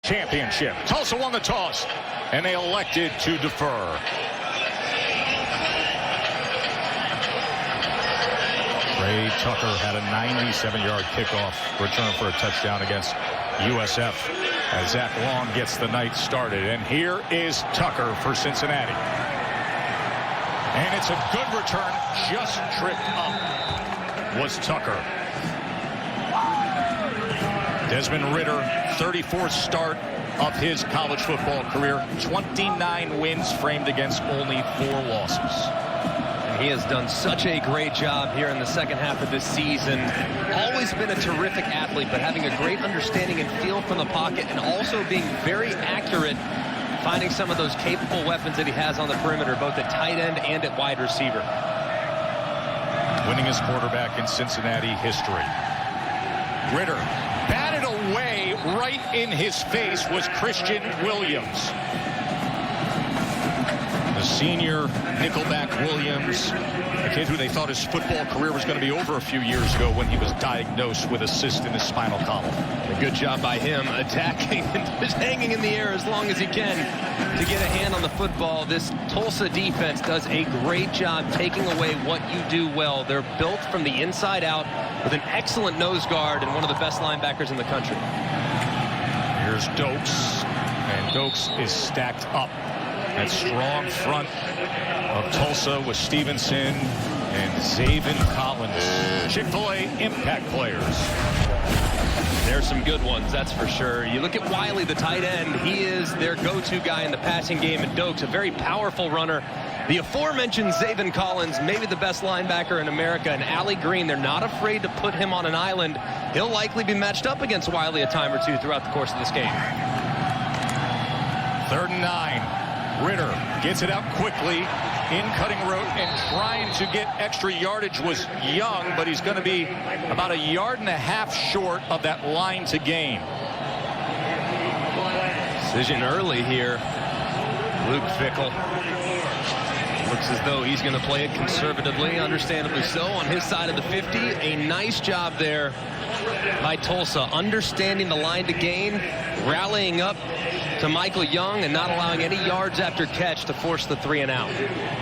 championship. Tulsa won the toss, and they elected to defer. Ray Tucker had a 97-yard kickoff return for a touchdown against USF as Zach Long gets the night started. And here is Tucker for Cincinnati. And it's a good return, just tripped up was Tucker. Desmond Ridder, 34th start of his college football career. 29 wins framed against only 4 losses. And he has done such a great job here in the second half of this season. Always been a terrific athlete, but having a great understanding and feel from the pocket, and also being very accurate, finding some of those capable weapons that he has on the perimeter, both at tight end and at wide receiver. Winningest quarterback in Cincinnati history. Ridder batted away right in his face was Christian Williams. The senior nickelback Williams, a kid who they thought his football career was going to be over a few years ago when he was diagnosed with a cyst in his spinal column. A good job by him attacking and just hanging in the air as long as he can to get a hand on the football. This Tulsa defense does a great job taking away what you do well. They're built from the inside out with an excellent nose guard and one of the best linebackers in the country. Here's Dokes, and Dokes is stacked up. That strong front of Tulsa with Stevenson and Zaven Collins. Chick-fil-A impact players. There's some good ones, that's for sure. You look at Wiley, the tight end. He is their go-to guy in the passing game. And Dokes, a very powerful runner. The aforementioned Zaven Collins, maybe the best linebacker in America. And Allie Green, they're not afraid to put him on an island. He'll likely be matched up against Wiley a time or two throughout the course of this game. 3rd and 9. Ridder gets it out quickly in cutting route and trying to get extra yardage. Was Young, but he's going to be about 1.5 yards short of that line to gain. Decision early here. Luke Fickell looks as though he's going to play it conservatively, understandably so, on his side of the 50. A nice job there by Tulsa, understanding the line to gain, rallying up to Michael Young and not allowing any yards after catch to force the 3 and out.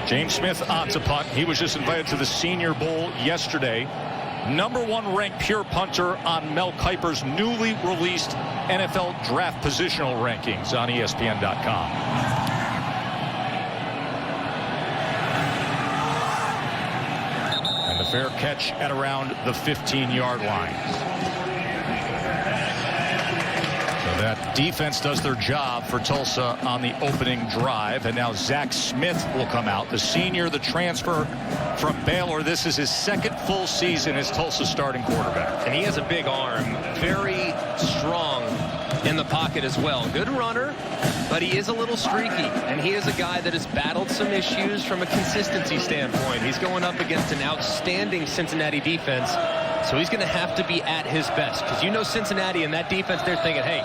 James Smith on to punt. He was just invited to the Senior Bowl yesterday. #1 ranked pure punter on Mel Kiper's newly released NFL draft positional rankings on ESPN.com. And the fair catch at around the 15-yard line. That defense does their job for Tulsa on the opening drive. And now Zach Smith will come out, the senior, the transfer from Baylor. This is his 2nd full season as Tulsa's starting quarterback. And he has a big arm, very strong in the pocket as well. Good runner, but he is a little streaky. And he is a guy that has battled some issues from a consistency standpoint. He's going up against an outstanding Cincinnati defense. So he's going to have to be at his best. Because you know Cincinnati and that defense, they're thinking, hey,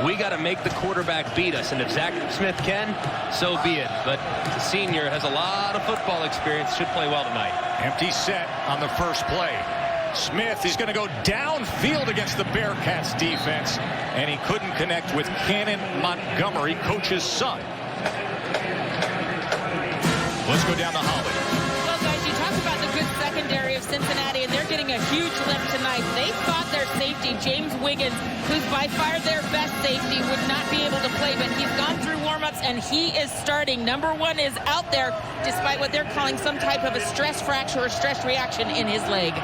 we got to make the quarterback beat us. And if Zach Smith can, so be it. But the senior has a lot of football experience, should play well tonight. Empty set on the first play. Smith, he's going to go downfield against the Bearcats defense. And he couldn't connect with Cannon Montgomery, coach's son. Let's go down to Holly. Well, guys, you talk about the good secondary of Cincinnati, and they're getting a huge lift tonight. They thought their safety, James Wiggins, who's by far their best safety, would not be able to play, but he's gone through warm-ups, and he is starting. #1 is out there, despite what they're calling some type of a stress fracture or stress reaction in his leg.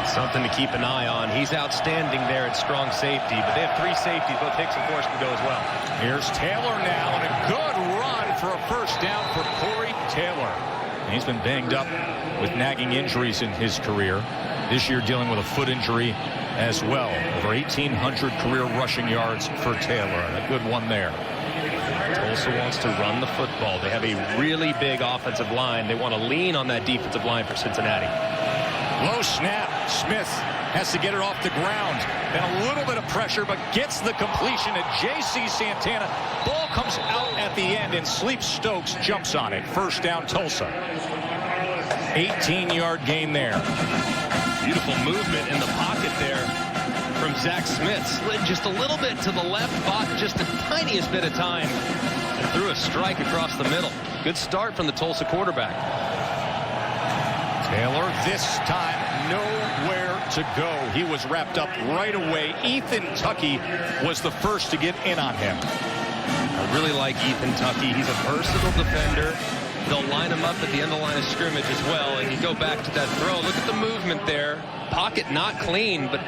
Something to keep an eye on. He's outstanding there at strong safety, but they have 3 safeties. Both Hicks and Forrest can go as well. Here's Taylor now, and a good run for a first down for Corey Taylor. He's been banged up with nagging injuries in his career. This year dealing with a foot injury as well. Over 1,800 career rushing yards for Taylor. And a good one there. Tulsa wants to run the football. They have a really big offensive line. They want to lean on that defensive line for Cincinnati. Low snap. Smith has to get it off the ground. And a little bit of pressure, but gets the completion to J.C. Santana. Ball comes out at the end, and Sleep Stokes jumps on it. First down, Tulsa. 18-yard gain there. Beautiful movement in the pocket there from Zach Smith. Slid just a little bit to the left, bought just the tiniest bit of time, and threw a strike across the middle. Good start from the Tulsa quarterback. Taylor, this time, nowhere to go. He was wrapped up right away. Ethan Tuckey was the first to get in on him. I really like Ethan Tuckey. He's a versatile defender. They'll line him up at the end of the line of scrimmage as well. And you go back to that throw. Look at the movement there. Pocket not clean, but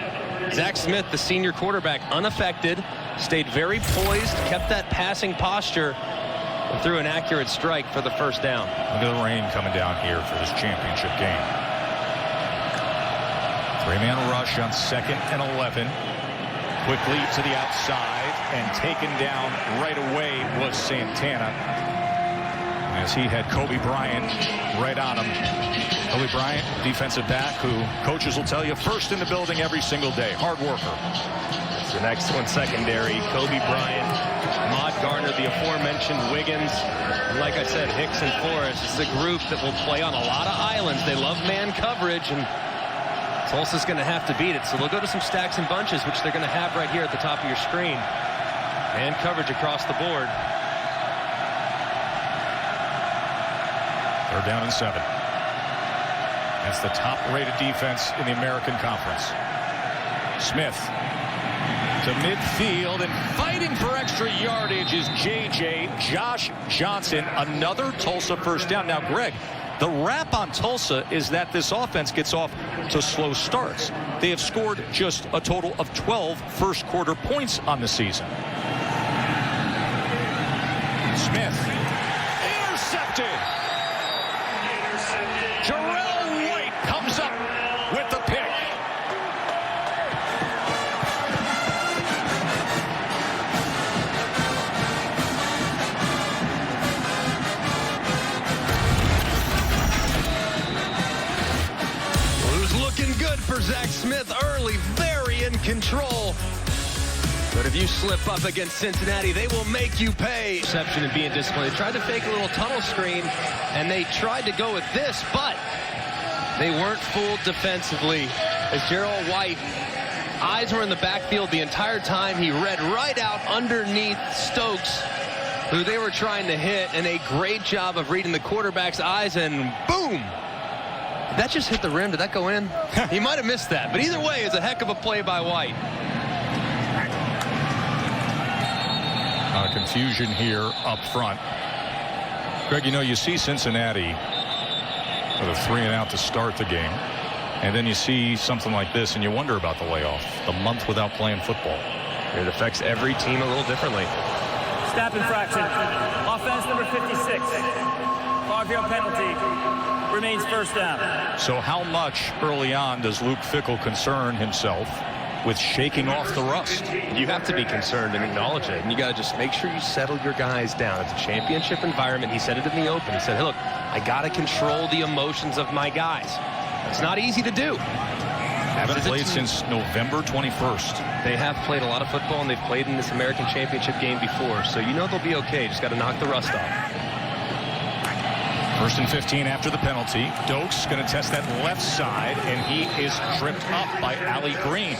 Zach Smith, the senior quarterback, unaffected, stayed very poised, kept that passing posture, and threw an accurate strike for the first down. Look at the rain coming down here for this championship game. Three-man rush on 2nd and 11. Quickly to the outside, and taken down right away was Santana, as he had Kobe Bryant right on him. Kobe Bryant, defensive back, who coaches will tell you first in the building every single day. Hard worker. That's the next one, secondary. Kobe Bryant, Maude Gardner, the aforementioned Wiggins. And like I said, Hicks and Forrest. It's a group that will play on a lot of islands. They love man coverage, and Tulsa's going to have to beat it. So they'll go to some stacks and bunches, which they're going to have right here at the top of your screen. Man coverage across the board. 3rd down and 7. That's the top-rated defense in the American Conference. Smith to midfield, and fighting for extra yardage is Josh Johnson. Another Tulsa first down. Now, Greg, the rap on Tulsa is that this offense gets off to slow starts. They have scored just a total of 12 first-quarter points on the season. Smith intercepted. Jarrell White comes up with the pick. Well, it was looking good for Zach Smith early, very in control. But if you slip up against Cincinnati, they will make you pay. Reception and being disciplined. They tried to fake a little tunnel screen, and they tried to go with this, but they weren't fooled defensively. As Jarrell White, eyes were in the backfield the entire time. He read right out underneath Stokes, who they were trying to hit, and a great job of reading the quarterback's eyes, and boom! That just hit the rim. Did that go in? He might have missed that, but either way, it's a heck of a play by White. Confusion here up front. Greg, you know, you see Cincinnati with a 3-and-out to start the game, and then you see something like this, and you wonder about the layoff, the month without playing football. It affects every team a little differently. Snap infraction. Offense number 56. 5-yard penalty. Remains first down. So how much early on does Luke Fickell concern himself with shaking off the rust? You have to be concerned and acknowledge it, and you got to just make sure you settle your guys down. It's a championship environment. He said it in the open. He said, hey, look, I got to control the emotions of my guys. It's not easy to do. Haven't played since November 21st. They have played a lot of football, and they've played in this American Championship game before, so you know they'll be okay. Just got to knock the rust off. 1st and 15 after the penalty. Dokes going to test that left side, and he is tripped up by Ali Green.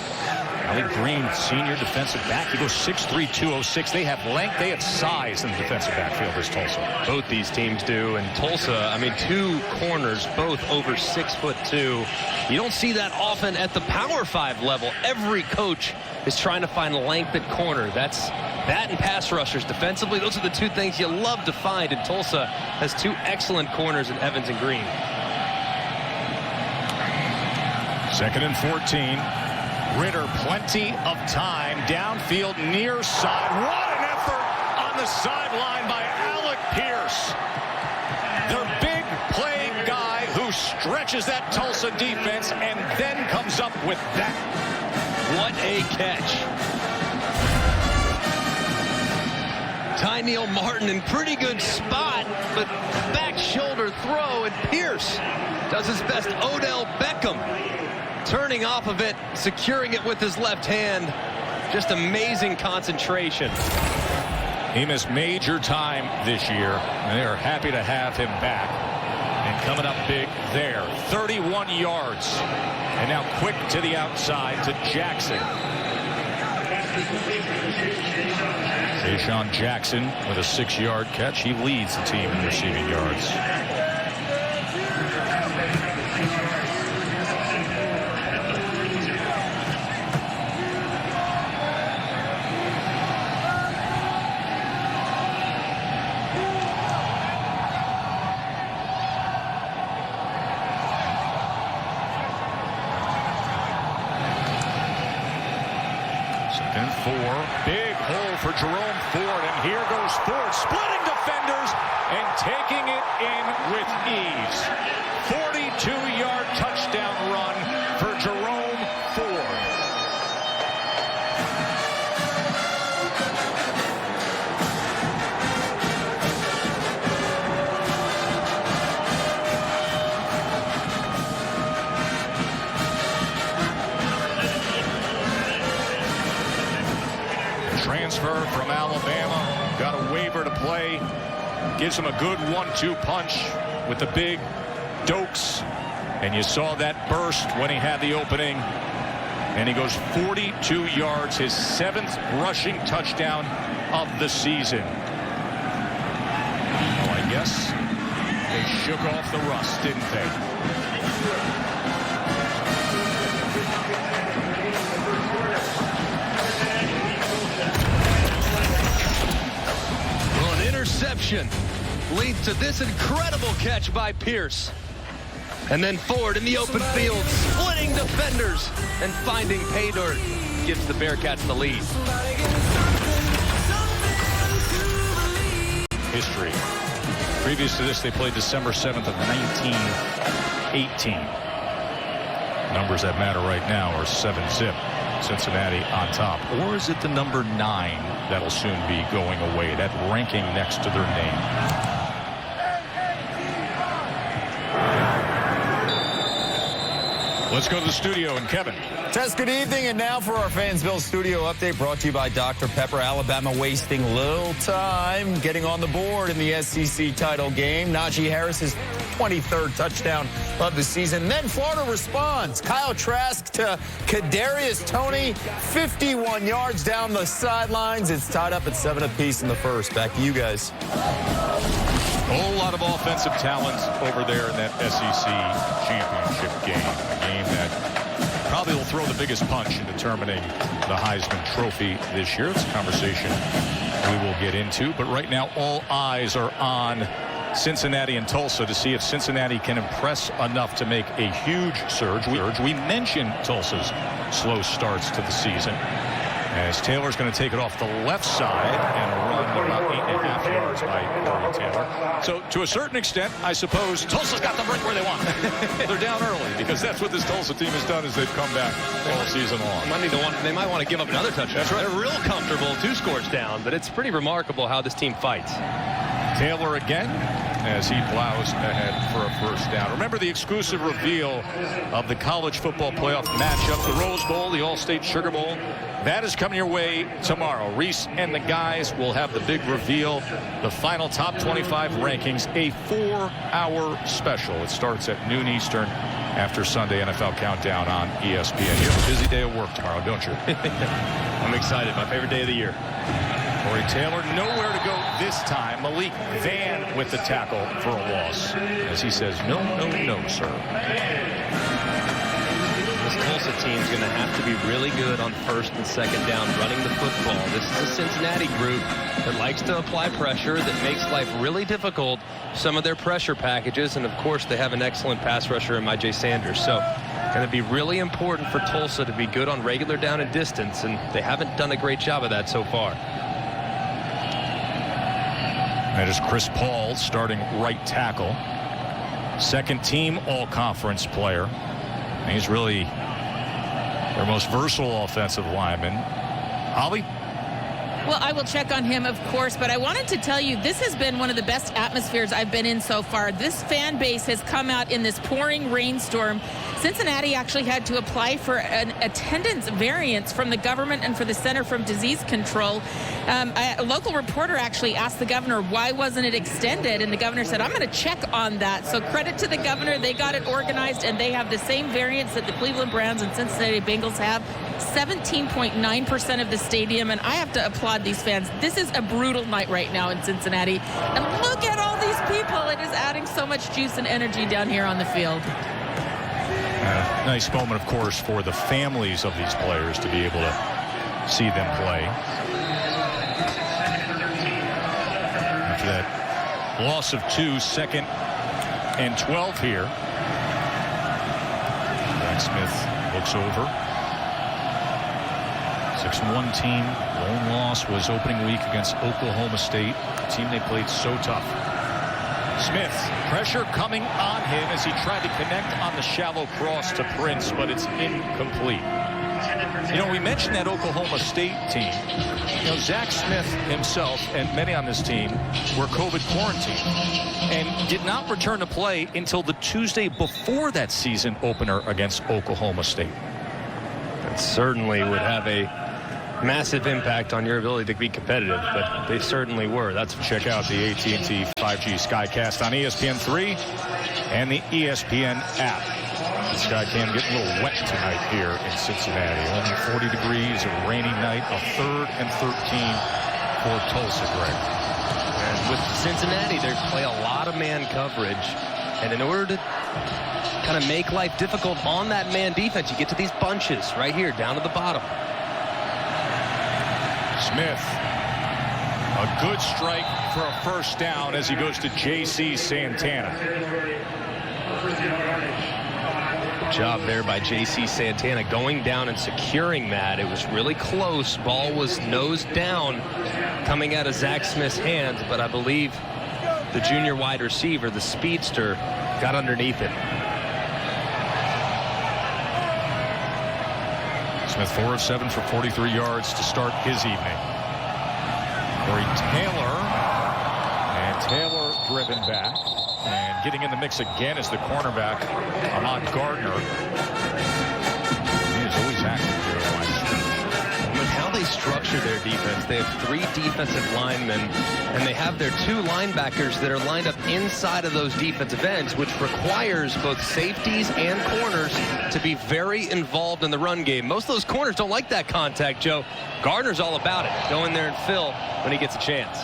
Ali Green, senior defensive back. He goes 6'3", 206. They have length. They have size in the defensive backfield, this Tulsa. Both these teams do. And Tulsa, I mean, 2 corners, both over 6'2". You don't see that often at the Power 5 level. Every coach is trying to find length at corner. That's that and pass rushers. Defensively, those are the 2 things you love to find. And Tulsa has 2 excellent corners in Evans and Green. 2nd and 14. Ritter, plenty of time downfield, near side. What an effort on the sideline by Alec Pierce. Their big play guy who stretches that Tulsa defense and then comes up with that. What a catch. Tyneil Martin in pretty good spot, but back shoulder throw, and Pierce does his best Odell Beckham. Turning off of it, securing it with his left hand. Just amazing concentration. He missed major time this year, and they are happy to have him back. And coming up big there, 31 yards. And now quick to the outside to Jackson. Deshaun Jackson with a 6-yard catch. He leads the team in receiving yards. Second and 4. Big hole for Jerome Ford, and here goes Ford, splitting defenders and taking it in with ease. 42-yard touchdown run for Jerome Ford. Transfer from Alabama, got a waiver to play, gives him a good 1-2 punch with the big Dokes, and you saw that burst when he had the opening, and he goes 42 yards, his 7th rushing touchdown of the season. Well, I guess they shook off the rust, didn't they? Interception leads to this incredible catch by Pierce. And then Ford in the open field, splitting defenders and finding pay dirt, gives the Bearcats the lead. History. Previous to this, they played December 7th of 1918. Numbers that matter right now are 7-zip. Cincinnati on top. Or is it the number 9 that'll soon be going away? That ranking next to their name. Let's go to the studio, and Kevin. Tess, good evening, and now for our Fansville studio update brought to you by Dr. Pepper. Alabama wasting little time getting on the board in the SEC title game. Najee Harris's 23rd touchdown of the season. Then Florida responds. Kyle Trask to Kadarius Toney, 51 yards down the sidelines. It's tied up at 7 apiece in the first. Back to you guys. A whole lot of offensive talent over there in that SEC championship game. A game that probably will throw the biggest punch in determining the Heisman Trophy this year. It's a conversation we will get into. But right now, all eyes are on Cincinnati and Tulsa to see if Cincinnati can impress enough to make a huge surge. We mentioned Tulsa's slow starts to the season, as Taylor's going to take it off the left side and run about 8.5 yards by Corey Taylor. So to a certain extent, I suppose Tulsa's got them right where they want. They're down early because that's what this Tulsa team has done, is they've come back all season long. They might want to give up another touchdown. That's right. They're real comfortable 2 scores down, but it's pretty remarkable how this team fights. Taylor again as he plows ahead for a first down. Remember the exclusive reveal of the college football playoff matchup, the Rose Bowl, the All-State Sugar Bowl. That is coming your way tomorrow. Reese and the guys will have the big reveal, the final top 25 rankings, a 4-hour special. It starts at noon Eastern after Sunday NFL Countdown on ESPN. You have a busy day of work tomorrow, don't you? I'm excited. My favorite day of the year. Corey Taylor nowhere to go this time. Malik Van with the tackle for a loss, as he says, no, sir. This Tulsa team is going to have to be really good on 1st and 2nd down running the football. This is a Cincinnati group that likes to apply pressure, that makes life really difficult. Some of their pressure packages, and of course they have an excellent pass rusher in Myjai Sanders. So going to be really important for Tulsa to be good on regular down and distance, and they haven't done a great job of that so far. That is Chris Paul, starting right tackle. Second team all-conference player. And he's really their most versatile offensive lineman. Holly? Well, I will check on him, of course, but I wanted to tell you this has been one of the best atmospheres I've been in so far. This fan base has come out in this pouring rainstorm. Cincinnati actually had to apply for an attendance variance from the government and for the Center for Disease Control. A local reporter actually asked the governor, why wasn't it extended? And the governor said, I'm going to check on that. So credit to the governor. They got it organized, and they have the same variance that the Cleveland Browns and Cincinnati Bengals have. 17.9% of the stadium, and I have to applaud these fans. This is a brutal night right now in Cincinnati. And look at all these people. It is adding so much juice and energy down here on the field. Nice moment, of course, for the families of these players to be able to see them play. After that loss of 2, 2nd and 12 here. Zach Smith looks over. 6-1 team. Lone loss was opening week against Oklahoma State, a team they played so tough. Smith, pressure coming on him as he tried to connect on the shallow cross to Prince, but it's incomplete. You know, we mentioned that Oklahoma State team. You know, Zach Smith himself and many on this team were COVID quarantined and did not return to play until the Tuesday before that season opener against Oklahoma State. That certainly would have a massive impact on your ability to be competitive, but they certainly were. That's check out the AT&T 5G Skycast on ESPN3 and the ESPN app. The Skycam getting a little wet tonight here in Cincinnati. Only 40 degrees, a rainy night, a 3rd and 13 for Tulsa, Greg. And with Cincinnati, they play a lot of man coverage, and in order to kind of make life difficult on that man defense, you get to these bunches right here down at the bottom. Smith, a good strike for a first down as he goes to J.C. Santana. Good job there by J.C. Santana going down and securing that. It was really close. Ball was nose down coming out of Zach Smith's hands, but I believe the junior wide receiver, the speedster, got underneath it. Smith 4 of 7 for 43 yards to start his evening. Corey Taylor, and Taylor driven back, and getting in the mix again is the cornerback, Ahmad Gardner. He is always active here at line scrimmage. With how they structure their defense, they have 3 defensive linemen, and they have their 2 linebackers that are lined up inside of those defensive ends, which requires both safeties and corners to be very involved in the run game. Most of those corners don't like that contact, Joe. Gardner's all about it. Go in there and fill when he gets a chance.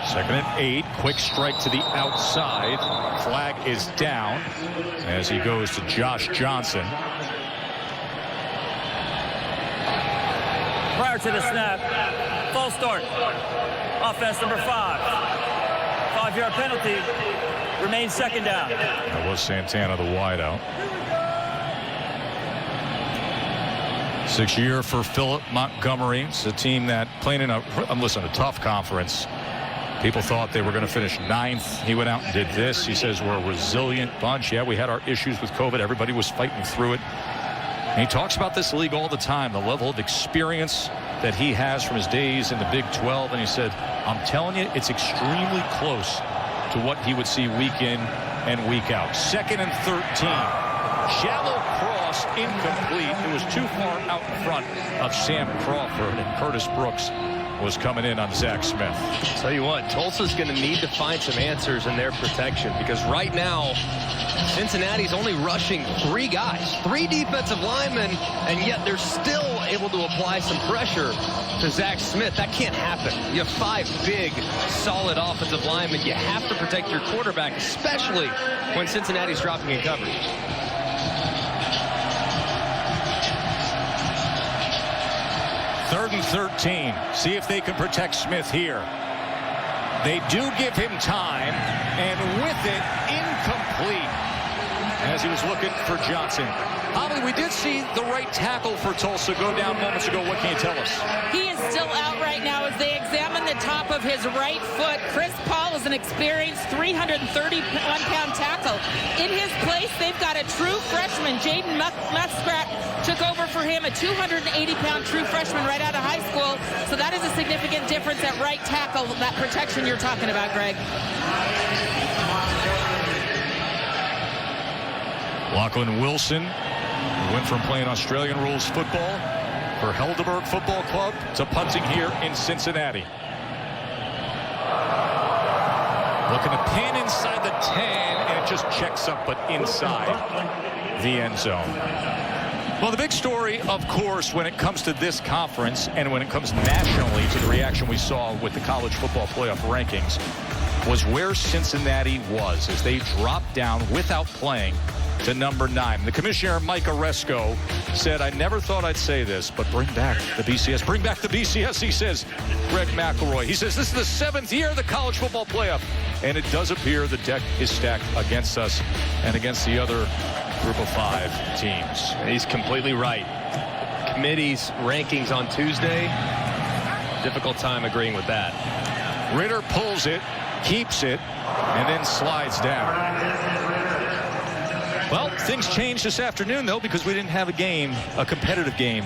2nd and 8, quick strike to the outside. Flag is down as he goes to Josh Johnson. Prior to the snap, false start. Offense number 5. 5-yard penalty. Remains 2nd down. That was Santana, the wideout. 6th year for Philip Montgomery. It's a team that playing in a tough conference. People thought they were going to finish 9th. He went out and did this. He says we're a resilient bunch. Yeah, we had our issues with COVID. Everybody was fighting through it. And he talks about this league all the time, the level of experience that he has from his days in the Big 12. And he said, I'm telling you, it's extremely close to what he would see week in and week out. 2nd and 13. Shallow cross, incomplete. It was too far out in front of Sam Crawford, and Curtis Brooks was coming in on Zach Smith. Tell you what, Tulsa's going to need to find some answers in their protection, because right now Cincinnati's only rushing 3 guys, 3 defensive linemen, and yet they're still able to apply some pressure to Zach Smith. That can't happen. You have 5 big, solid offensive linemen. You have to protect your quarterback, especially when Cincinnati's dropping in coverage. 3rd and 13. See if they can protect Smith here. They do give him time, and with it, incomplete, as he was looking for Johnson. Holly, we did see the right tackle for Tulsa go down moments ago. What can you tell us? He is still out right now as they examine the top of his right foot. Chris Paul is is an experienced 331-pound tackle. In his place, they've got a true freshman. Jaden Muskrat took over for him, a 280-pound true freshman right out of high school. So that is a significant difference at right tackle, that protection you're talking about, Greg. Lachlan Wilson went from playing Australian rules football for Helderberg Football Club to punting here in Cincinnati. Looking to pin inside the 10, and it just checks up, but inside the end zone. Well, the big story, of course, when it comes to this conference and when it comes nationally to the reaction we saw with the college football playoff rankings was where Cincinnati was as they dropped down without playing to number 9. The commissioner, Mike Oresco, said, I never thought I'd say this, but bring back the BCS. Bring back the BCS, he says. Greg McElroy. He says this is the 7th year of the college football playoff. And it does appear the deck is stacked against us and against the other group of 5 teams. He's completely right. Committee's rankings on Tuesday, difficult time agreeing with that. Ritter pulls it, keeps it, and then slides down. Well, things changed this afternoon, though, because we didn't have a competitive game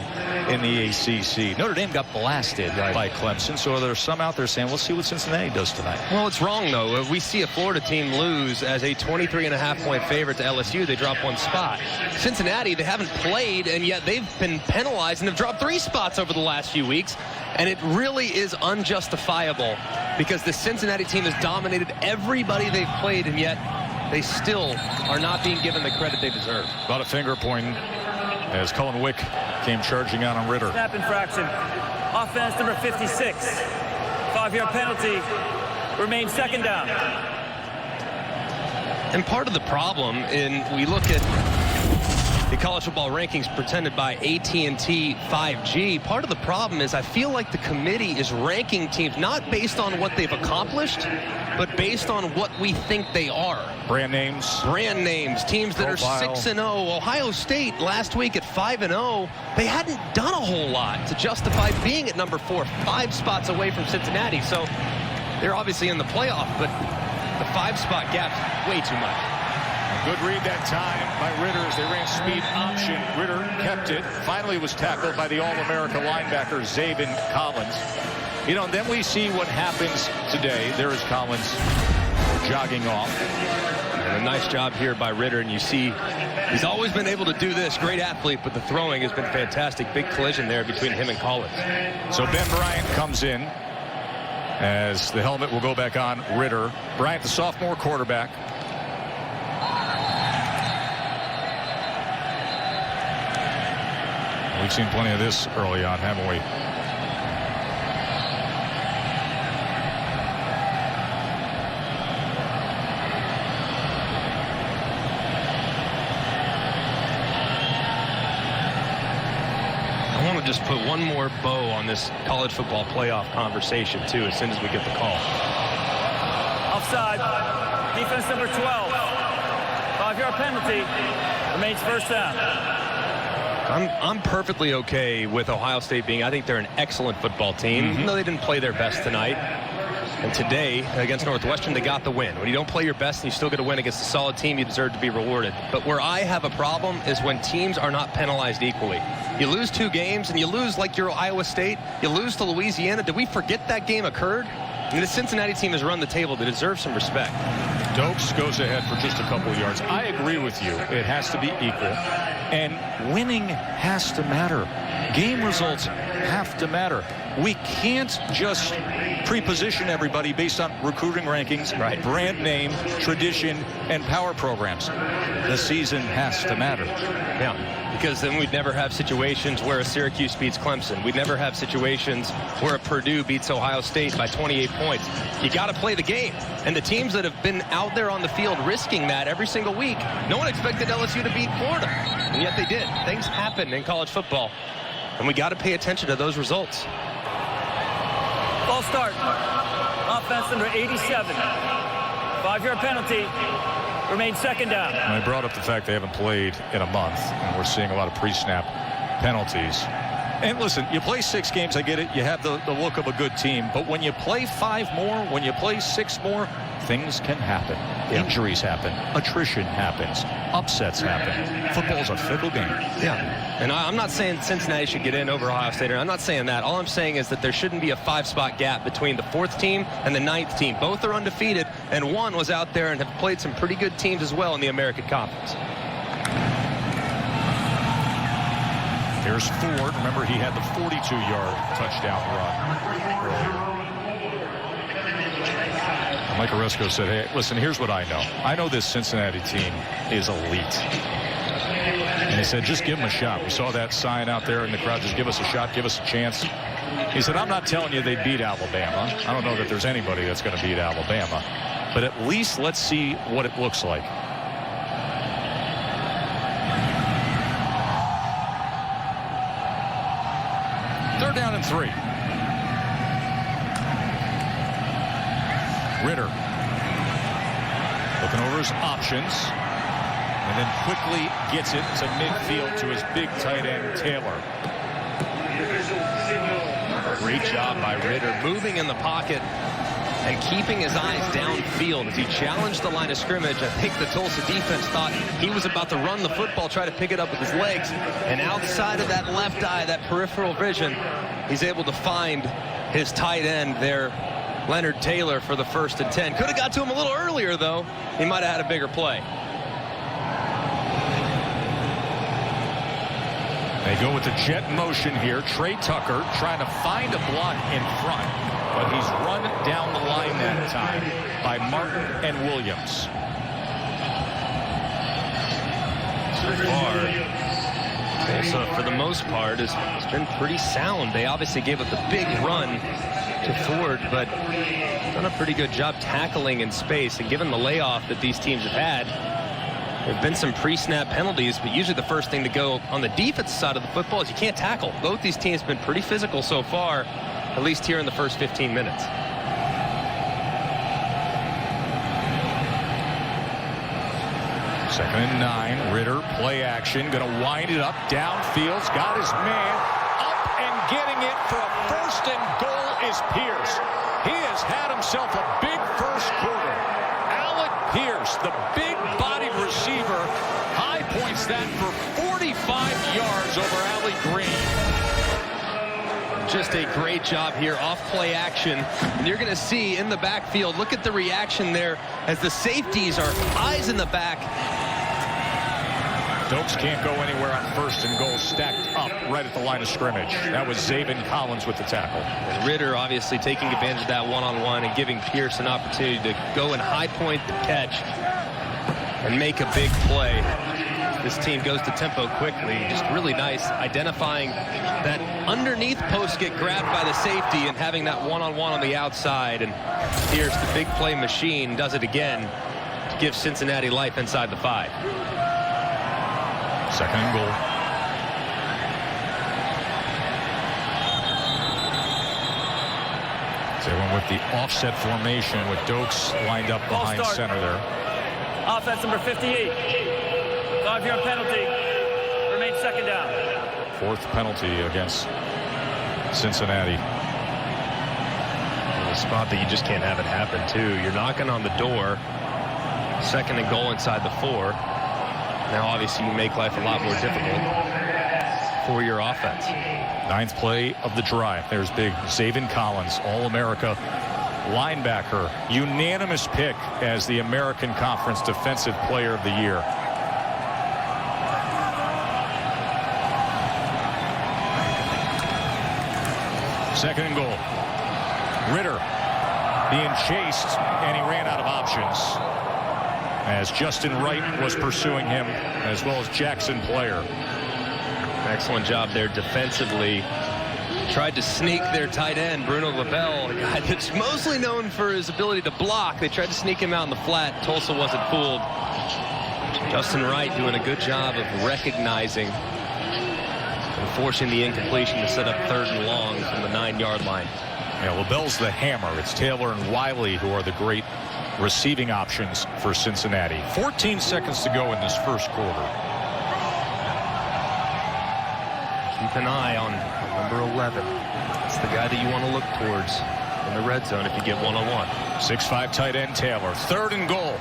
in the ACC. Notre Dame got blasted by Clemson, so there's some out there saying, we'll see what Cincinnati does tonight. Well, it's wrong, though. We see a Florida team lose as a 23.5-point favorite to LSU. They drop 1 spot. Cincinnati, they haven't played, and yet they've been penalized and have dropped 3 spots over the last few weeks. And it really is unjustifiable because the Cincinnati team has dominated everybody they've played, and yet they still are not being given the credit they deserve. A lot of finger pointing as Cullen Wick came charging out on Ritter. Snap infraction. Offense number 56. 5-yard penalty. Remains second down. And part of the problem, we look at the college football rankings presented by AT&T 5G. Part of the problem is I feel like the committee is ranking teams not based on what they've accomplished, but based on what we think they are. Brand names. Brand names. Teams that Profile. are 6-0. Ohio State last week at 5-0. They hadn't done a whole lot to justify being at number 4, 5 spots away from Cincinnati. So they're obviously in the playoff, but the 5-spot gap's way too much. Good read that time by Ritter as they ran speed option. Ritter kept it. Finally was tackled by the All-America linebacker, Zaven Collins. You know, then we see what happens today. There is Collins jogging off. And a nice job here by Ritter, and you see he's always been able to do this. Great athlete, but the throwing has been fantastic. Big collision there between him and Collins. So Ben Bryant comes in as the helmet will go back on Ritter. Bryant, the sophomore quarterback. We've seen plenty of this early on, haven't we? I want to just put one more bow on this college football playoff conversation, too, as soon as we get the call. Offside. Defense number 12. 5-yard penalty. Remains first down. I'm perfectly okay with Ohio State being, I think they're an excellent football team, even though they didn't play their best tonight. And today, against Northwestern, they got the win. When you don't play your best and you still get a win against a solid team, you deserve to be rewarded. But where I have a problem is when teams are not penalized equally. You lose 2 games, and you lose like your Iowa State. You lose to Louisiana. Did we forget that game occurred? I mean, the Cincinnati team has run the table. They deserve some respect. Dokes goes ahead for just a couple of yards. I agree with you. It has to be equal. And winning has to matter. Game results have to matter. We can't just preposition everybody based on recruiting rankings, brand name, tradition, and power programs. The season has to matter. Yeah, because then we'd never have situations where a Syracuse beats Clemson. We'd never have situations where a Purdue beats Ohio State by 28 points. You got to play the game. And the teams that have been out there on the field risking that every single week, no one expected LSU to beat Florida. And yet they did. Things happen in college football. And we got to pay attention to those results. False start. Offense number 87. 5-yard penalty. Remains second down. And I brought up the fact they haven't played in a month, and we're seeing a lot of pre-snap penalties. And listen, you play 6 games, I get it. You have the look of a good team. But when you play 5 more, when you play 6 more, things can happen. Injuries happen. Attrition happens. Upsets happen. Football's a fickle game. Yeah, and I'm not saying Cincinnati should get in over Ohio State. I'm not saying that. All I'm saying is that there shouldn't be a 5-spot gap between the 4th team and the 9th team. Both are undefeated, and one was out there and have played some pretty good teams as well in the American Conference. Here's Ford. Remember, he had the 42-yard touchdown run earlier. Mike Oresco said, hey, listen, here's what I know. I know this Cincinnati team is elite. And he said, just give them a shot. We saw that sign out there in the crowd. Just give us a shot. Give us a chance. He said, I'm not telling you they beat Alabama. I don't know that there's anybody that's going to beat Alabama. But at least let's see what it looks like. Third down and 3. Ritter looking over his options and then quickly gets it to midfield to his big tight end Taylor. Great job by Ritter, moving in the pocket and keeping his eyes downfield as he challenged the line of scrimmage. I think the Tulsa defense thought he was about to run the football, try to pick it up with his legs, and outside of that left eye, that peripheral vision, he's able to find his tight end there, Leonard Taylor, for the 1st and 10. Could have got to him a little earlier, though. He might have had a bigger play. They go with the jet motion here. Trey Tucker trying to find a block in front, but he's run down the line that time by Martin and Williams. So far, Tulsa, for the most part, has been pretty sound. They obviously gave up the big run to Ford, but done a pretty good job tackling in space. And given the layoff that these teams have had, there have been some pre-snap penalties, but usually the first thing to go on the defense side of the football is you can't tackle. Both these teams have been pretty physical so far, at least here in the first 15 minutes. Second and 9. Ritter, play action, going to wind it up downfield. Got his man up and getting it for a 1st and goal is Pierce. He has had himself a big first quarter. Alec Pierce, the big-bodied receiver, high points that for 45 yards over Allie Green. Just a great job here off play action, and you're going to see in the backfield, look at the reaction there as the safeties are eyes in the back. Dokes can't go anywhere on 1st and goal, stacked up right at the line of scrimmage. That was Zaven Collins with the tackle. And Ritter obviously taking advantage of that one-on-one and giving Pierce an opportunity to go and high point the catch and make a big play. This team goes to tempo quickly. Just really nice identifying that underneath post get grabbed by the safety and having that one-on-one on the outside. And Pierce, the big play machine, does it again to give Cincinnati life inside the 5. Second and goal. So they went with the offset formation with Dokes lined up behind center there. Offense number 58. 5-yard penalty. Remains 2nd down. 4th penalty against Cincinnati. A spot that you just can't have it happen, too. You're knocking on the door. 2nd and goal inside the 4. Now, obviously, you make life a lot more difficult for your offense. 9th play of the drive. There's big Zaven Collins, All-America linebacker. Unanimous pick as the American Conference Defensive Player of the Year. Second and goal. Ritter being chased, and he ran out of options as Justin Wright was pursuing him, as well as Jackson Player. Excellent job there defensively. Tried to sneak their tight end, Bruno Labelle, a guy that's mostly known for his ability to block. They tried to sneak him out in the flat. Tulsa wasn't fooled. Justin Wright doing a good job of recognizing and forcing the incompletion to set up 3rd and long from the 9-yard line. Yeah, LaBelle's the hammer. It's Taylor and Wiley who are the great receiving options for Cincinnati. 14 seconds to go in this first quarter. Keep an eye on number 11. It's the guy that you want to look towards in the red zone if you get one-on-one. 6'5" tight end Taylor. 3rd and goal.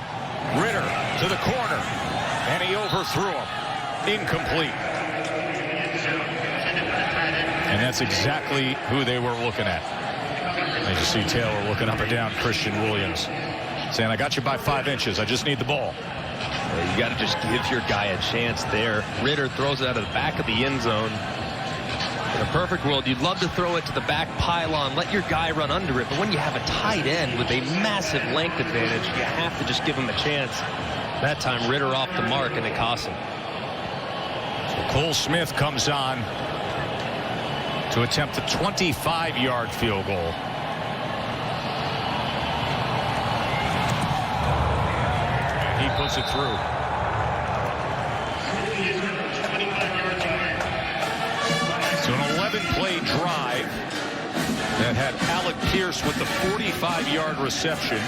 Ritter to the corner. And he overthrew him. Incomplete. And that's exactly who they were looking at. As you see Taylor looking up and down Christian Williams, saying, I got you by 5 inches. I just need the ball. Well, you got to just give your guy a chance there. Ritter throws it out of the back of the end zone. In a perfect world, you'd love to throw it to the back pylon, let your guy run under it. But when you have a tight end with a massive length advantage, you have to just give him a chance. That time, Ritter off the mark, and it cost him. So Cole Smith comes on to attempt a 25-yard field goal. And he puts it through. So an 11-play drive that had Alec Pierce with the 45-yard reception,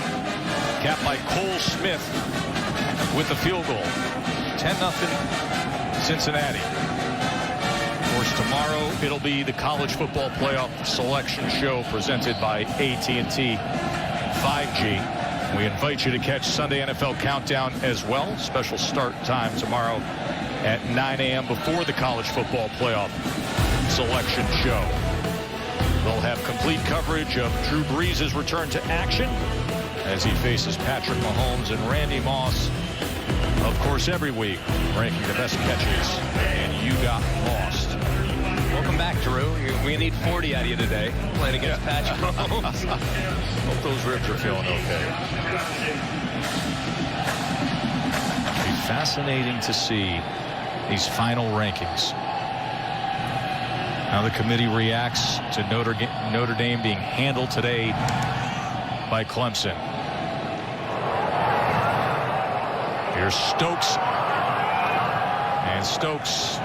capped by Cole Smith with the field goal. 10-0 Cincinnati. Of course, tomorrow it'll be the College Football Playoff Selection Show presented by AT&T 5G. We invite you to catch Sunday NFL Countdown as well. Special start time tomorrow at 9 a.m. before the College Football Playoff Selection Show. They'll have complete coverage of Drew Brees' return to action as he faces Patrick Mahomes and Randy Moss. Of course, every week, ranking the best catches, and you got lost. Welcome back, Drew. We need 40 out of you today, playing against Patrick Mahomes. Hope those ribs are feeling okay. It'll be fascinating to see these final rankings. How the committee reacts to Notre Dame being handled today by Clemson. Here's Stokes. And Stokes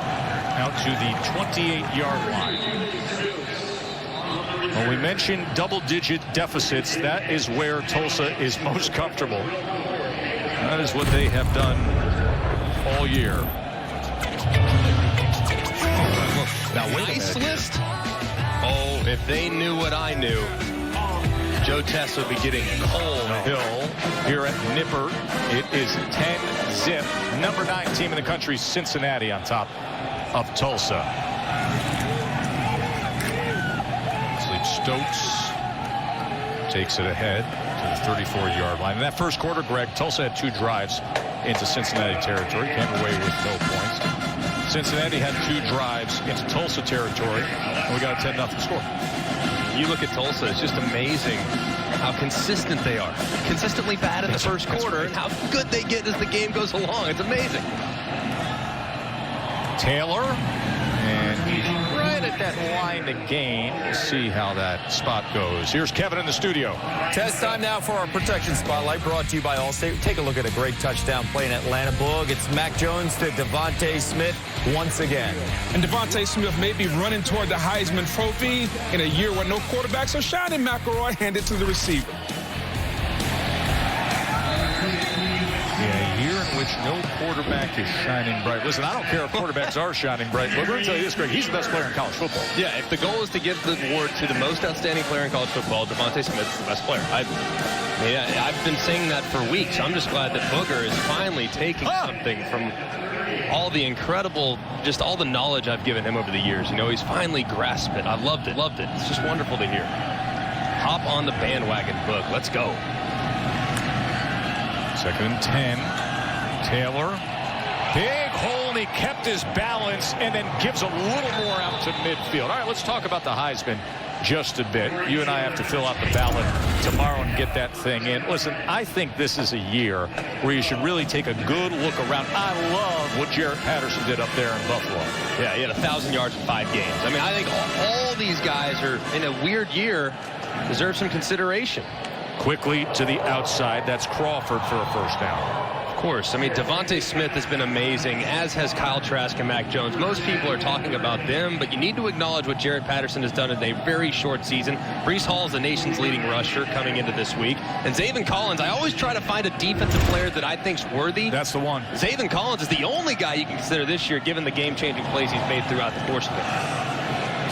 out to the 28-yard line. When we mentioned double-digit deficits, that is where Tulsa is most comfortable. That is what they have done all year. Now, wait a minute. List? Oh, if they knew what I knew, Joe Tess would be getting cold. Hill here at Nippert. It is 10-zip. Number 9 team in the country, Cincinnati, on top of Tulsa. Stokes takes it ahead to the 34-yard line. In that first quarter, Greg, Tulsa had 2 drives into Cincinnati territory, came away with no points. Cincinnati had 2 drives into Tulsa territory, and we got a 10-0 score. You look at Tulsa, it's just amazing how consistent they are. Consistently bad in the first quarter, and how good they get as the game goes along. It's amazing. Taylor, and he's right at that line to gain. Let's see how that spot goes. Here's Kevin in the studio. Test time now for our protection spotlight, brought to you by Allstate. Take a look at a great touchdown play in Atlanta. Boog. It's Mac Jones to Devontae Smith once again. And Devontae Smith may be running toward the Heisman Trophy in a year where no quarterbacks are shining. McElroy handed to the receiver. Yeah, a year in which no quarterback is shining bright. Listen, I don't care if quarterbacks are shining bright, but we're going to tell you this, Greg, he's the best player in college football. Yeah, if the goal is to give the award to the most outstanding player in college football, Devontae Smith is the best player. I've been saying that for weeks. I'm just glad that Booger is finally taking something from all the incredible, just all the knowledge I've given him over the years. You know, he's finally grasped it. I loved it. It's just wonderful to hear. Hop on the bandwagon, Boog. Let's go. 2nd and 10. Taylor. Big hole, and he kept his balance and then gives a little more out to midfield. All right, let's talk about the Heisman just a bit. You and I have to fill out the ballot tomorrow and get that thing in. Listen, I think this is a year where you should really take a good look around. I love what Jarrett Patterson did up there in Buffalo. Yeah, he had 1,000 yards in 5 games. I mean, I think all these guys are in a weird year, deserve some consideration. Quickly to the outside. That's Crawford for a first down. Of course. I mean, Devontae Smith has been amazing, as has Kyle Trask and Mac Jones. Most people are talking about them, but you need to acknowledge what Jarrett Patterson has done in a very short season. Breece Hall is the nation's leading rusher coming into this week. And Zaven Collins, I always try to find a defensive player that I think's worthy. That's the one. Zaven Collins is the only guy you can consider this year, given the game-changing plays he's made throughout the course of it.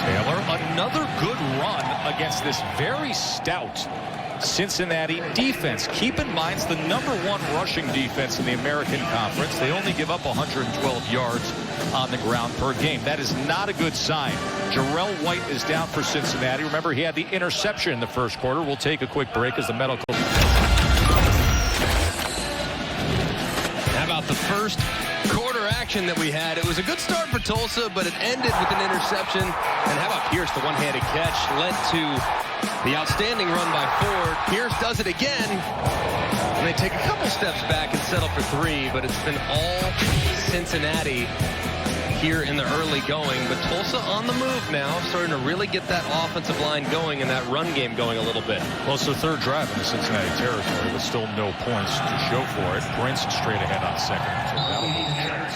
Taylor, another good run against this very stout Cincinnati defense. Keep in mind, it's the #1 rushing defense in the American Conference. They only give up 112 yards on the ground per game. That is not a good sign. Jarrell White is down for Cincinnati. Remember, he had the interception in the first quarter. We'll take a quick break as the medical. How about the first quarter action that we had? It was a good start for Tulsa, but it ended with an interception. And how about Pierce? The one-handed catch led to the outstanding run by Ford. Pierce does it again. And they take a couple steps back and settle for 3, but it's been all Cincinnati here in the early going. But Tulsa on the move now, starting to really get that offensive line going and that run game going a little bit. Well, it's the third drive in the Cincinnati territory, but still no points to show for it. Prince straight ahead on second. So that'll move the chains.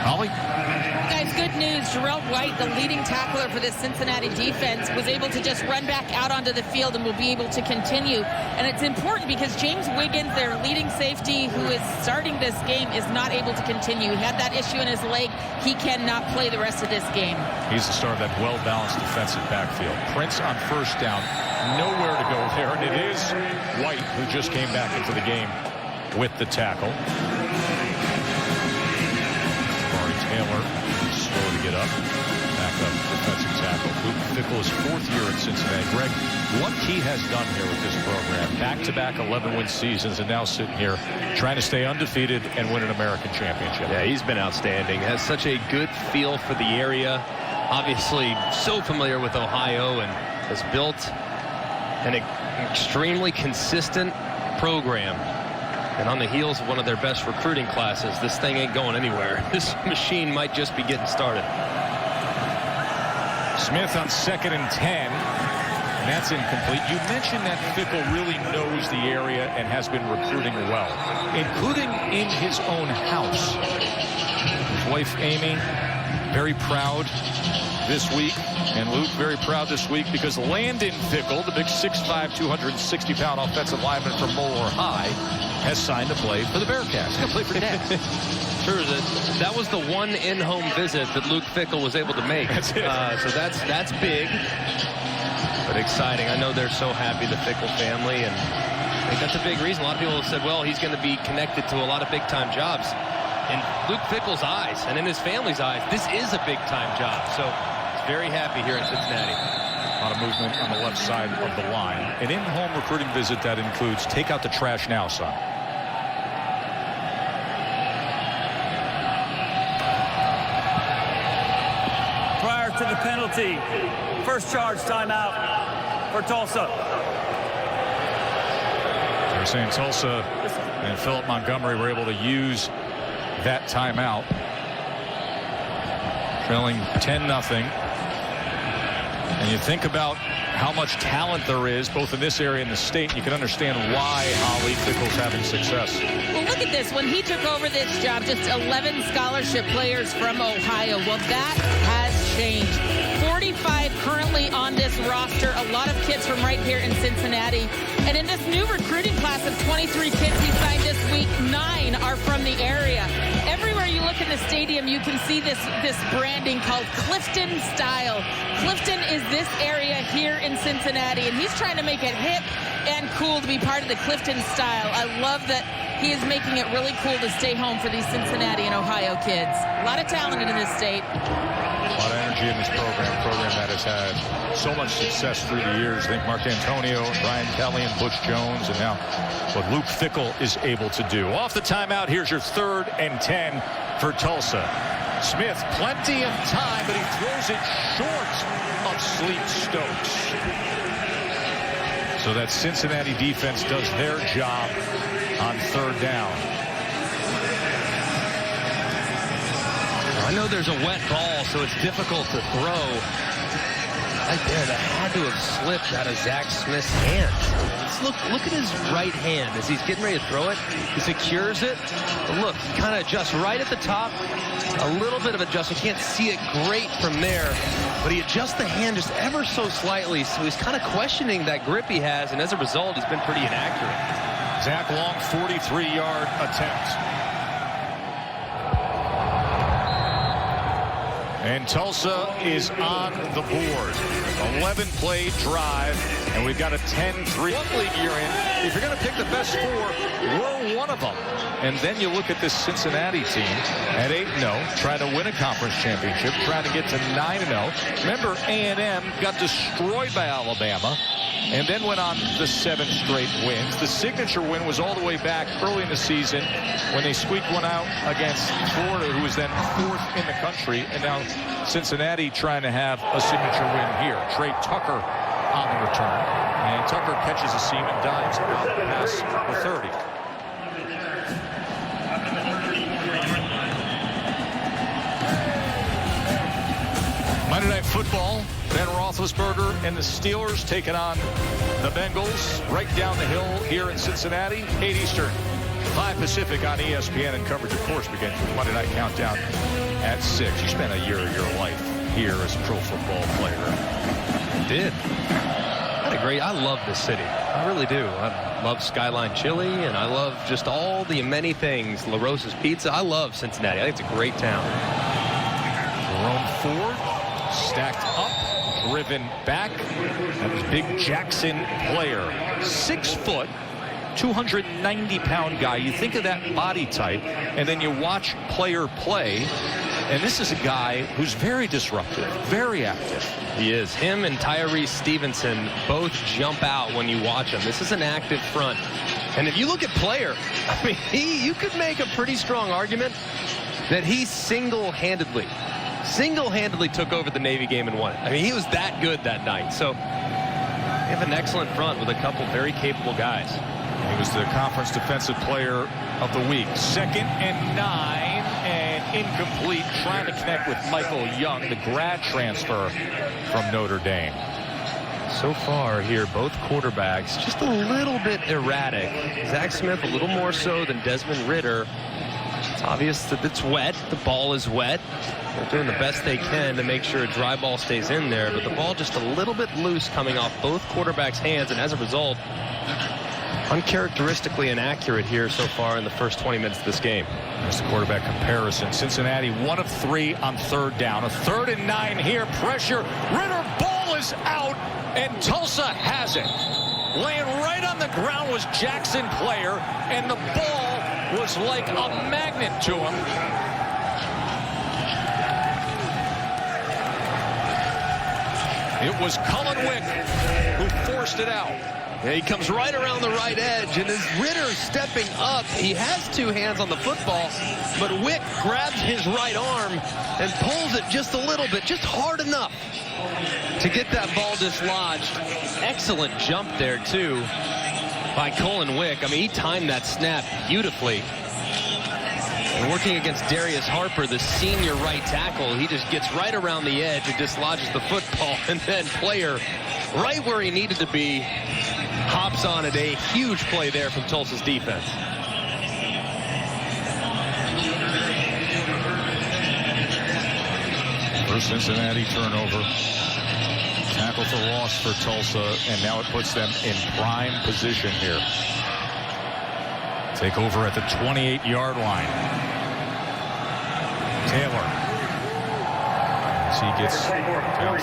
Holly? Guys, good news. Jarrell White, the leading tackler for this Cincinnati defense, was able to just run back out onto the field and will be able to continue. And it's important because James Wiggins, their leading safety, who is starting this game, is not able to continue. He had that issue in his leg. He cannot play the rest of this game. He's the star of that well-balanced defensive backfield. Prince on first down. Nowhere to go there. And it is White who just came back into the game with the tackle. Taylor, slow to get up. Back up, defensive tackle. Luke Fickell's 4th year at Cincinnati. Greg, what he has done here with this program, back-to-back 11-win seasons, and now sitting here trying to stay undefeated and win an American championship. Yeah, he's been outstanding. Has such a good feel for the area. Obviously, so familiar with Ohio and has built an extremely consistent program. And on the heels of one of their best recruiting classes, this thing ain't going anywhere. This machine might just be getting started. Smith on 2nd and 10. And that's incomplete. You mentioned that Fickell really knows the area and has been recruiting well, including in his own house. His wife, Amy, very proud this week. And Luke very proud this week because Landon Fickell, the big 6'5", 260-pound offensive lineman from Moeller High, has signed to play for the Bearcats. He's going to play for Dad. Sure, that was the one in-home visit that Luke Fickell was able to make. That's it. So that's big, but exciting. I know they're so happy, the Fickell family, and I think that's a big reason. A lot of people have said, well, he's going to be connected to a lot of big-time jobs. In Luke Fickell's eyes and in his family's eyes, this is a big-time job. So he's very happy here in Cincinnati. A lot of movement on the left side of the line. An in-home recruiting visit that includes take out the trash now, son. Prior to the penalty, first charge timeout for Tulsa. They're saying Tulsa and Philip Montgomery were able to use that timeout. Trailing 10-0. And you think about how much talent there is both in this area and the state, you can understand why Holly Fickell's having success. Well, look at this. When he took over this job, just 11 scholarship players from Ohio. Well, that has changed. 45 currently on this roster. A lot of kids from right here in Cincinnati. And in this new recruiting class of 23 kids he signed this week, 9 are from the area. Everywhere you look in the stadium, you can see this branding called Clifton Style. Clifton is this area here in Cincinnati, and he's trying to make it hip and cool to be part of the Clifton Style. I love that he is making it really cool to stay home for these Cincinnati and Ohio kids. A lot of talent in this state. A lot of energy in this program that has had so much success through the years. I think Mark Antonio, Brian Kelly, and Butch Jones, and now what Luke Fickell is able to do. Off the timeout, here's your 3rd and 10 for Tulsa. Smith, plenty of time, but he throws it short of Sleep Stokes. So that Cincinnati defense does their job on 3rd down. I know there's a wet ball, so it's difficult to throw. Right there, that had to have slipped out of Zach Smith's hand. Look at his right hand as he's getting ready to throw it. He secures it. But look, he kind of adjusts right at the top. A little bit of adjustment. You can't see it great from there, but he adjusts the hand just ever so slightly, so he's kind of questioning that grip he has, and as a result, he's been pretty inaccurate. Zach Long, 43-yard attempt. And Tulsa is on the board. 11-play drive, and we've got a 10-3 league you're in. If you're going to pick the best four, we're one of them. And then you look at this Cincinnati team at 8-0, trying to win a conference championship, trying to get to 9-0. Remember, A&M got destroyed by Alabama and then went on the 7 straight wins. The signature win was all the way back early in the season when they squeaked one out against Florida, who was then 4th in the country. And now Cincinnati trying to have a signature win here. Trey Tucker on the return. And Tucker catches a seam and dives out past the 30. Monday Night Football. Ben Roethlisberger and the Steelers taking on the Bengals right down the hill here in Cincinnati. 8 Eastern, 5 Pacific on ESPN, and coverage, of course, begins with Monday Night Countdown at 6. You spent a year of your life here as a pro football player. I did. I love this city. I really do. I love Skyline Chili, and I love just all the many things. La Rosa's Pizza. I love Cincinnati. I think it's a great town. Jerome Ford stacked up, driven back. That was big Jackson player. 6 foot, 290-pound guy. You think of that body type, and then you watch player play, and this is a guy who's very disruptive, very active. He is. Him and Tyrese Stevenson both jump out when you watch him. This is an active front. And if you look at player, I mean, you could make a pretty strong argument that he single-handedly took over the Navy game and won it. I mean, he was that good that night. So we have an excellent front with a couple very capable guys. He was the conference defensive player of the week. 2nd and 9 and incomplete, trying to connect with Michael Young, the grad transfer from Notre Dame. So far here, both quarterbacks just a little bit erratic. Zach Smith a little more so than Desmond Ridder. It's obvious that it's wet. The ball is wet. They're doing the best they can to make sure a dry ball stays in there, but the ball just a little bit loose coming off both quarterbacks' hands, and as a result, uncharacteristically inaccurate here so far in the first 20 minutes of this game. There's the quarterback comparison. Cincinnati 1 of 3 on 3rd down. A 3rd and 9 here. Pressure. Ridder, ball is out, and Tulsa has it. Laying right on the ground was Jackson player, and the ball was like a magnet to him. It was Cullen Wick who forced it out. Yeah, he comes right around the right edge, and as Ridder stepping up, he has 2 hands on the football, but Wick grabs his right arm and pulls it just a little bit, just hard enough to get that ball dislodged. Excellent jump there, too, by Cullen Wick. I mean, he timed that snap beautifully. And working against Darius Harper, the senior right tackle, he just gets right around the edge and dislodges the football, and then player right where he needed to be hops on it. A huge play there from Tulsa's defense. First Cincinnati turnover. Tackle for loss for Tulsa, and now it puts them in prime position here. Take over at the 28-yard line. Taylor, as he gets down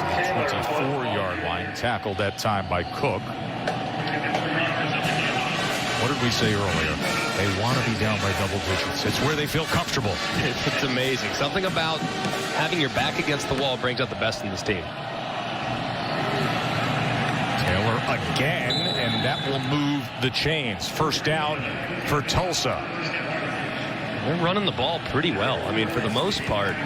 to the 24-yard line, tackled that time by Cook. What did we say earlier? They want to be down by double digits. It's where they feel comfortable. It's amazing. Something about having your back against the wall brings out the best in this team. Taylor again, and that will move the chains. First down for Tulsa. They're running the ball pretty well. I mean, for the most part,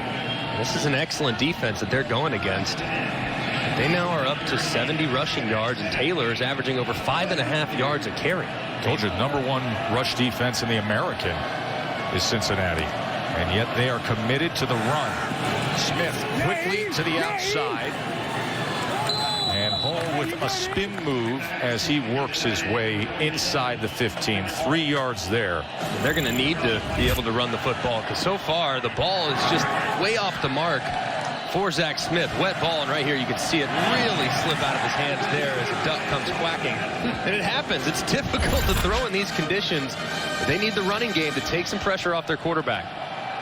this is an excellent defense that they're going against. They now are up to 70 rushing yards, and Taylor is averaging over 5.5 yards a carry. Told you, #1 rush defense in the American is Cincinnati, and yet they are committed to the run. Smith quickly to the outside, and Hall with a spin move as he works his way inside the 15. 3 yards there. They're going to need to be able to run the football, because so far the ball is just way off the mark for Zach Smith. Wet ball, and right here you can see it really slip out of his hands there as a duck comes quacking. And it happens. It's difficult to throw in these conditions. They need the running game to take some pressure off their quarterback.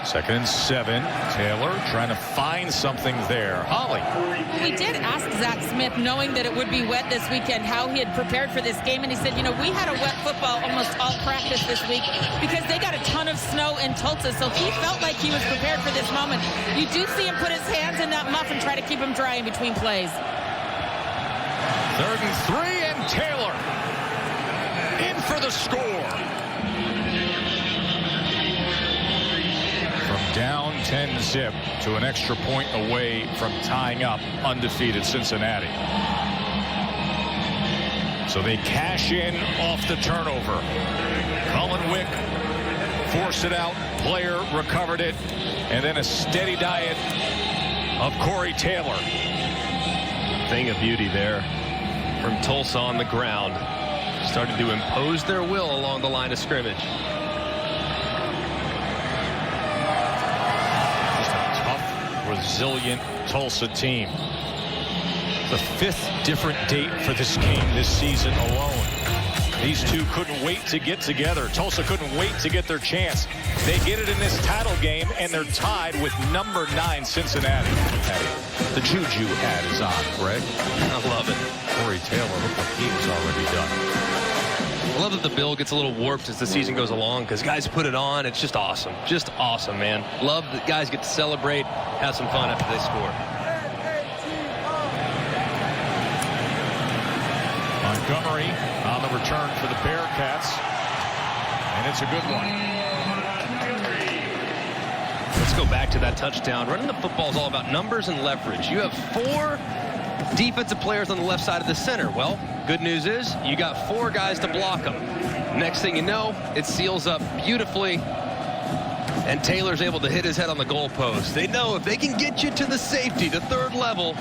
2nd and 7. Taylor trying to find something there. Holly. We did ask Zach Smith, knowing that it would be wet this weekend, how he had prepared for this game. And he said, you know, we had a wet football almost all practice this week because they got a ton of snow in Tulsa. So he felt like he was prepared for this moment. You do see him put his hands in that muff and try to keep him dry in between plays. 3rd and 3, and Taylor in for the score. Down 10-zip to an extra point away from tying up undefeated Cincinnati. So they cash in off the turnover. Cullen Wick forced it out. Player recovered it. And then a steady diet of Corey Taylor. Thing of beauty there from Tulsa on the ground. Started to impose their will along the line of scrimmage. Resilient Tulsa team. The 5th different date for this game this season alone. These two couldn't wait to get together. Tulsa couldn't wait to get their chance. They get it in this title game, and they're tied with number 9 Cincinnati. The juju hat is on, Greg. I love it. Corey Taylor looked like he was already done. I love that the bill gets a little warped as the season goes along because guys put it on. It's just awesome. Just awesome, man. Love that guys get to celebrate, have some fun after they score. Montgomery on the return for the Bearcats. And it's a good one. Let's go back to that touchdown. Running the football is all about numbers and leverage. You have 4 defensive players on the left side of the center. Well, good news is you got 4 guys to block them. Next thing you know, it seals up beautifully, and Taylor's able to hit his head on the goalpost. They know if they can get you to the safety, the 3rd level,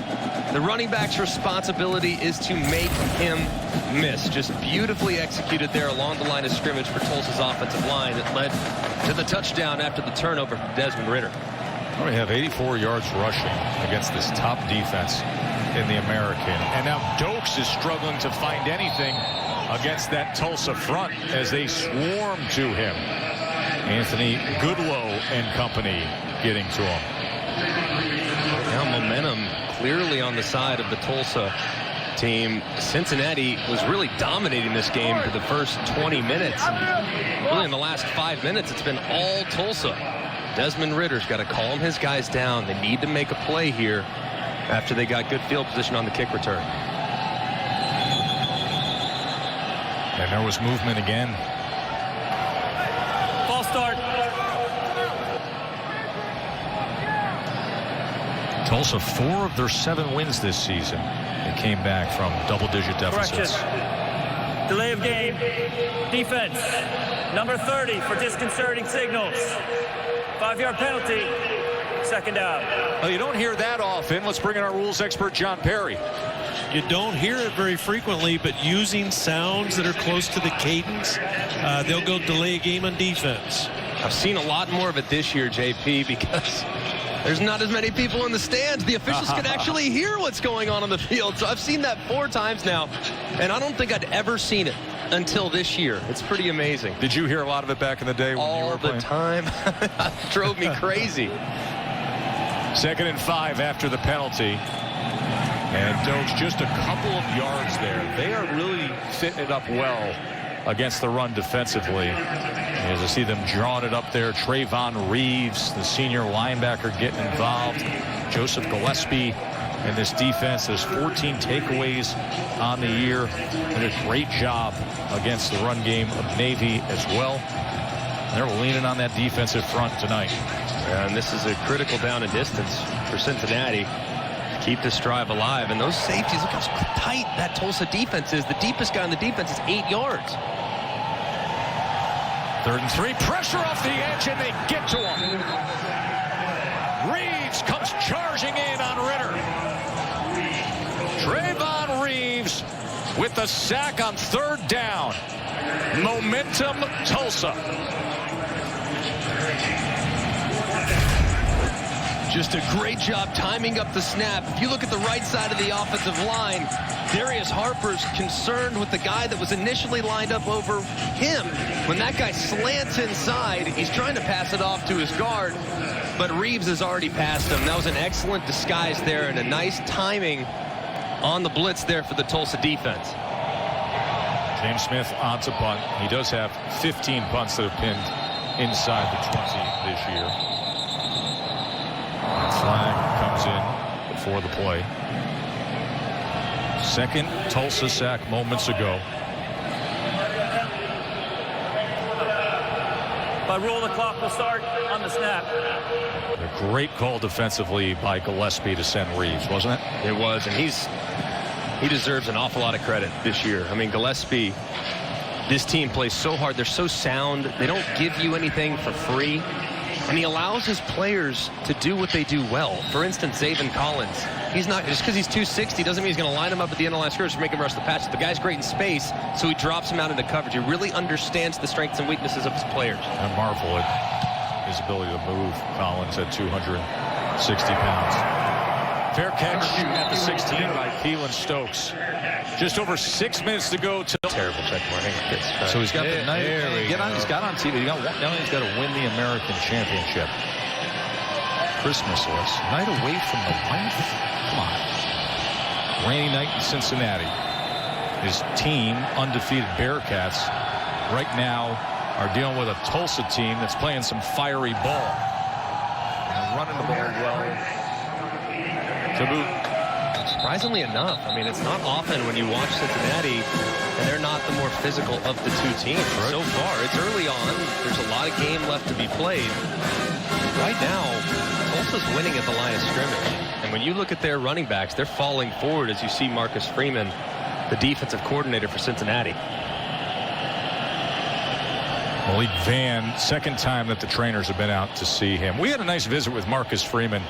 the running back's responsibility is to make him miss. Just beautifully executed there along the line of scrimmage for Tulsa's offensive line that led to the touchdown after the turnover from Desmond Ridder. We have 84 yards rushing against this top defense in the American. And now Dokes is struggling to find anything against that Tulsa front as they swarm to him. Anthony Goodlow and company getting to him. Now momentum clearly on the side of the Tulsa team. Cincinnati was really dominating this game for the first 20 minutes. And really in the last 5 minutes, it's been all Tulsa. Desmond Ridder's got to calm his guys down. They need to make a play here after they got good field position on the kick return. And there was movement again. False start. Tulsa, 4 of their 7 wins this season. They came back from double-digit deficits. Correction. Delay of game. Defense. Number 30 for disconcerting signals. 5-yard penalty. 2nd down. Well, you don't hear that often. Let's bring in our rules expert, John Perry. You don't hear it very frequently, but using sounds that are close to the cadence, they'll go delay a game on defense. I've seen a lot more of it this year, JP, because there's not as many people in the stands. The officials can actually hear what's going on the field. So I've seen that 4 times now, and I don't think I'd ever seen it until this year. It's pretty amazing. Did you hear a lot of it back in the day when you were playing? All the time. It drove me crazy. 2nd and 5 after the penalty. And Dokes just a couple of yards there. They are really fitting it up well against the run defensively. As I see them drawing it up there, Trayvon Reeves, the senior linebacker, getting involved. Joseph Gillespie in this defense. There's 14 takeaways on the year. Did a great job against the run game of Navy as well. They're leaning on that defensive front tonight. And this is a critical down and distance for Cincinnati. Keep this drive alive. And those safeties, look how tight that Tulsa defense is. The deepest guy on the defense is 8 yards. 3rd and 3. Pressure off the edge, and they get to him. Reeves comes charging in on Ridder. Trayvon Reeves with the sack on 3rd down. Momentum, Tulsa. Just a great job timing up the snap. If you look at the right side of the offensive line, Darius Harper's concerned with the guy that was initially lined up over him. When that guy slants inside, he's trying to pass it off to his guard, but Reeves has already passed him. That was an excellent disguise there and a nice timing on the blitz there for the Tulsa defense. James Smith on to punt. He does have 15 punts that have pinned inside the 20 this year. Flag comes in before the play. Second Tulsa sack moments ago. By rule, the clock will start on the snap. A great call defensively by Gillespie to send Reeves, wasn't it? It was, and he deserves an awful lot of credit this year. I mean, Gillespie, this team plays so hard. They're so sound. They don't give you anything for free. And he allows his players to do what they do well. For instance, Zaven Collins. He's not, just because he's 260 doesn't mean he's going to line him up at the end of the line scrimmage to make him rush the patch. The guy's great in space, so he drops him out into coverage. He really understands the strengths and weaknesses of his players. I marvel at his ability to move. Collins at 260 pounds. Fair catch at the 16 by Keelan Stokes. Just over 6 minutes to go. Terrible check warning. So he's got the night. He's got on TV. He's got to win the American Championship. Christmas list. Night away from the wife. Come on. Rainy night in Cincinnati. His team, undefeated Bearcats, right now are dealing with a Tulsa team that's playing some fiery ball. And running the ball well. To boot. Surprisingly enough, I mean, it's not often when you watch Cincinnati and they're not the more physical of the two teams. Right. So far, it's early on. There's a lot of game left to be played. Right now, Tulsa's winning at the line of scrimmage. And when you look at their running backs, they're falling forward as you see Marcus Freeman, the defensive coordinator for Cincinnati. Malik Van, second time that the trainers have been out to see him. We had a nice visit with Marcus Freeman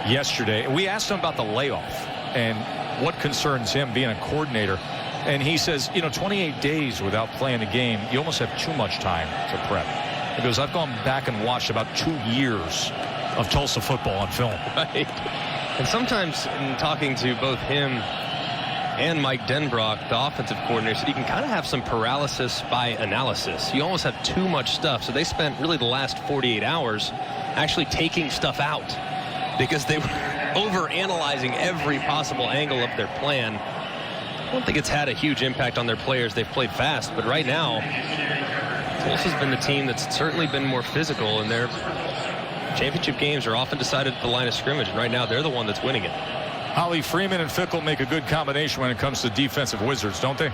yesterday. We asked him about the layoff and what concerns him being a coordinator. And he says, 28 days without playing a game, you almost have too much time to prep. He goes, I've gone back and watched about 2 years of Tulsa football on film. Right. And sometimes in talking to both him and Mike Denbrock, the offensive coordinator, said you can kind of have some paralysis by analysis. You almost have too much stuff. So they spent really the last 48 hours actually taking stuff out because they were over-analyzing every possible angle of their plan. I don't think it's had a huge impact on their players. They've played fast, but right now, Tulsa's been the team that's certainly been more physical, and their championship games are often decided at the line of scrimmage, and right now they're the one that's winning it. Holly, Freeman and Fickle make a good combination when it comes to defensive wizards, don't they?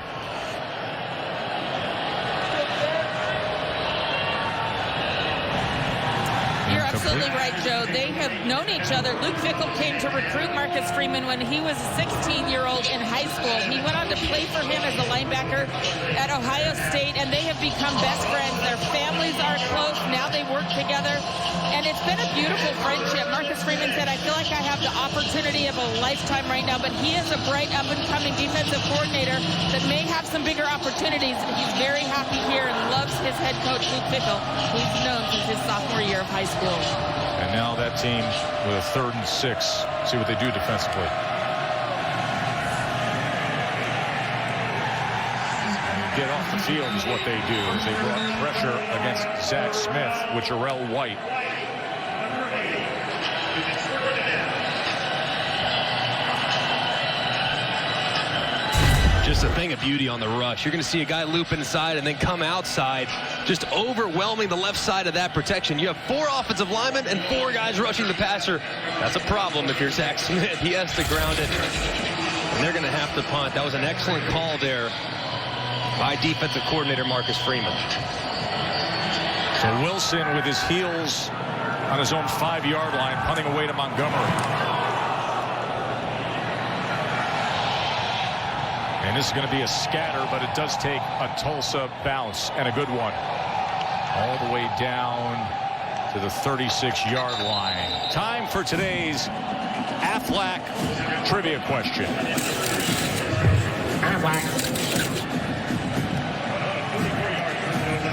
You're absolutely right, Joe. They have known each other. Luke Fickle came to recruit Marcus Freeman when he was a 16-year-old in high school. He went on to play for him as a linebacker at Ohio State, and they have become best friends. Their families are close. Now they work together, and it's been a beautiful friendship. Marcus Freeman said, I feel like I have the opportunity of a lifetime right now, but he is a bright up-and-coming defensive coordinator that may have some bigger opportunities. He's very happy here and loves his head coach, Luke Fickle, who he's known since his sophomore year of high school. And now that team with a 3rd and 6. See what they do defensively. Get off the field is what they do as they brought pressure against Zach Smith with Jarrell White. Just a thing of beauty on the rush. You're going to see a guy loop inside and then come outside, just overwhelming the left side of that protection. You have 4 offensive linemen and 4 guys rushing the passer. That's a problem if you're Zach Smith. He has to ground it, and they're going to have to punt. That was an excellent call there by defensive coordinator Marcus Freeman. So Wilson with his heels on his own 5-yard line, punting away to Montgomery. And this is going to be a scatter, but it does take a Tulsa bounce, and a good one. All the way down to the 36-yard line. Time for today's Aflac trivia question.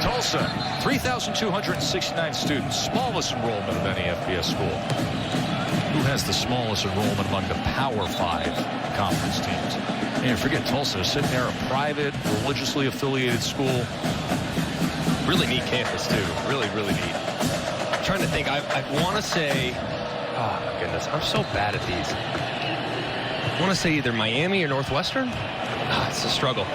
Tulsa, 3,269 students, smallest enrollment of any FBS school. has the smallest enrollment among the Power 5 conference teams? And forget Tulsa, sitting there, a private, religiously affiliated school. Really neat campus, too. Really, really neat. I'm trying to think. I want to say, oh, my goodness, I'm so bad at these. I want to say either Miami or Northwestern. It's a struggle.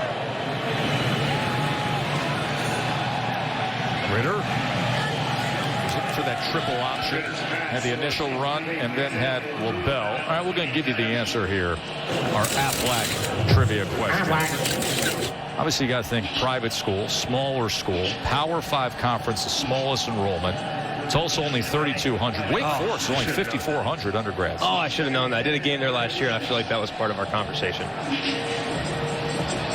Ritter was looking for that triple option. Had the initial run and then had LaBelle. All right, we're going to give you the answer here. Our Aflac trivia question. Obviously, you got to think private school, smaller school, Power 5 conference, the smallest enrollment. Tulsa only 3,200. Wake Forest only 5,400 undergrads. Oh, I should have known that. I did a game there last year, and I feel like that was part of our conversation.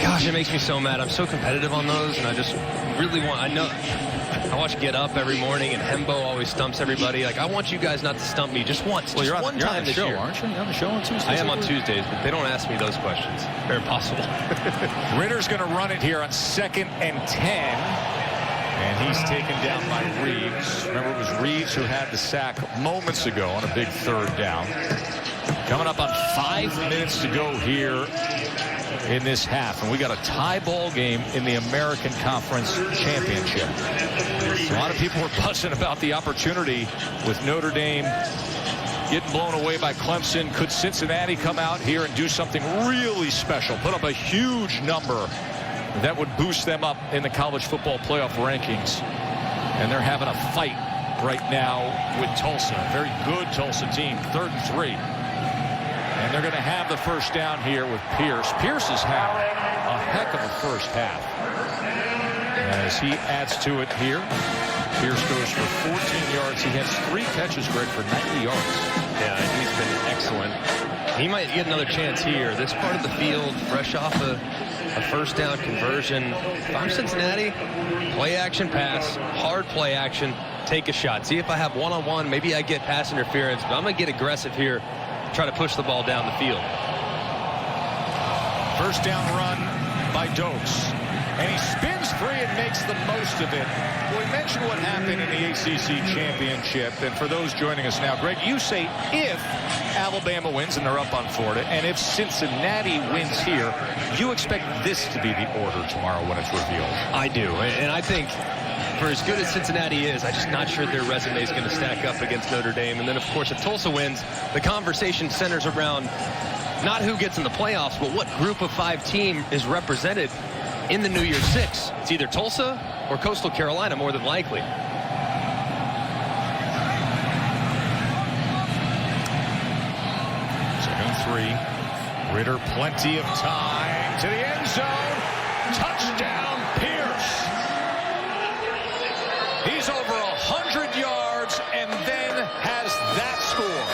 Gosh, it makes me so mad. I'm so competitive on those, and I just really want. I watch Get Up every morning, and Hembo always stumps everybody. Like, I want you guys not to stump me just once. Well, just one time this year. Aren't you? You're on the show on Tuesdays. I am on Tuesdays, but they don't ask me those questions. They're impossible. Ritter's going to run it here on 2nd and 10. And he's taken down by Reeves. Remember, it was Reeves who had the sack moments ago on a big 3rd down. Coming up on 5 minutes to go here in this half. And we got a tie ball game in the American Conference Championship. A lot of people were buzzing about the opportunity with Notre Dame getting blown away by Clemson. Could Cincinnati come out here and do something really special? Put up a huge number that would boost them up in the college football playoff rankings. And they're having a fight right now with Tulsa. Very good Tulsa team. 3rd and 3. And they're going to have the first down here with Pierce. Pierce has had a heck of a first half. As he adds to it here, Pierce goes for 14 yards. He has 3 catches, Greg, for 90 yards. Yeah, he's been excellent. He might get another chance here. This part of the field, fresh off a first down conversion. If I'm Cincinnati, play action pass, hard play action, take a shot. See if I have one-on-one. Maybe I get pass interference, but I'm going to get aggressive here, try to push the ball down the field. First down run by Dokes. And he spins free and makes the most of it. Well, we mentioned what happened in the ACC Championship. And for those joining us now, Greg, you say if Alabama wins and they're up on Florida, and if Cincinnati wins here, you expect this to be the order tomorrow when it's revealed. I do. And I think for as good as Cincinnati is, I'm just not sure their resume is going to stack up against Notre Dame. And then, of course, if Tulsa wins, the conversation centers around not who gets in the playoffs, but what group of 5 team is represented in the New Year's Six. It's either Tulsa or Coastal Carolina, more than likely. 2nd and 3. Ritter, plenty of time to the end zone. Touchdown, Pierce. He's over 100 yards and then has that score.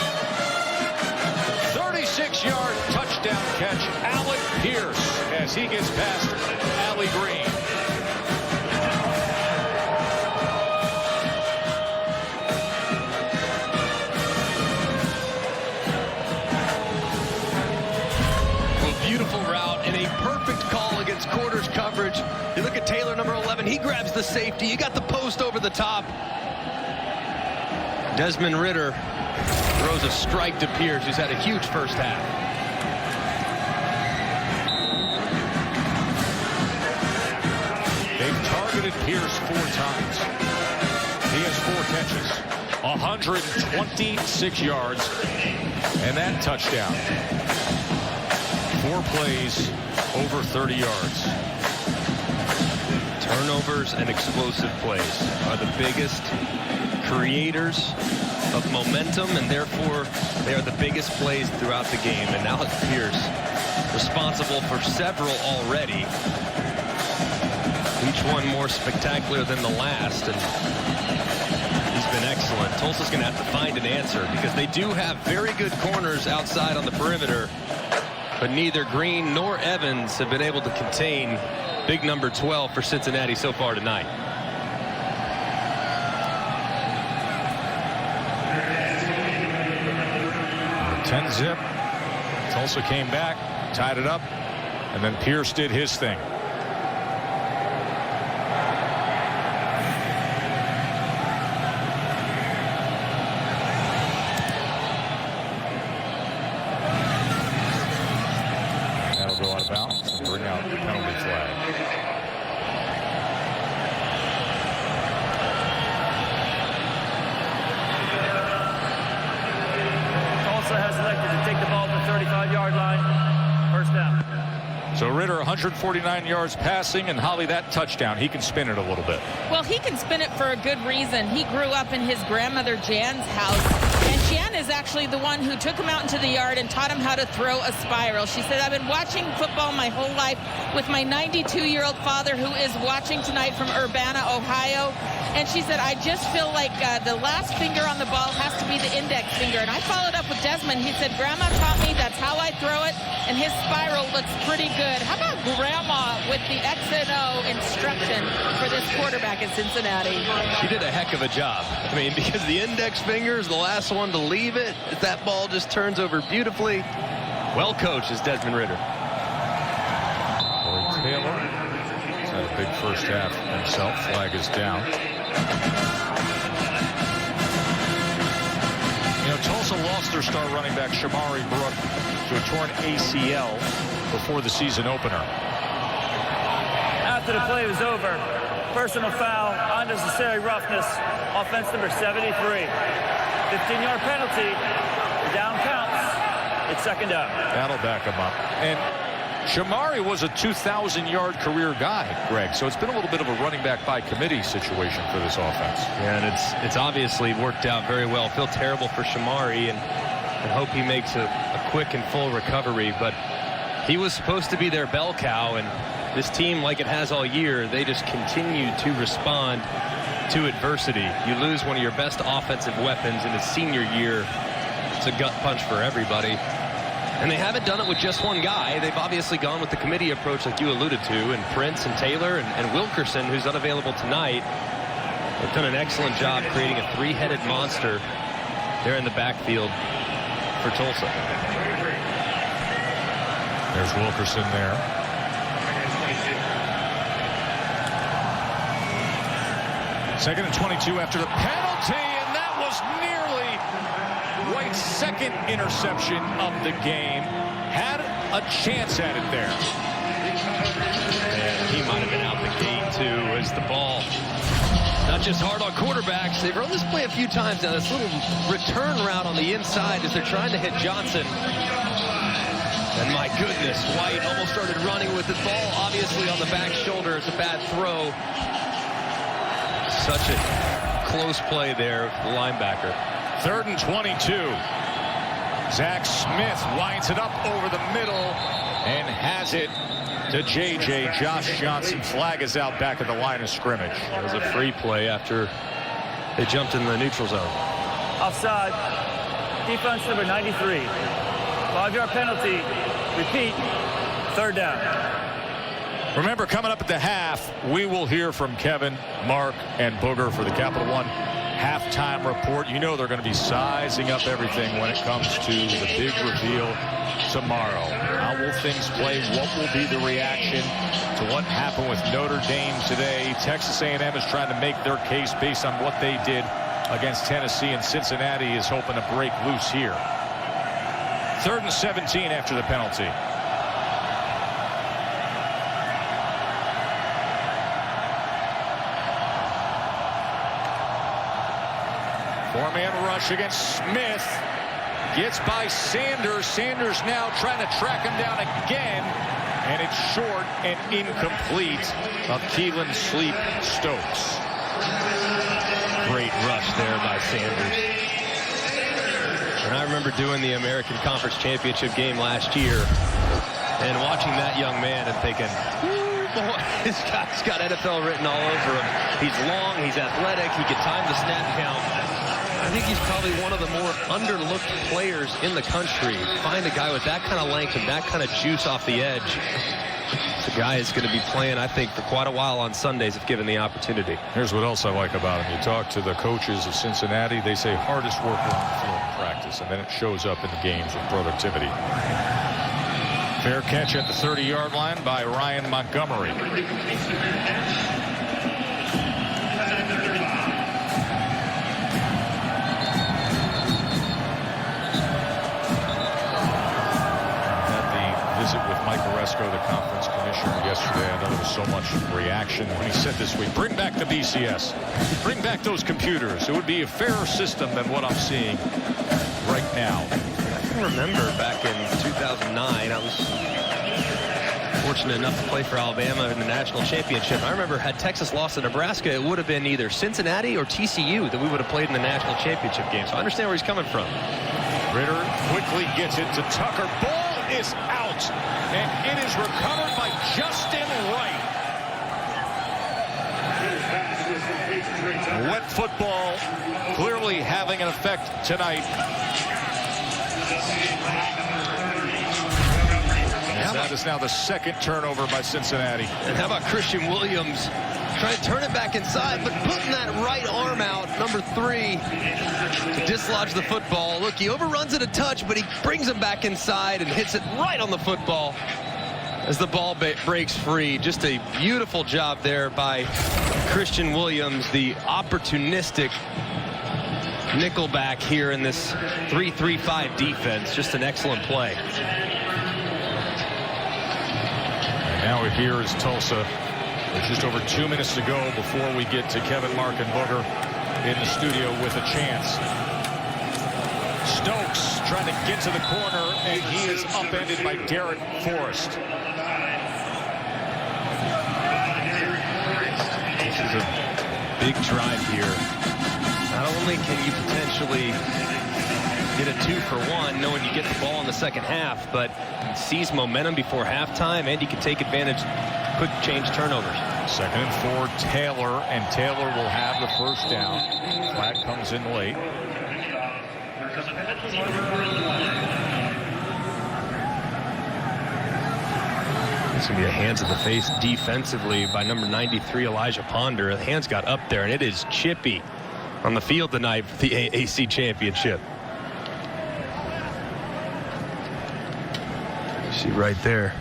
36-yard touchdown catch, Alec Pierce, as he gets past Allie Green. A beautiful route and a perfect call against quarters coverage. You look at Taylor, number 11. He grabs the safety. You got the post over the top. Desmond Ritter throws a strike to Pierce, who's had a huge first half. They've targeted Pierce 4 times. He has 4 catches, 126 yards, and that touchdown. 4 plays, over 30 yards. Turnovers and explosive plays are the biggest creators of momentum, and therefore they are the biggest plays throughout the game. And Alec Pierce responsible for several already, each one more spectacular than the last, and he's been excellent. Tulsa's going to have to find an answer because they do have very good corners outside on the perimeter, but neither Green nor Evans have been able to contain big number 12 for Cincinnati so far tonight. Ten zip. Tulsa came back, tied it up, and then Pierce did his thing. penalty flag. Tulsa has elected to take the ball to the 35-yard line. First down. So Ritter 149 yards passing, and Holly, that touchdown, he can spin it a little bit. Well, he can spin it for a good reason. He grew up in his grandmother Jan's house, and Jan is actually the one who took him out into the yard and taught him how to throw a spiral. She said, I've been watching football my whole life with my 92-year-old father, who is watching tonight from Urbana, Ohio. And she said, I just feel like the last finger on the ball has to be the index finger. And I followed up with Desmond. He said, Grandma taught me, that's how I throw it, and his spiral looks pretty good. How about Grandma with the X and O instruction for this quarterback in Cincinnati? She did a heck of a job. I mean, because the index finger is the last one to leave it. That ball just turns over beautifully. Well coached is Desmond Ritter. Corey Taylor has had a big first half himself. Flag is down. You know, Tulsa lost their star running back Shamari Brook to a torn ACL before the season opener. After the play was over, personal foul, unnecessary roughness, offense number 73. 15-yard penalty, the down counts, it's second down. That'll back him up. And Shamari was a 2,000-yard career guy, Greg, so it's been a little bit of a running back by committee situation for this offense. Yeah, and it's obviously worked out very well. Feel terrible for Shamari and hope he makes a quick and full recovery, but he was supposed to be their bell cow, and this team, like it has all year, they just continue to respond to adversity. You lose one of your best offensive weapons in his senior year. It's a gut punch for everybody. And they haven't done it with just one guy. They've obviously gone with the committee approach like you alluded to, and Prince and Taylor and Wilkerson, who's unavailable tonight. They've done an excellent job creating a three-headed monster there in the backfield for Tulsa. There's Wilkerson there. Second and 22 after the penalty, and that was nearly White's second interception of the game. Had a chance at it there. And he might have been out the gate too, as the ball. Not just hard on quarterbacks. They've run this play a few times now. This little return route on the inside as they're trying to hit Johnson. And my goodness, White almost started running with the ball, obviously on the back shoulder. It's a bad throw. Such a close play there, the linebacker. Third and 22. Zach Smith winds it up over the middle and has it to JJ. Josh Johnson. Flag is out back at the line of scrimmage. It was a free play after they jumped in the neutral zone. Offside, defense number 93. 5-yard penalty. Repeat, third down. Remember, coming up at the half, we will hear from Kevin, Mark, and Booger for the Capital One halftime report. You know they're going to be sizing up everything when it comes to the big reveal tomorrow. How will things play? What will be the reaction to what happened with Notre Dame today? Texas A&M is trying to make their case based on what they did against Tennessee, and Cincinnati is hoping to break loose here. Third and 17 after the penalty. Four-man rush against Smith. Gets by Sanders. Sanders now trying to track him down again. And it's short and incomplete of Keelan Sleep Stokes. Great rush there by Sanders. And I remember doing the American Conference Championship game last year and watching that young man and thinking, boy, this guy's got NFL written all over him. He's long, he's athletic, he can time the snap count. I think he's probably one of the more underlooked players in the country. Find a guy with that kind of length and that kind of juice off the edge. The guy is going to be playing, I think, for quite a while on Sundays if given the opportunity. Here's what else I like about him. You talk to the coaches of Cincinnati, they say hardest worker on the field in practice, and then it shows up in the games with productivity. Fair catch at the 30-yard line by Ryan Montgomery. visit with Mike Oresco, the conference commissioner, yesterday. I know there was so much reaction when he said this week, bring back the BCS. Bring back those computers. It would be a fairer system than what I'm seeing right now. I can remember back in 2009, I was fortunate enough to play for Alabama in the national championship. I remember had Texas lost to Nebraska, it would have been either Cincinnati or TCU that we would have played in the national championship game. So I understand where he's coming from. Ritter quickly gets it to Tucker. Ball is out, and it is recovered by Justin Wright. Wet football clearly having an effect tonight. And that is now the second turnover by Cincinnati. And how about Christian Williams trying to turn it back inside, but putting that right arm out, number 3, to dislodge the football. Look, he overruns it a touch, but he brings him back inside and hits it right on the football as the ball breaks free. Just a beautiful job there by Christian Williams, the opportunistic nickelback here in this 3-3-5 defense. Just an excellent play. And now here is Tulsa. There's just over 2 minutes to go before we get to Kevin, Mark, and Booger in the studio with a chance. Stokes trying to get to the corner, and he is upended by Garrett Forrest. This is a big drive here. Not only can you potentially get a 2-for-1 knowing you get the ball in the second half, but seize momentum before halftime, and you can take advantage quick change turnovers. 2nd and 4, Taylor, and Taylor will have the first down. Flag comes in late. It's going to be a hands in the face defensively by number 93, Elijah Ponder. The hands got up there, and it is chippy on the field tonight for the AAC championship. You see right there.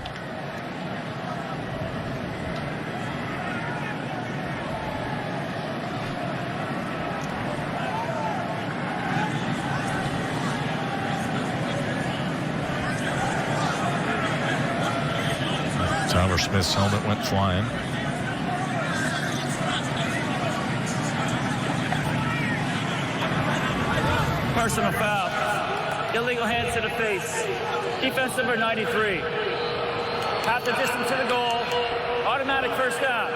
Tyler Smith's helmet went flying. Personal foul. Illegal hands to the face. Defense number 93. Half the distance to the goal. Automatic first down.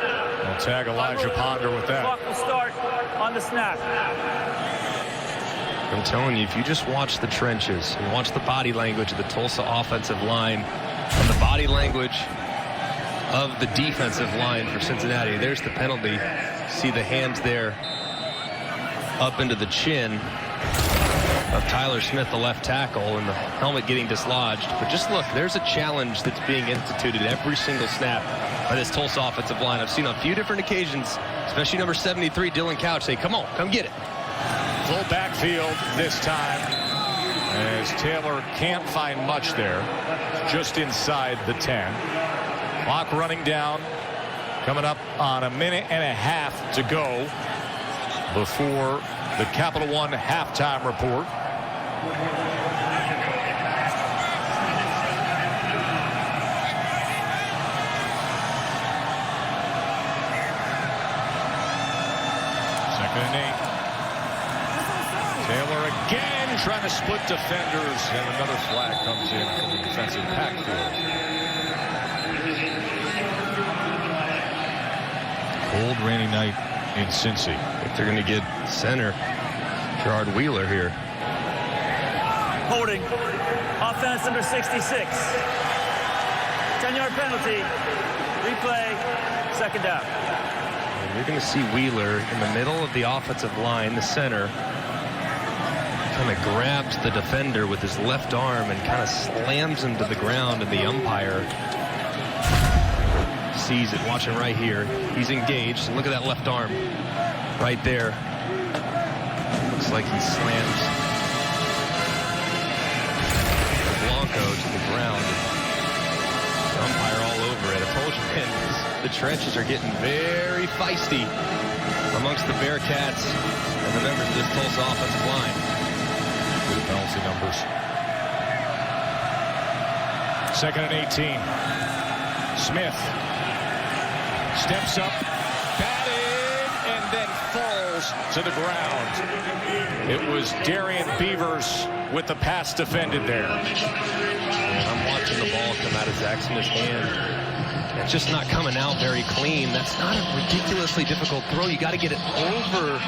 We'll tag Elijah Ponder with that. Clock will start on the snap. I'm telling you, if you just watch the trenches and watch the body language of the Tulsa offensive line and the body language of the defensive line for Cincinnati, there's the penalty. See the hands there up into the chin of Tyler Smith, the left tackle, and the helmet getting dislodged. But just look, there's a challenge that's being instituted every single snap by this Tulsa offensive line. I've seen on a few different occasions, especially number 73, Dylan Couch, say, come on, come get it. Full backfield this time, as Taylor can't find much there, just inside the 10. Clock running down, coming up on a minute and a half to go before the Capital One halftime report. Second and 8. Taylor again trying to split defenders, and another flag comes in from the defensive backfield. Cold, rainy night in Cincy. If they're going to get center Gerard Wheeler here. Holding. Offense number 66. 10-yard penalty. Replay. Second down. And you're going to see Wheeler in the middle of the offensive line, the center. Kind of grabs the defender with his left arm and kind of slams him to the ground, and the umpire sees it, watching right here. He's engaged. Look at that left arm right there. Looks like he slams Blanco to the ground. The umpire all over it. I told you, man, the trenches are getting very feisty amongst the Bearcats and the members of this Tulsa offensive line. Penalty numbers. 2nd and 18. Smith steps up, batted, and then falls to the ground. It was Darian Beavers with the pass defended there. I'm watching the ball come out of Zach Smith's hand. It's just not coming out very clean. That's not a ridiculously difficult throw. You got to get it over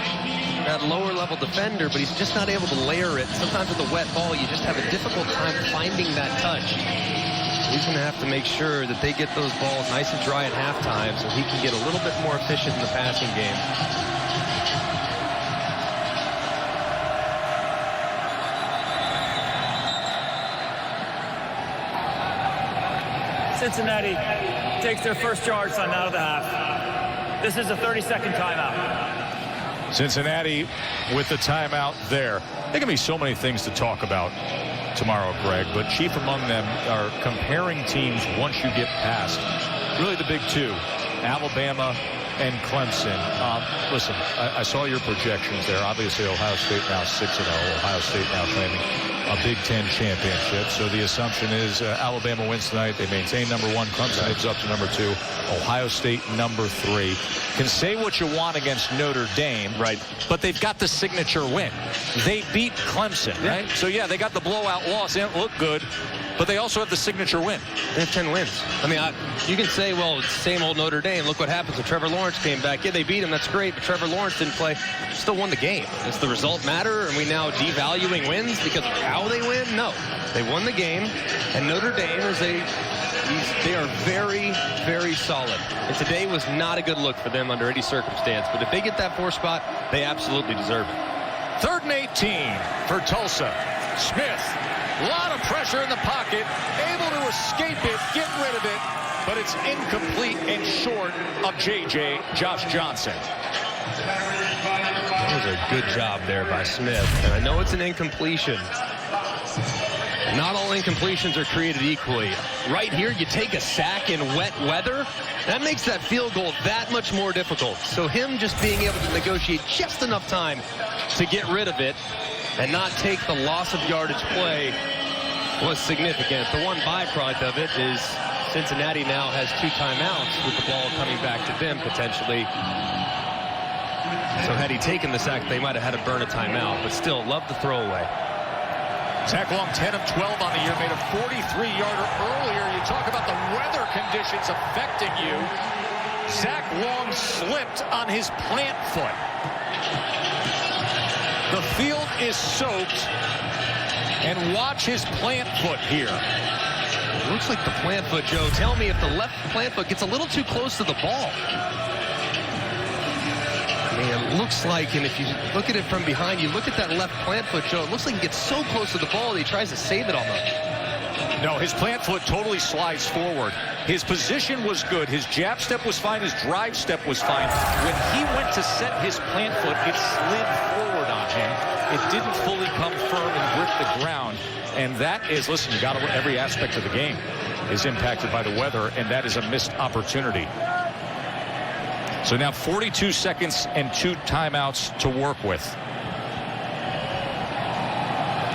that lower level defender, but he's just not able to layer it. Sometimes with a wet ball, you just have a difficult time finding that touch. He's going to have to make sure that they get those balls nice and dry at halftime so he can get a little bit more efficient in the passing game. Cincinnati takes their first charge on out of the half. This is a 30-second timeout. Cincinnati with the timeout there. There can be so many things to talk about tomorrow, Greg, but chief among them are comparing teams once you get past really the big two, Alabama and Clemson. Listen, I saw your projections there. Obviously, Ohio State now 6-0. Ohio State now claiming a Big Ten championship. So the assumption is Alabama wins tonight. They maintain number 1. Clemson moves up to number 2. Ohio State number 3. Can say what you want against Notre Dame, right? But they've got the signature win. They beat Clemson, right? So yeah, they got the blowout loss. They didn't look good, but they also have the signature win. They have 10 wins. I mean, you can say, well, it's the same old Notre Dame. Look what happens when Trevor Lawrence came back. Yeah, they beat him. That's great. But Trevor Lawrence didn't play. Still won the game. Does the result matter? Are we now devaluing wins because of how they win? No. They won the game. And Notre Dame is they are very, very solid. And today was not a good look for them under any circumstance. But if they get that 4th spot, they absolutely deserve it. 3rd and 18 for Tulsa. Smith. A lot of pressure in the pocket, able to escape it, get rid of it, but it's incomplete and short of JJ, Josh Johnson. That was a good job there by Smith, and I know it's an incompletion. Not all incompletions are created equally. Right here, you take a sack in wet weather, that makes that field goal that much more difficult. So him just being able to negotiate just enough time to get rid of it and not take the loss of yardage play was significant. The one byproduct of it is Cincinnati now has 2 timeouts with the ball coming back to them potentially. So had he taken the sack, they might have had to burn a timeout, but still love the throwaway. Zach Long 10 of 12 on the year, made a 43-yarder earlier. You talk about the weather conditions affecting you. Zach Long slipped on his plant foot. The field is soaked, and watch his plant foot here. It looks like the plant foot, Joe. Tell me if the left plant foot gets a little too close to the ball. I mean, it looks like, and if you look at it from behind, you look at that left plant foot, Joe, it looks like he gets so close to the ball that he tries to save it almost. No, his plant foot totally slides forward. His position was good. His jab step was fine. His drive step was fine. When he went to set his plant foot, it slid forward on him. It didn't fully come firm and grip the ground. And that is, listen, you got to, every aspect of the game is impacted by the weather, and that is a missed opportunity. So now 42 seconds and 2 timeouts to work with.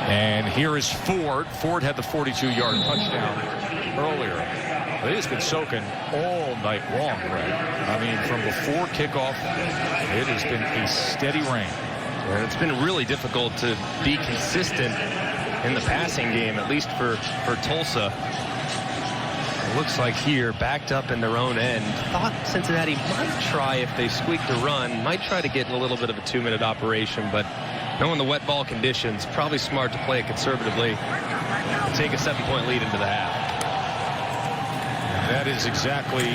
And here is Ford. Ford had the 42-yard touchdown earlier. But it has been soaking all night long, Greg. I mean, from before kickoff, it has been a steady rain. And it's been really difficult to be consistent in the passing game, at least for Tulsa. It looks like here, backed up in their own end. Thought Cincinnati might try, if they squeaked a run, might try to get in a little bit of a 2-minute operation, but knowing the wet ball conditions, probably smart to play it conservatively, take a 7-point lead into the half. That is exactly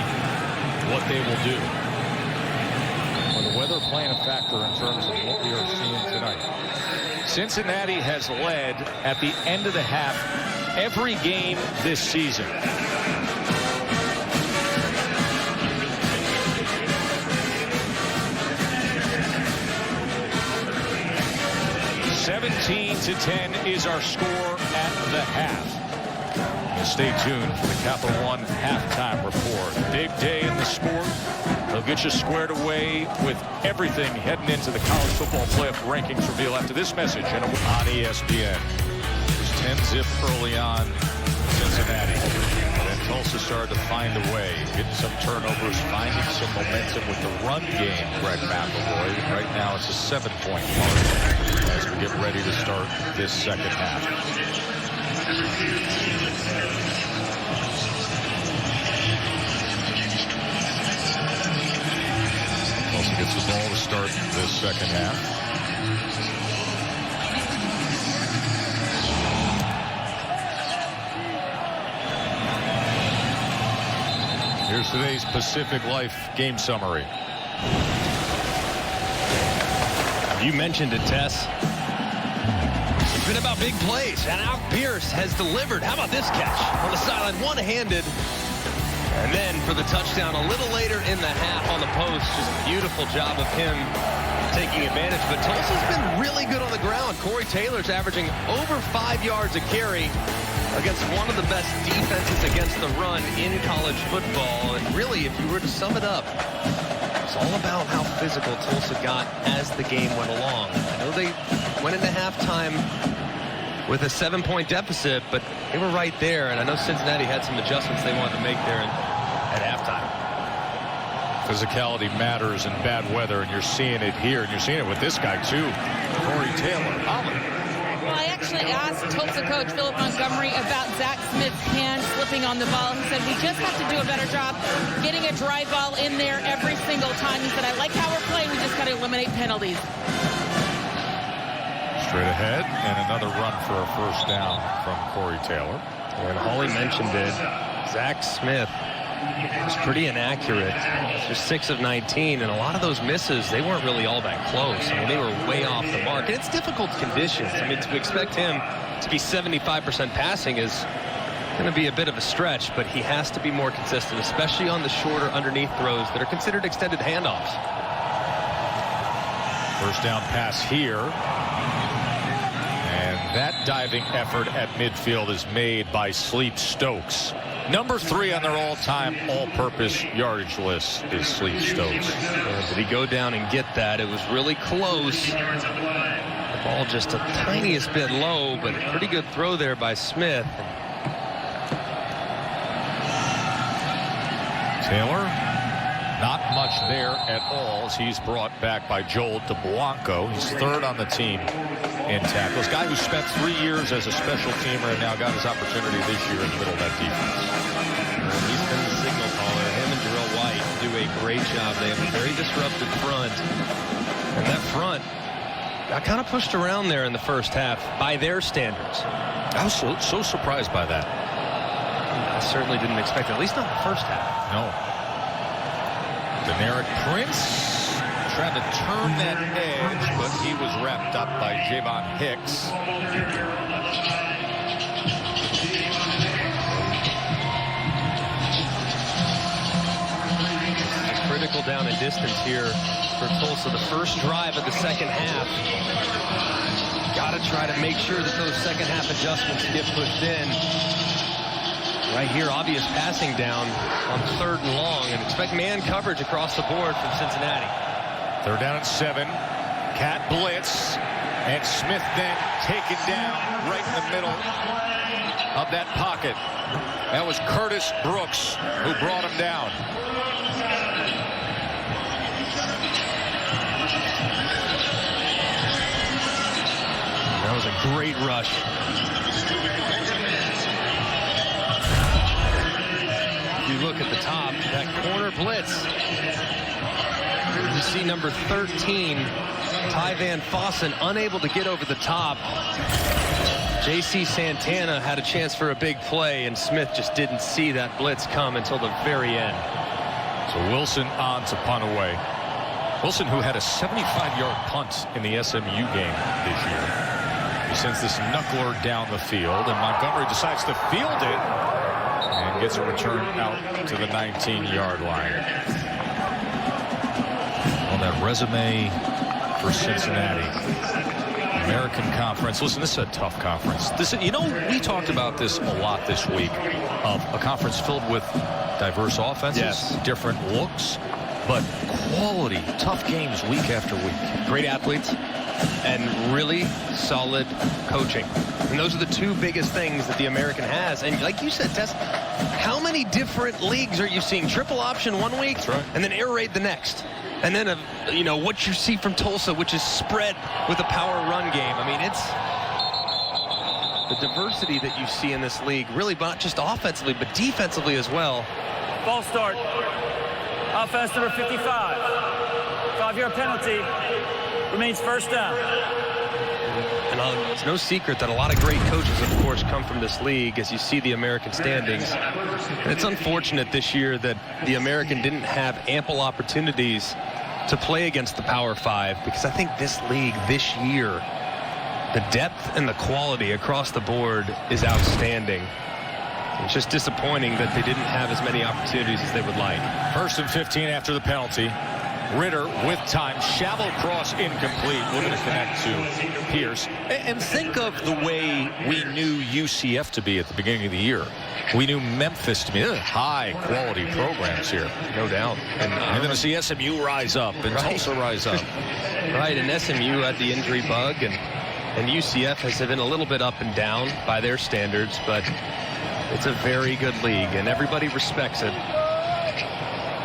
what they will do. Well, the weather playing a factor in terms of what we are seeing tonight. Cincinnati has led at the end of the half every game this season. (17-10) is our score at the half. And stay tuned for the Capital One halftime report. Big day in the sport. They'll get you squared away with everything heading into the college football playoff rankings reveal after this message and on ESPN. It was 10-zip early on Cincinnati. started to find a way, getting some turnovers, finding some momentum with the run game, Greg McElroy. Right now it's a 7-point margin as we get ready to start this second half. Tulsa gets the ball to start this second half. Here's today's Pacific Life game summary. You mentioned it, Tess. It's been about big plays, and Al Pierce has delivered. How about this catch on the sideline, one-handed, and then for the touchdown a little later in the half on the post. Just a beautiful job of him taking advantage. But Tulsa's been really good on the ground. Corey Taylor's averaging over 5 yards a carry against one of the best defenses against the run in college football. And really, if you were to sum it up, it's all about how physical Tulsa got as the game went along. I know they went into halftime with a 7-point deficit, but they were right there. And I know Cincinnati had some adjustments they wanted to make there at halftime. Physicality matters in bad weather, and you're seeing it here, and you're seeing it with this guy too, Corey Taylor. Well, I actually asked Tulsa coach Philip Montgomery about Zach Smith's hand slipping on the ball. He said, we just have to do a better job getting a dry ball in there every single time. He said, I like how we're playing. We just got to eliminate penalties. Straight ahead, and another run for a first down from Corey Taylor. And Hawley mentioned it. Zach Smith was pretty inaccurate. Just 6 of 19, and a lot of those misses, they weren't really all that close. I mean, they were way off the mark. And it's difficult conditions. I mean, to expect him to be 75% passing is going to be a bit of a stretch, but he has to be more consistent, especially on the shorter underneath throws that are considered extended handoffs. First down pass here. And that diving effort at midfield is made by Sleep Stokes. Number 3 on their all-time all-purpose yardage list is Sleep Stokes. Did he go down and get that? It was really close. The ball just a tiniest bit low, but a pretty good throw there by Smith. Taylor, not much there at all as he's brought back by Joel DeBlanco. He's 3rd on the team in tackles. Guy who spent 3 years as a special teamer and now got his opportunity this year in the middle of that defense. Well, he's been the signal caller. Him and Darrell White do a great job. They have a very disruptive front. And that front got kind of pushed around there in the first half by their standards. I was so surprised by that. I certainly didn't expect it, at least not the first half. No. Deneric Prince trying to turn that edge, but he was wrapped up by Javon Hicks. Critical down and distance here for Tulsa. The first drive of the second half. Got to try to make sure that those second half adjustments get pushed in. Right here, obvious passing down on 3rd and long, and expect man coverage across the board from Cincinnati. 3rd down at 7. Cat blitz, and Smith then taken down right in the middle of that pocket. That was Curtis Brooks who brought him down. That was a great rush. If you look at the top, that corner blitz. You see number 13, Ty Van Fossen, unable to get over the top. J.C. Santana had a chance for a big play, and Smith just didn't see that blitz come until the very end. So Wilson on to punt away. Wilson, who had a 75-yard punt in the SMU game this year. He sends this knuckler down the field, and Montgomery decides to field it and gets a return out to the 19-yard line. On that resume for Cincinnati. American Conference. Listen, this is a tough conference. We talked about this a lot this week, of a conference filled with diverse offenses, different looks, but quality, tough games week after week. Great athletes, and really solid coaching. And those are the two biggest things that the American has. And like you said, Tess, how many different leagues are you seeing? Triple option one week, That's right, and then air raid the next. And then, you know, what you see from Tulsa, which is spread with a power run game. I mean, it's the diversity that you see in this league, really not just offensively, but defensively as well. False start. Offense number 55. 5-yard penalty. Remains first down. And it's no secret that a lot of great coaches, of course, come from this league as you see the American standings. And it's unfortunate this year that the American didn't have ample opportunities to play against the Power 5, because I think this league this year, the depth and the quality across the board is outstanding. It's just disappointing that they didn't have as many opportunities as they would like. 1st and 15 after the penalty. Ritter with time. Shallow cross incomplete. Looking to connect to Pierce. And think of the way we knew UCF to be at the beginning of the year. We knew Memphis to be high quality programs here. No doubt. And then to see SMU rise up and Tulsa rise up. Right, and SMU had the injury bug, and UCF has been a little bit up and down by their standards, but it's a very good league, and everybody respects it.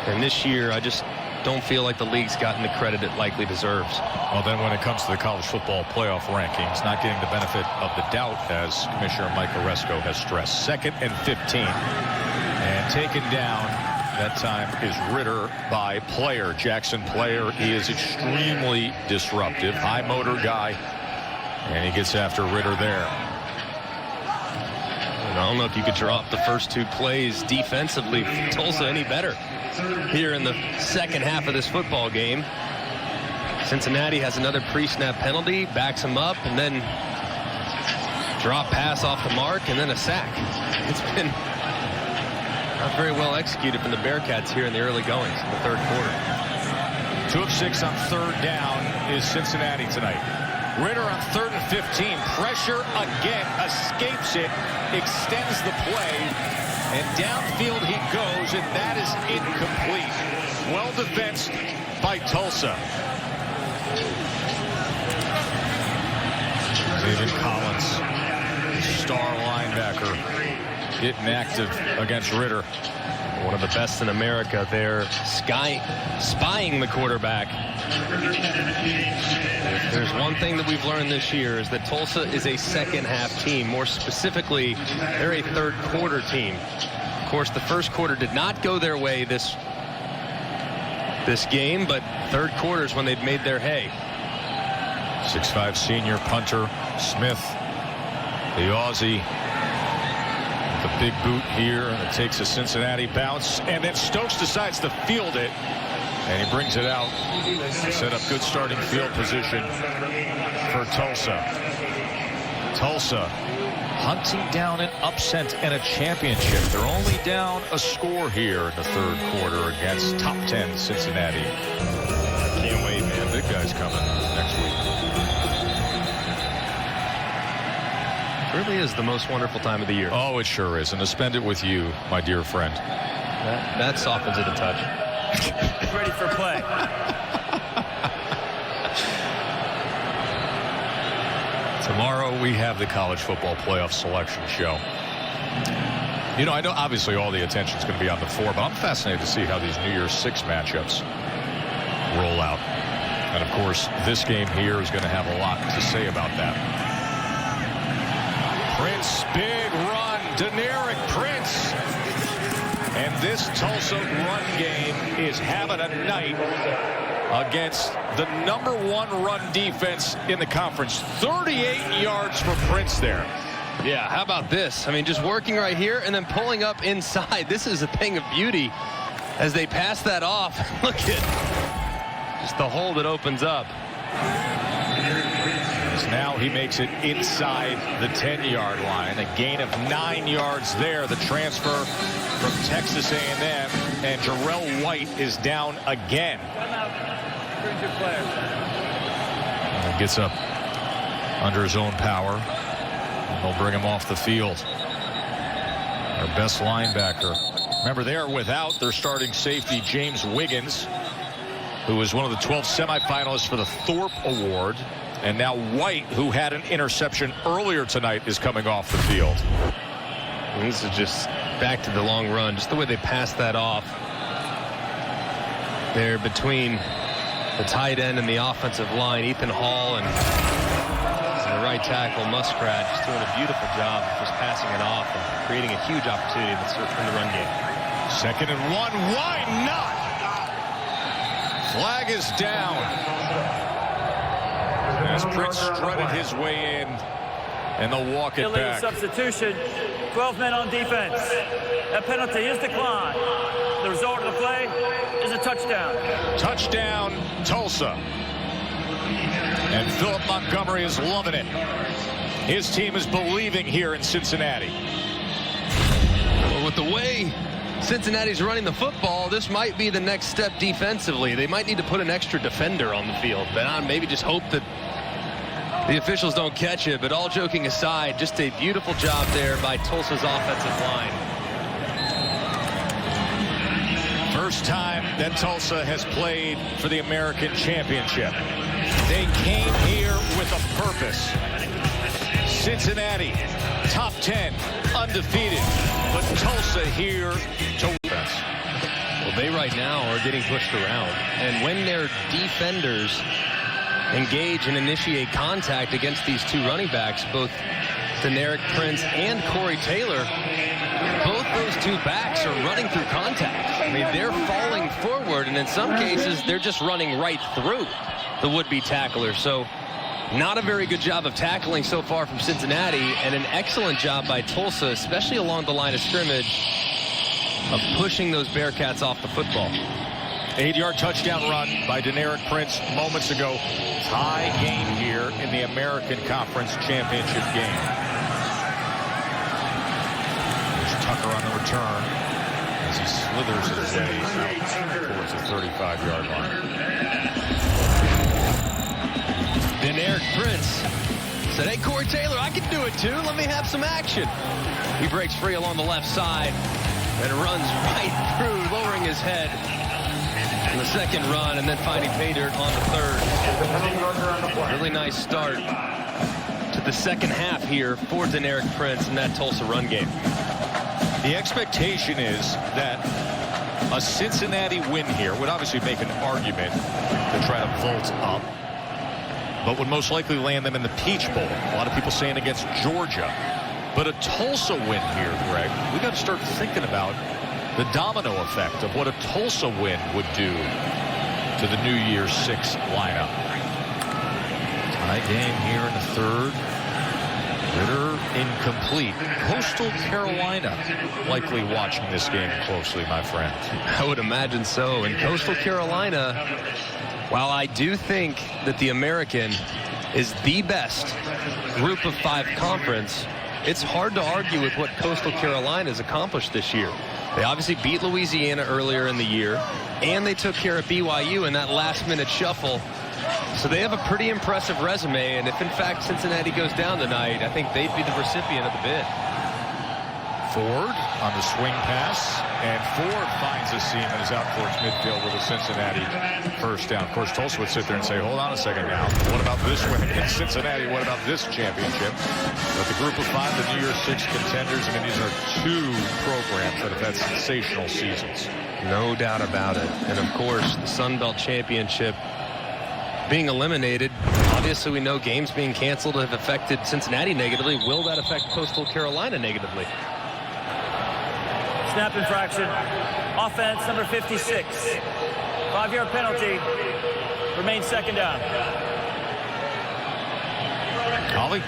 And this year, I just don't feel like the league's gotten the credit it likely deserves. Well, then when it comes to the college football playoff rankings, not getting the benefit of the doubt, as Commissioner Mike Oresco has stressed. 2nd and 15. And taken down, that time is Ritter by Player. Jackson Player, he is extremely disruptive. High motor guy. And he gets after Ritter there. And I don't know if you could drop the first two plays defensively for Tulsa any better here in the second half of this football game. Cincinnati has another pre-snap penalty, backs him up, and then drop pass off the mark, and then a sack. It's been not very well executed from the Bearcats here in the early goings in the third quarter. 2 of 6 on 3rd down is Cincinnati tonight. Ritter on 3rd and 15. Pressure again, escapes it, extends the play, and downfield he goes, and that is incomplete. Well defensed by Tulsa. David Collins, star linebacker, getting active against Ritter. One of the best in America there, spying the quarterback. If there's one thing that we've learned this year is that Tulsa is a second half team. More specifically, they're a third quarter team. Of course, the first quarter did not go their way this game, but third quarter is when they've made their hay. 6'5" senior punter Smith, the Aussie, the big boot here. It takes a Cincinnati bounce, and then Stokes decides to field it, and he brings it out. Set up good starting field position for Tulsa. Tulsa hunting down an upset and a championship. They're only down a score here in the third quarter against top 10 Cincinnati. Can't wait, man. Big guys coming next week. It really is the most wonderful time of the year. Oh, it sure is. And to spend it with you, my dear friend. That softens it a touch. Ready for play. Tomorrow we have the college football playoff selection show. You know, I know obviously all the attention is going to be on the 4, but I'm fascinated to see how these New Year's 6 matchups roll out. And of course, this game here is going to have a lot to say about that. Prince, big run. Deneric Prince. And this Tulsa run game is having a night against the #1 run defense in the conference. 38 yards for Prince there. Yeah, how about this? I mean, just working right here and then pulling up inside. This is a thing of beauty as they pass that off. Look at just the hole that opens up. Now he makes it inside the 10-yard line. A gain of 9 yards there. The transfer from Texas A&M. And Jarrell White is down again. And gets up under his own power. And they'll bring him off the field. Our best linebacker. Remember, they are without their starting safety, James Wiggins, who was one of the 12 semifinalists for the Thorpe Award. And now White, who had an interception earlier tonight, is coming off the field. And this is just back to the long run. Just the way they passed that off. There between the tight end and the offensive line, Ethan Hall and the right tackle, Muskrat, just doing a beautiful job of just passing it off and creating a huge opportunity in the run game. 2nd and 1. Why not? Flag is down. As Prince strutted his way in, and they'll walk it Illegal back. substitution. 12 men on defense. That penalty is declined. The result of the play is a touchdown. Touchdown, Tulsa. And Philip Montgomery is loving it. His team is believing here in Cincinnati. Well, with the way Cincinnati's running the football, this might be the next step defensively. They might need to put an extra defender on the field. But maybe just hope that the officials don't catch it. But all joking aside, just a beautiful job there by Tulsa's offensive line. First time that Tulsa has played for the American Championship. They came here with a purpose. Cincinnati, top 10, undefeated. But Tulsa here to win. Well, they right now are getting pushed around. And when their defenders engage and initiate contact against these two running backs, both Deneric Prince and Corey Taylor, both those two backs are running through contact. I mean, they're falling forward, and in some cases, they're just running right through the would-be tackler. So not a very good job of tackling so far from Cincinnati, and an excellent job by Tulsa, especially along the line of scrimmage, of pushing those Bearcats off the football. 8-yard touchdown run by Deneric Prince moments ago. Tie game here in the American Conference Championship game. There's Tucker on the return as he slithers his way out towards the 35-yard line. Deneric Prince said, "Hey, Corey Taylor, I can do it too. Let me have some action." He breaks free along the left side and runs right through, lowering his head in the second run, and then finding pay dirt on the third. Really nice start to the second half here for Deneric Prince in that Tulsa run game. The expectation is that a Cincinnati win here would obviously make an argument to try to vault up, but would most likely land them in the Peach Bowl. A lot of people saying against Georgia. But a Tulsa win here, Greg, we got to start thinking about the domino effect of what a Tulsa win would do to the New Year's 6 lineup. Tie game here in the third. Ritter incomplete. Coastal Carolina likely watching this game closely, my friend. I would imagine so. And Coastal Carolina, while I do think that the American is the best group of 5 conference, it's hard to argue with what Coastal Carolina has accomplished this year. They obviously beat Louisiana earlier in the year, and they took care of BYU in that last-minute shuffle. So they have a pretty impressive resume, and if, in fact, Cincinnati goes down tonight, I think they'd be the recipient of the bid. Ford on the swing pass, and Ford finds a seam and is out towards midfield with a Cincinnati first down. Of course, Tulsa would sit there and say, hold on a second now. What about this win against Cincinnati? What about this championship? But the group of 5, the New Year's 6 contenders, I mean, these are 2 programs that have had sensational seasons. No doubt about it. And, of course, the Sun Belt Championship being eliminated. Obviously, we know games being canceled have affected Cincinnati negatively. Will that affect Coastal Carolina negatively? Snap infraction. Offense number 56. 5-yard penalty. Remains second down. Holly?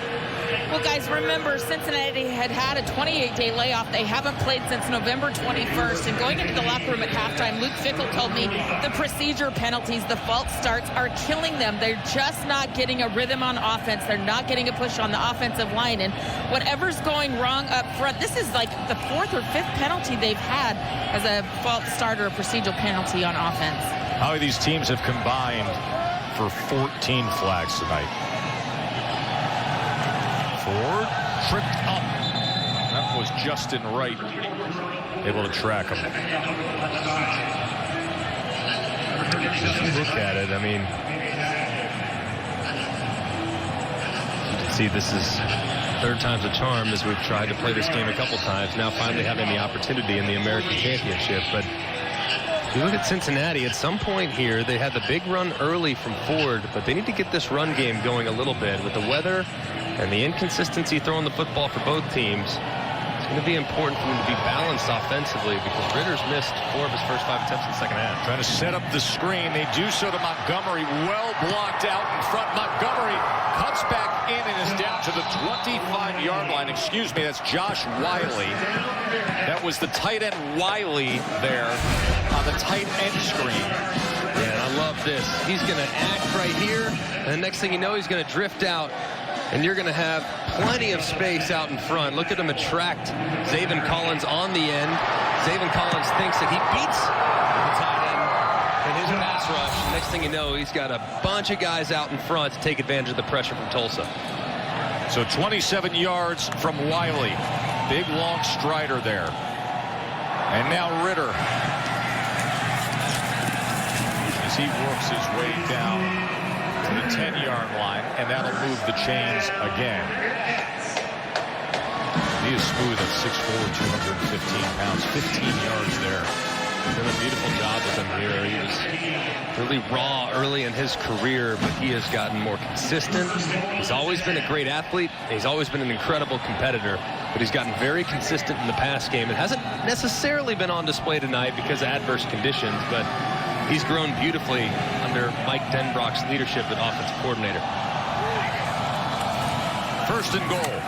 Well, guys, remember, Cincinnati had a 28-day layoff. They haven't played since November 21st. And going into the locker room at halftime, Luke Fickell told me the procedure penalties, the false starts are killing them. They're just not getting a rhythm on offense. They're not getting a push on the offensive line. And whatever's going wrong up front, this is like the 4th or 5th penalty they've had as a false start or a procedural penalty on offense. How these teams have combined for 14 flags tonight. Ford tripped up. That was Justin Wright able to track him. If you look at it, I mean, See, this is third time's a charm as we've tried to play this game a couple times. Now finally having the opportunity in the American Championship. But if you look at Cincinnati, at some point here, they had the big run early from Ford, but they need to get this run game going a little bit. With the weather and the inconsistency throwing the football for both teams, it's going to be important for them to be balanced offensively because Ritter's missed 4 of his first 5 attempts in the second half. Trying to set up the screen. They do so to Montgomery. Well blocked out in front. Montgomery cuts back in and is down to the 25-yard line. Excuse me, that's Josh Wiley. That was the tight end Wiley there on the tight end screen. Yeah, and I love this. He's going to act right here, and the next thing you know, he's going to drift out. And you're going to have plenty of space out in front. Look at him attract Zaven Collins on the end. Zaven Collins thinks that he beats the tight end in his pass rush. Next thing you know, he's got a bunch of guys out in front to take advantage of the pressure from Tulsa. So 27 yards from Wiley. Big, long strider there. And now Ritter, as he works his way down to the 10-yard line, and that'll move the chains again. He is smooth at 6'4", 215 pounds, 15 yards there. Done a beautiful job with him here. He was really raw early in his career, but he has gotten more consistent. He's always been a great athlete. He's always been an incredible competitor, but he's gotten very consistent in the pass game. It hasn't necessarily been on display tonight because of adverse conditions, but he's grown beautifully under Mike Denbrock's leadership as offensive coordinator. First and goal.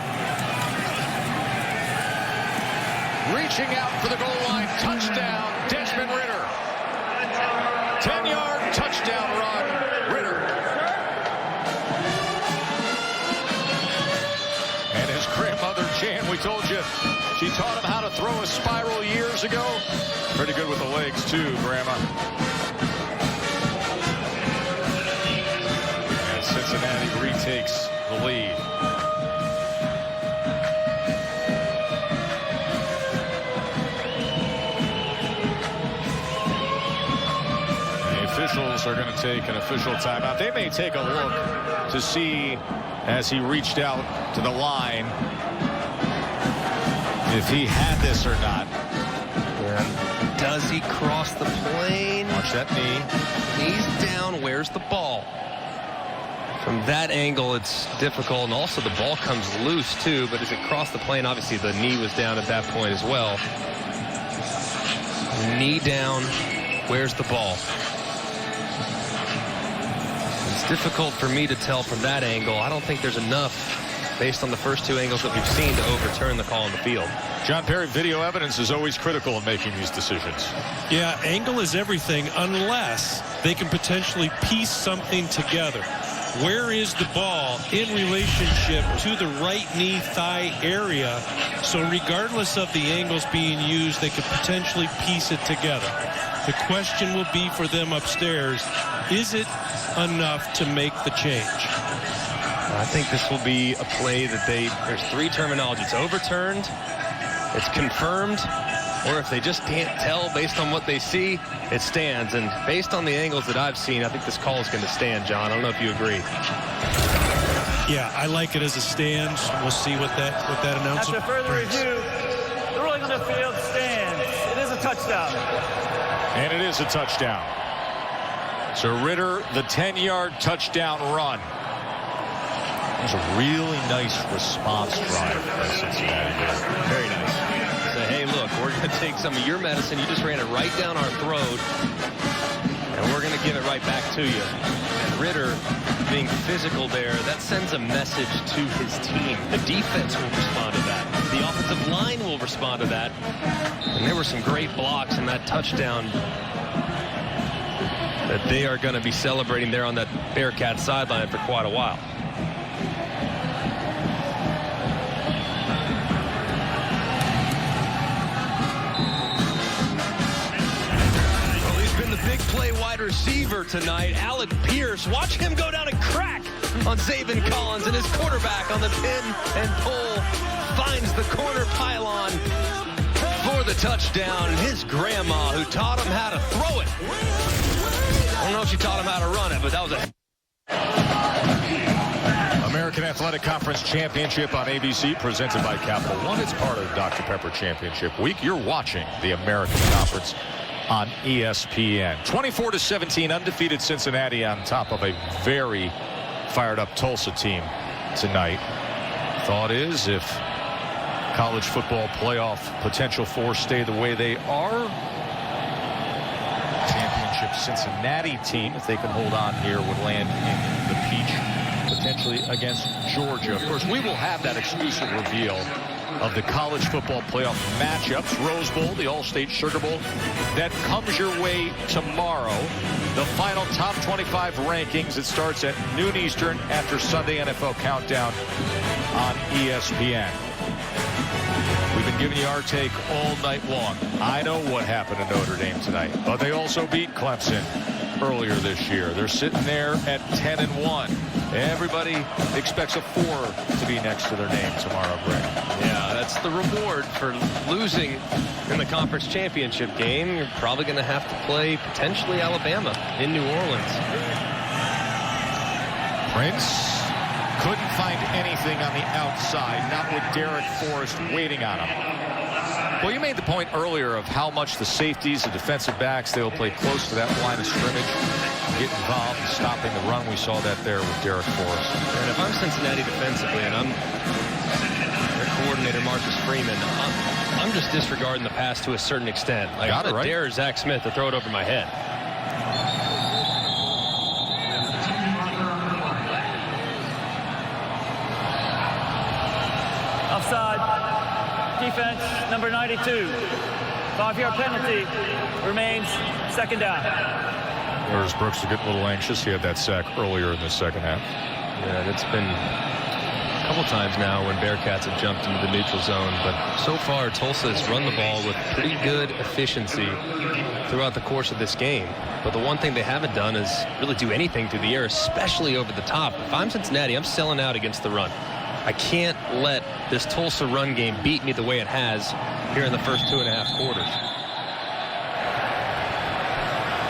Reaching out for the goal line. Touchdown, Desmond Ritter. 10-yard touchdown run, Ritter. And his grandmother, Jan, we told you, she taught him how to throw a spiral years ago. Pretty good with the legs, too, Grandma. And Cincinnati retakes the lead. Officials are going to take an official timeout. They may take a look to see, as he reached out to the line, if he had this or not. Yeah. Does he cross the plane? Watch that knee. He's down. Where's the ball? From that angle, it's difficult, and also the ball comes loose too, but as it crossed the plane, obviously the knee was down at that point as well. Knee down. Where's the ball? It's difficult for me to tell from that angle. I don't think there's enough, based on the first 2 angles that we've seen, to overturn the call on the field. John Perry, video evidence is always critical in making these decisions. Yeah, angle is everything unless they can potentially piece something together. Where is the ball in relationship to the right knee thigh area? So regardless of the angles being used, they could potentially piece it together. The question will be for them upstairs, is it enough to make the change? I think this will be a play that there's 3 terminology. It's overturned, it's confirmed, or if they just can't tell based on what they see, it stands. And based on the angles that I've seen, I think this call is going to stand, John. I don't know if you agree. Yeah, I like it as a stand. We'll see what that announcement After further brings. review, the ruling on the field stands. It is a touchdown. And it is a touchdown. So Ritter, the 10-yard touchdown run. It was a really nice response drive by Cincinnati there. Very nice. Say, hey, look, we're going to take some of your medicine. You just ran it right down our throat, and we're going to give it right back to you. And Ritter being physical there, that sends a message to his team. The defense will respond to that. The offensive line will respond to that. And there were some great blocks in that touchdown that they are going to be celebrating there on that Bearcats sideline for quite a while. Well, he's been the big play wide receiver tonight. Alec Pierce, watch him go down and crack on Zaven Collins, and his quarterback on the pin and pull finds the corner pylon for the touchdown. And his grandma, who taught him how to throw it. I don't know if she taught him how to run it, but that was a... American Athletic Conference Championship on ABC, presented by Capital One. It's part of Dr. Pepper Championship Week. You're watching the American Conference on ESPN. 24-17, undefeated Cincinnati on top of a very fired-up Tulsa team tonight. Thought is, if college football playoff potential fours stay the way they are, championship Cincinnati team, if they can hold on here, would land in the Peach, potentially against Georgia. Of course, we will have that exclusive reveal of the college football playoff matchups. Rose Bowl, the All-State Sugar Bowl, that comes your way tomorrow. The final top 25 rankings. It starts at noon Eastern after Sunday NFL Countdown on ESPN. We've been giving you our take all night long. I know what happened to Notre Dame tonight, but they also beat Clemson earlier this year. They're sitting there at 10-1. Everybody expects a 4 to be next to their name tomorrow, Greg. Yeah, that's the reward for losing in the conference championship game. You're probably going to have to play potentially Alabama in New Orleans. Prince couldn't find anything on the outside, not with Derek Forrest waiting on him. Well, you made the point earlier of how much the safeties, the defensive backs, they will play close to that line of scrimmage, get involved in stopping the run. We saw that there with Derek Forrest. And if I'm Cincinnati defensively and I'm their coordinator, Marcus Freeman, I'm just disregarding the pass to a certain extent. Like, Got it, right? I dare Zach Smith to throw it over my head. Offside. Defense, number 92. 5-yard penalty. Remains second down. Whereas Brooks will get a little anxious. He had that sack earlier in the second half. Yeah, and it's been a couple times now when Bearcats have jumped into the neutral zone. But so far, Tulsa has run the ball with pretty good efficiency throughout the course of this game. But the one thing they haven't done is really do anything through the air, especially over the top. If I'm Cincinnati, I'm selling out against the run. I can't let this Tulsa run game beat me the way it has here in the first 2.5 quarters.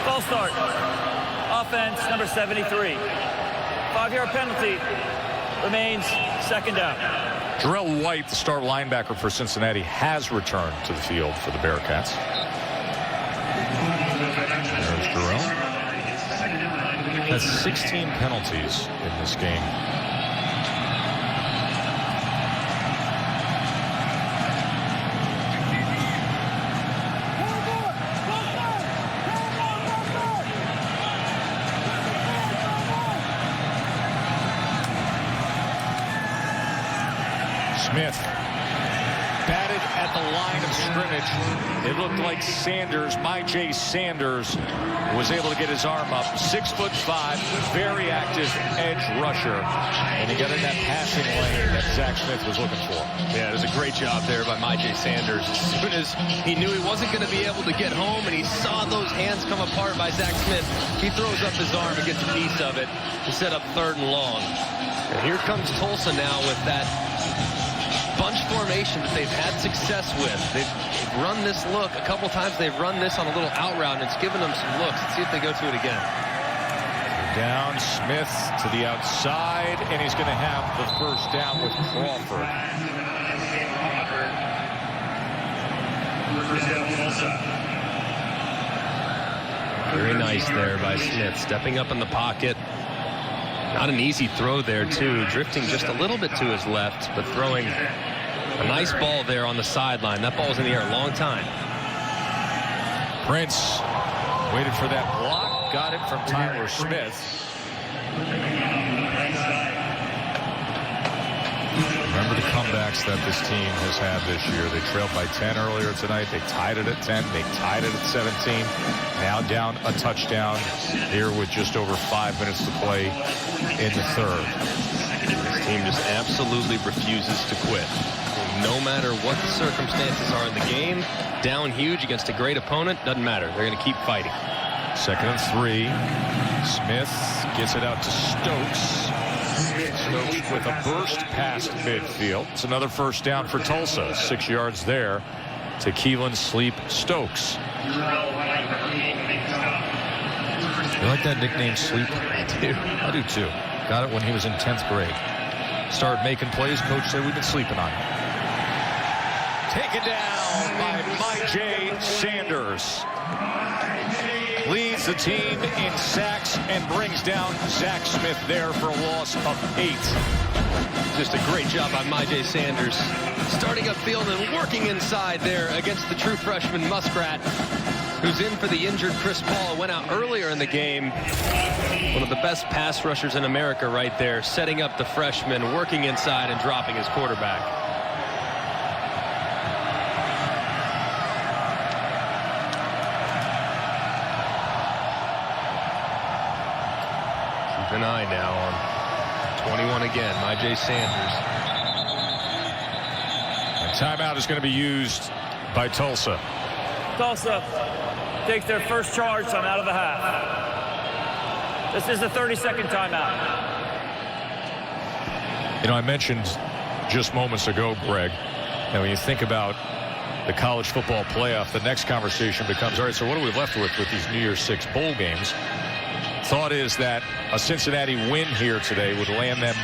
False start. Offense, number 73. 5-yard penalty. Remains second down. Jarrell White, the star linebacker for Cincinnati, has returned to the field for the Bearcats. There's Jarrell. Has 16 penalties in this game. Smith batted at the line of scrimmage. It looked like Sanders, Myjai Sanders, was able to get his arm up. 6'5", very active edge rusher, and he got in that passing lane that Zach Smith was looking for. Yeah, it was a great job there by Myjai Sanders. As soon as he knew he wasn't going to be able to get home and he saw those hands come apart by Zach Smith, he throws up his arm and gets a piece of it to set up 3rd and long. And here comes Tulsa now with that bunch formation that they've had success with. They've run this look a couple times. They've run this on a little out route, and it's given them some looks. Let's see if they go to it again. Down, Smith to the outside, and he's going to have the first down with Crawford. Very nice there by Smith, stepping up in the pocket. Not an easy throw there, too. Drifting just a little bit to his left, but throwing a nice ball there on the sideline. That ball was in the air a long time. Prince waited for that block, got it from Tyler Smith. Remember the comebacks that this team has had this year. They trailed by 10 earlier tonight. They tied it at 10. They tied it at 17. Now down a touchdown here with just over 5 minutes to play in the 3rd. This team just absolutely refuses to quit. No matter what the circumstances are in the game, down huge against a great opponent, doesn't matter. They're going to keep fighting. 2nd and 3. Smith gets it out to Stokes. Stokes with a burst past midfield. It's another first down for Tulsa. 6 yards there to Keelan Sleep Stokes. You like that nickname, Sleep? I do. I do too. Got it when he was in 10th grade. started making plays. Coach said we've been sleeping on him. Taken down by MyJ Sanders. Leads the team in sacks and brings down Zach Smith there for a loss of 8. Just a great job by MyJ Sanders. Starting upfield and working inside there against the true freshman Muskrat, who's in for the injured Chris Paul. Went out earlier in the game. One of the best pass rushers in America right there, setting up the freshman, working inside and dropping his quarterback. Keep an eye now on 21 again, MyJ Sanders. And timeout is going to be used by Tulsa. Tulsa takes their first charge on out of the half. This is the 30-second timeout. You know, I mentioned just moments ago, Greg, and when you think about the college football playoff, the next conversation becomes, all right, so what are we left with these New Year's 6 bowl games? Thought is that a Cincinnati win here today would land them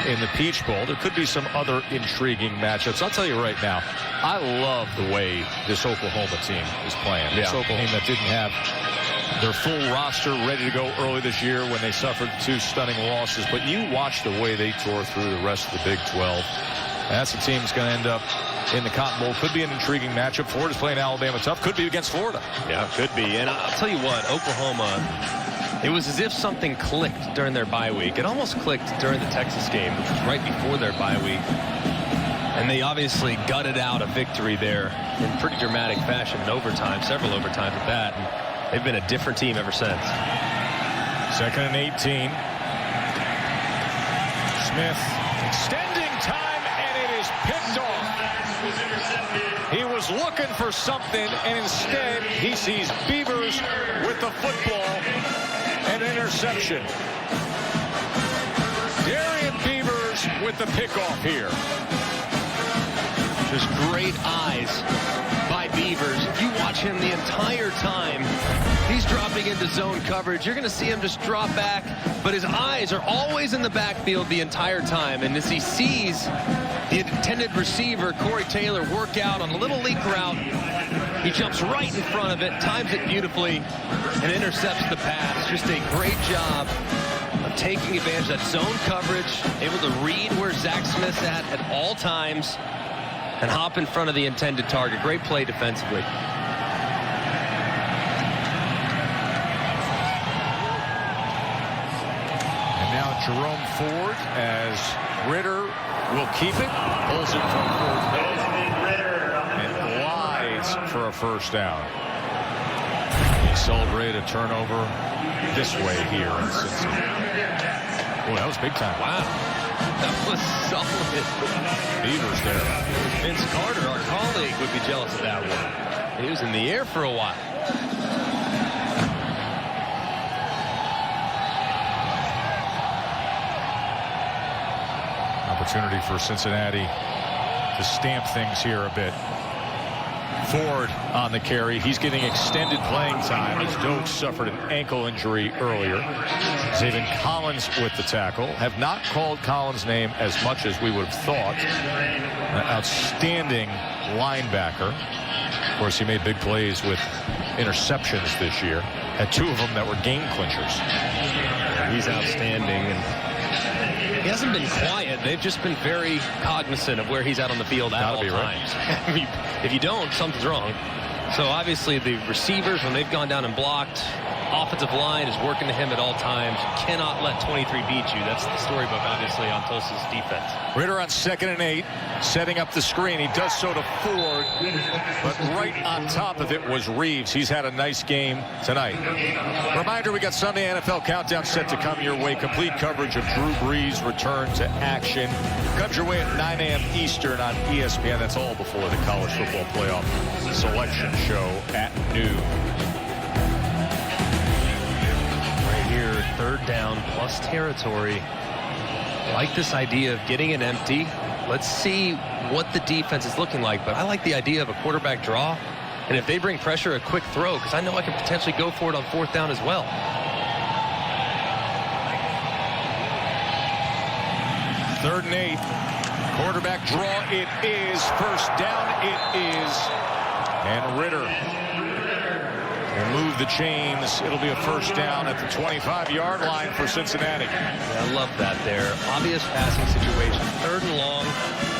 in the Peach Bowl. There could be some other intriguing matchups. I'll tell you right now, I love the way this Oklahoma team is playing. This Oklahoma team that didn't have their full roster ready to go early this year when they suffered 2 stunning losses. But you watch the way they tore through the rest of the Big 12. And that's the team that's going to end up in the Cotton Bowl. Could be an intriguing matchup. Florida's playing Alabama tough. Could be against Florida. Yeah, could be. And I'll tell you what, Oklahoma, it was as if something clicked during their bye week. It almost clicked during the Texas game, which was right before their bye week. And they obviously gutted out a victory there in pretty dramatic fashion in overtime, several overtimes at that. And they've been a different team ever since. 2nd and 18. Smith extending time, and it is picked off. He was looking for something, and instead he sees Beavers with the football. An interception. Darian Beavers with the pickoff here. Just great eyes by Beavers. If you watch him the entire time, he's dropping into zone coverage. You're going to see him just drop back, but his eyes are always in the backfield the entire time. And as he sees the intended receiver, Corey Taylor, work out on a little leak route, he jumps right in front of it, times it beautifully, and intercepts the pass. Just a great job of taking advantage of that zone coverage, able to read where Zach Smith's at all times, and hop in front of the intended target. Great play defensively. And now Jerome Ford, as Ritter will keep it, pulls it from fourth down, and glides for a first down. He celebrated a turnover this way here in Cincinnati. Boy, that was big time. Wow. That was solid. Beavers there. Vince Carter, our colleague, would be jealous of that one. He was in the air for a while. Opportunity for Cincinnati to stamp things here a bit. Ford on the carry. He's getting extended playing time as Doak suffered an ankle injury earlier. Zaven Collins with the tackle. Have not called Collins' name as much as we would have thought. An outstanding linebacker. Of course, he made big plays with interceptions this year. Had 2 of them that were game clinchers. He's outstanding. And he hasn't been quiet. They've just been very cognizant of where he's at on the field at all times. Right. If you don't, something's wrong. So obviously the receivers, when they've gone down and blocked, offensive line is working to him at all times. You cannot let 23 beat you. That's the storybook, obviously, on Tulsa's defense. Ritter on 2nd and 8, setting up the screen. He does so to Ford, but right on top of it was Reeves. He's had a nice game tonight. Reminder, we got Sunday NFL Countdown set to come your way. Complete coverage of Drew Brees' return to action. Comes your way at 9 a.m. Eastern on ESPN. That's all before the College Football Playoff Selection Show at noon. Here, 3rd down plus territory. I like this idea of getting it empty. Let's see what the defense is looking like, but I like the idea of a quarterback draw, and if they bring pressure, a quick throw, because I know I can potentially go for it on 4th down as well. 3rd and 8. Quarterback draw. It is. First down. It is. And Ritter will move the chains. It'll be a first down at the 25-yard line for Cincinnati. Yeah, I love that there. Obvious passing situation. 3rd and long.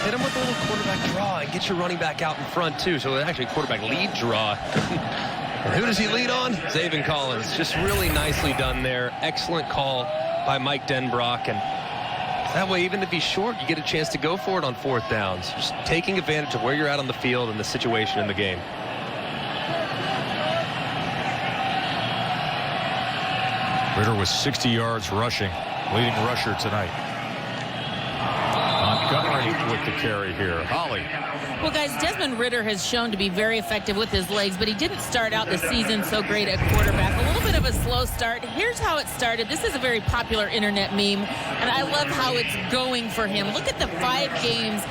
Hit him with a little quarterback draw and get your running back out in front, too. So actually quarterback lead draw. And who does he lead on? Zaven Collins. Just really nicely done there. Excellent call by Mike Denbrock. And that way, even if he's short, you get a chance to go for it on 4th downs. Just taking advantage of where you're at on the field and the situation in the game. Ritter was 60 yards rushing, leading rusher tonight. Montgomery with the carry here. Holly. Well, guys, Desmond Ritter has shown to be very effective with his legs, but he didn't start out the season so great at quarterback. A little bit of a slow start. Here's how it started. This is a very popular internet meme, and I love how it's going for him. Look at the 5 games,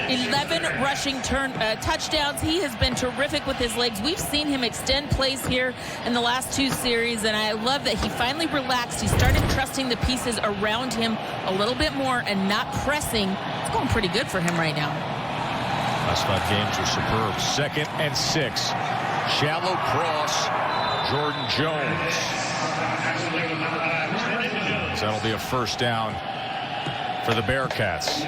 11 rushing touchdowns. He has been terrific with his legs. We've seen him extend plays here in the last 2 series, and I love that he finally relaxed. He started trusting the pieces around him a little bit more and not pressing. It's going pretty good for him right now. Last 5 games are superb. 2nd and 6. Shallow cross. Jordan Jones. So that'll be a first down for the Bearcats.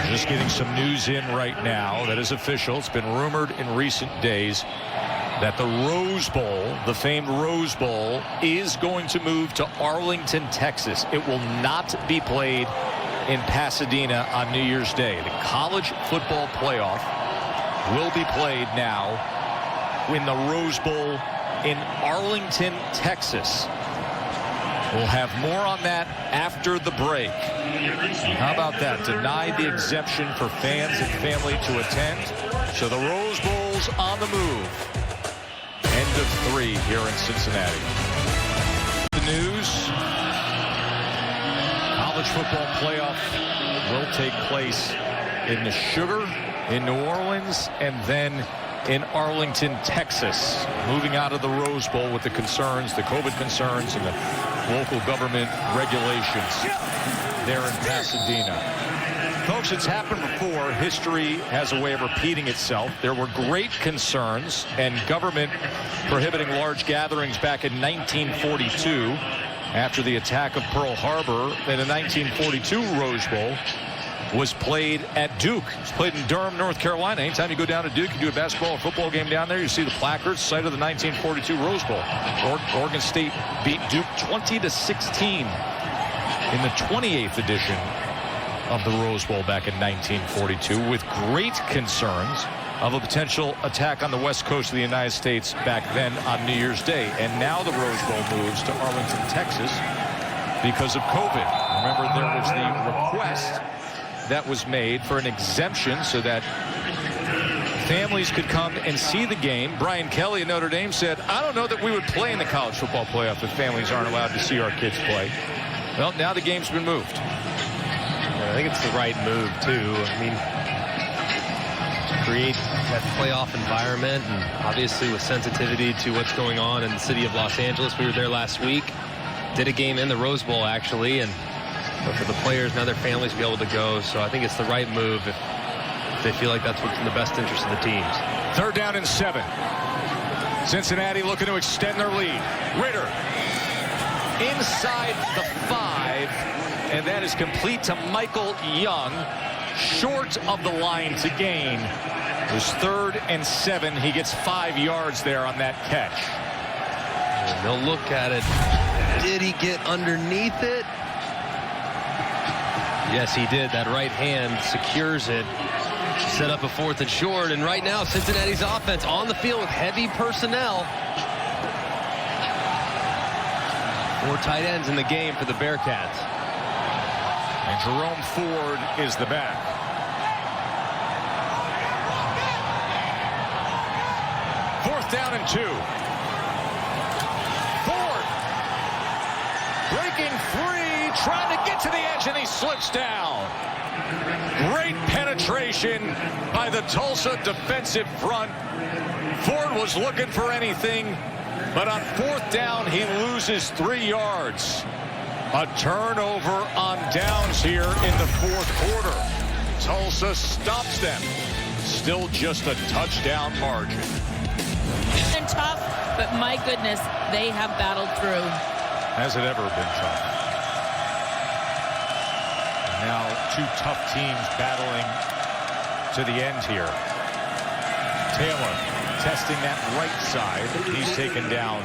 Just getting some news in right now that is official. It's been rumored in recent days that the Rose Bowl, the famed Rose Bowl, is going to move to Arlington, Texas. It will not be played in Pasadena on New Year's Day. The college football playoff will be played now in the Rose Bowl in Arlington, Texas. We'll have more on that after the break. How about that? Denied the exemption for fans and family to attend. So the Rose Bowl's on the move. End of 3 here in Cincinnati. The news. College football playoff will take place in the Sugar in New Orleans and then in Arlington, Texas. Moving out of the Rose Bowl with the concerns, the COVID concerns, and the local government regulations there in Pasadena. Folks, it's happened before. History has a way of repeating itself. There were great concerns and government prohibiting large gatherings back in 1942 after the attack of Pearl Harbor. And the 1942 Rose Bowl was played at Duke. It was played in Durham, North Carolina. Anytime you go down to Duke, you do a basketball or football game down there, you see the placards, site of the 1942 Rose Bowl. Oregon State beat Duke 20-16 in the 28th edition of the Rose Bowl back in 1942, with great concerns of a potential attack on the west coast of the United States back then on New Year's Day. And now the Rose Bowl moves to Arlington, Texas because of COVID. Remember, there was the request that was made for an exemption so that families could come and see the game. Brian Kelly at Notre Dame said, I don't know that we would play in the college football playoff if families aren't allowed to see our kids play. Well, now the game's been moved. I think it's the right move, too. I mean, to create that playoff environment, and obviously with sensitivity to what's going on in the city of Los Angeles. We were there last week, did a game in the Rose Bowl, actually, and for the players and their families to be able to go. So I think it's the right move if they feel like that's what's in the best interest of the teams. 3rd down and 7. Cincinnati looking to extend their lead. Ritter inside the 5. And that is complete to Michael Young, short of the line to gain. It was 3rd and 7. He gets 5 yards there on that catch. And they'll look at it. Did he get underneath it? Yes, he did. That right hand secures it. Set up a 4th and short. And right now, Cincinnati's offense on the field with heavy personnel. 4 tight ends in the game for the Bearcats. And Jerome Ford is the back. Fourth down and 2. Ford breaking free, trying to get to the edge, and he slips down. Great penetration penetration by the Tulsa defensive front. Ford was looking for anything, but on 4th down, he loses 3 yards. A turnover on downs here in the 4th quarter. Tulsa stops them. Still just a touchdown margin. And tough, but my goodness, they have battled through. Has it ever been tough? Now 2 tough teams battling to the end here. Taylor testing that right side. He's taken down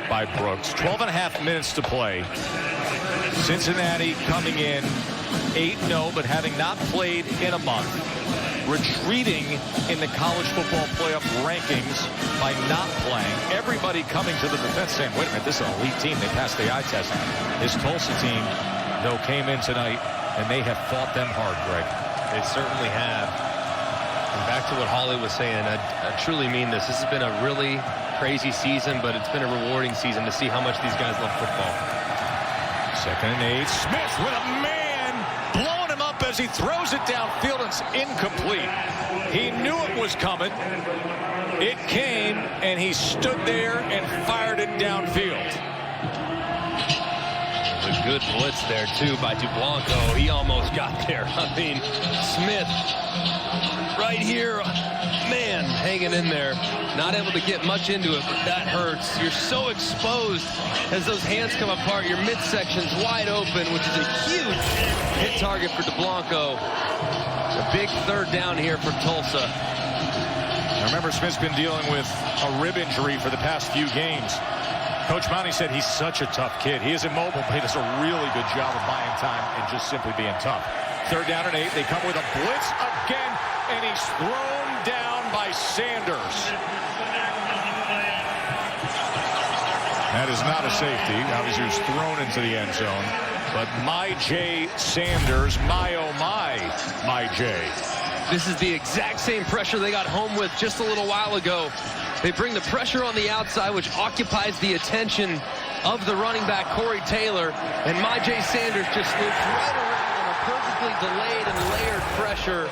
by Brooks. 12.5 minutes to play. Cincinnati coming in 8-0, but having not played in a month. Retreating in the college football playoff rankings by not playing. Everybody coming to the defense saying, wait a minute, this is an elite team. They passed the eye test. This Tulsa team, though, came in tonight, and they have fought them hard, Greg. They certainly have. And back to what Holly was saying, I truly mean this. This has been a really crazy season, but it's been a rewarding season to see how much these guys love football. 2nd and 8. Smith with a man blowing him up as he throws it downfield. It's incomplete. He knew it was coming. It came, and he stood there and fired it downfield. There's a good blitz there, too, by Dublanco. He almost got there. I mean, Smith right here, man, hanging in there. Not able to get much into it, but that hurts. You're so exposed as those hands come apart. Your midsection's wide open, which is a huge hit target for Dublanco. A big 3rd down here for Tulsa. I remember Smith's been dealing with a rib injury for the past few games. Coach Monty said he's such a tough kid. He is immobile, but he does a really good job of buying time and just simply being tough. 3rd down and 8. They come with a blitz again, and he's thrown down by Sanders. That is not a safety. Obviously, he was thrown into the end zone. But my J. Sanders, my oh my J. This is the exact same pressure they got home with just a little while ago. They bring the pressure on the outside, which occupies the attention of the running back, Corey Taylor. And my J. Sanders just loops right around on a perfectly delayed and layered pressure.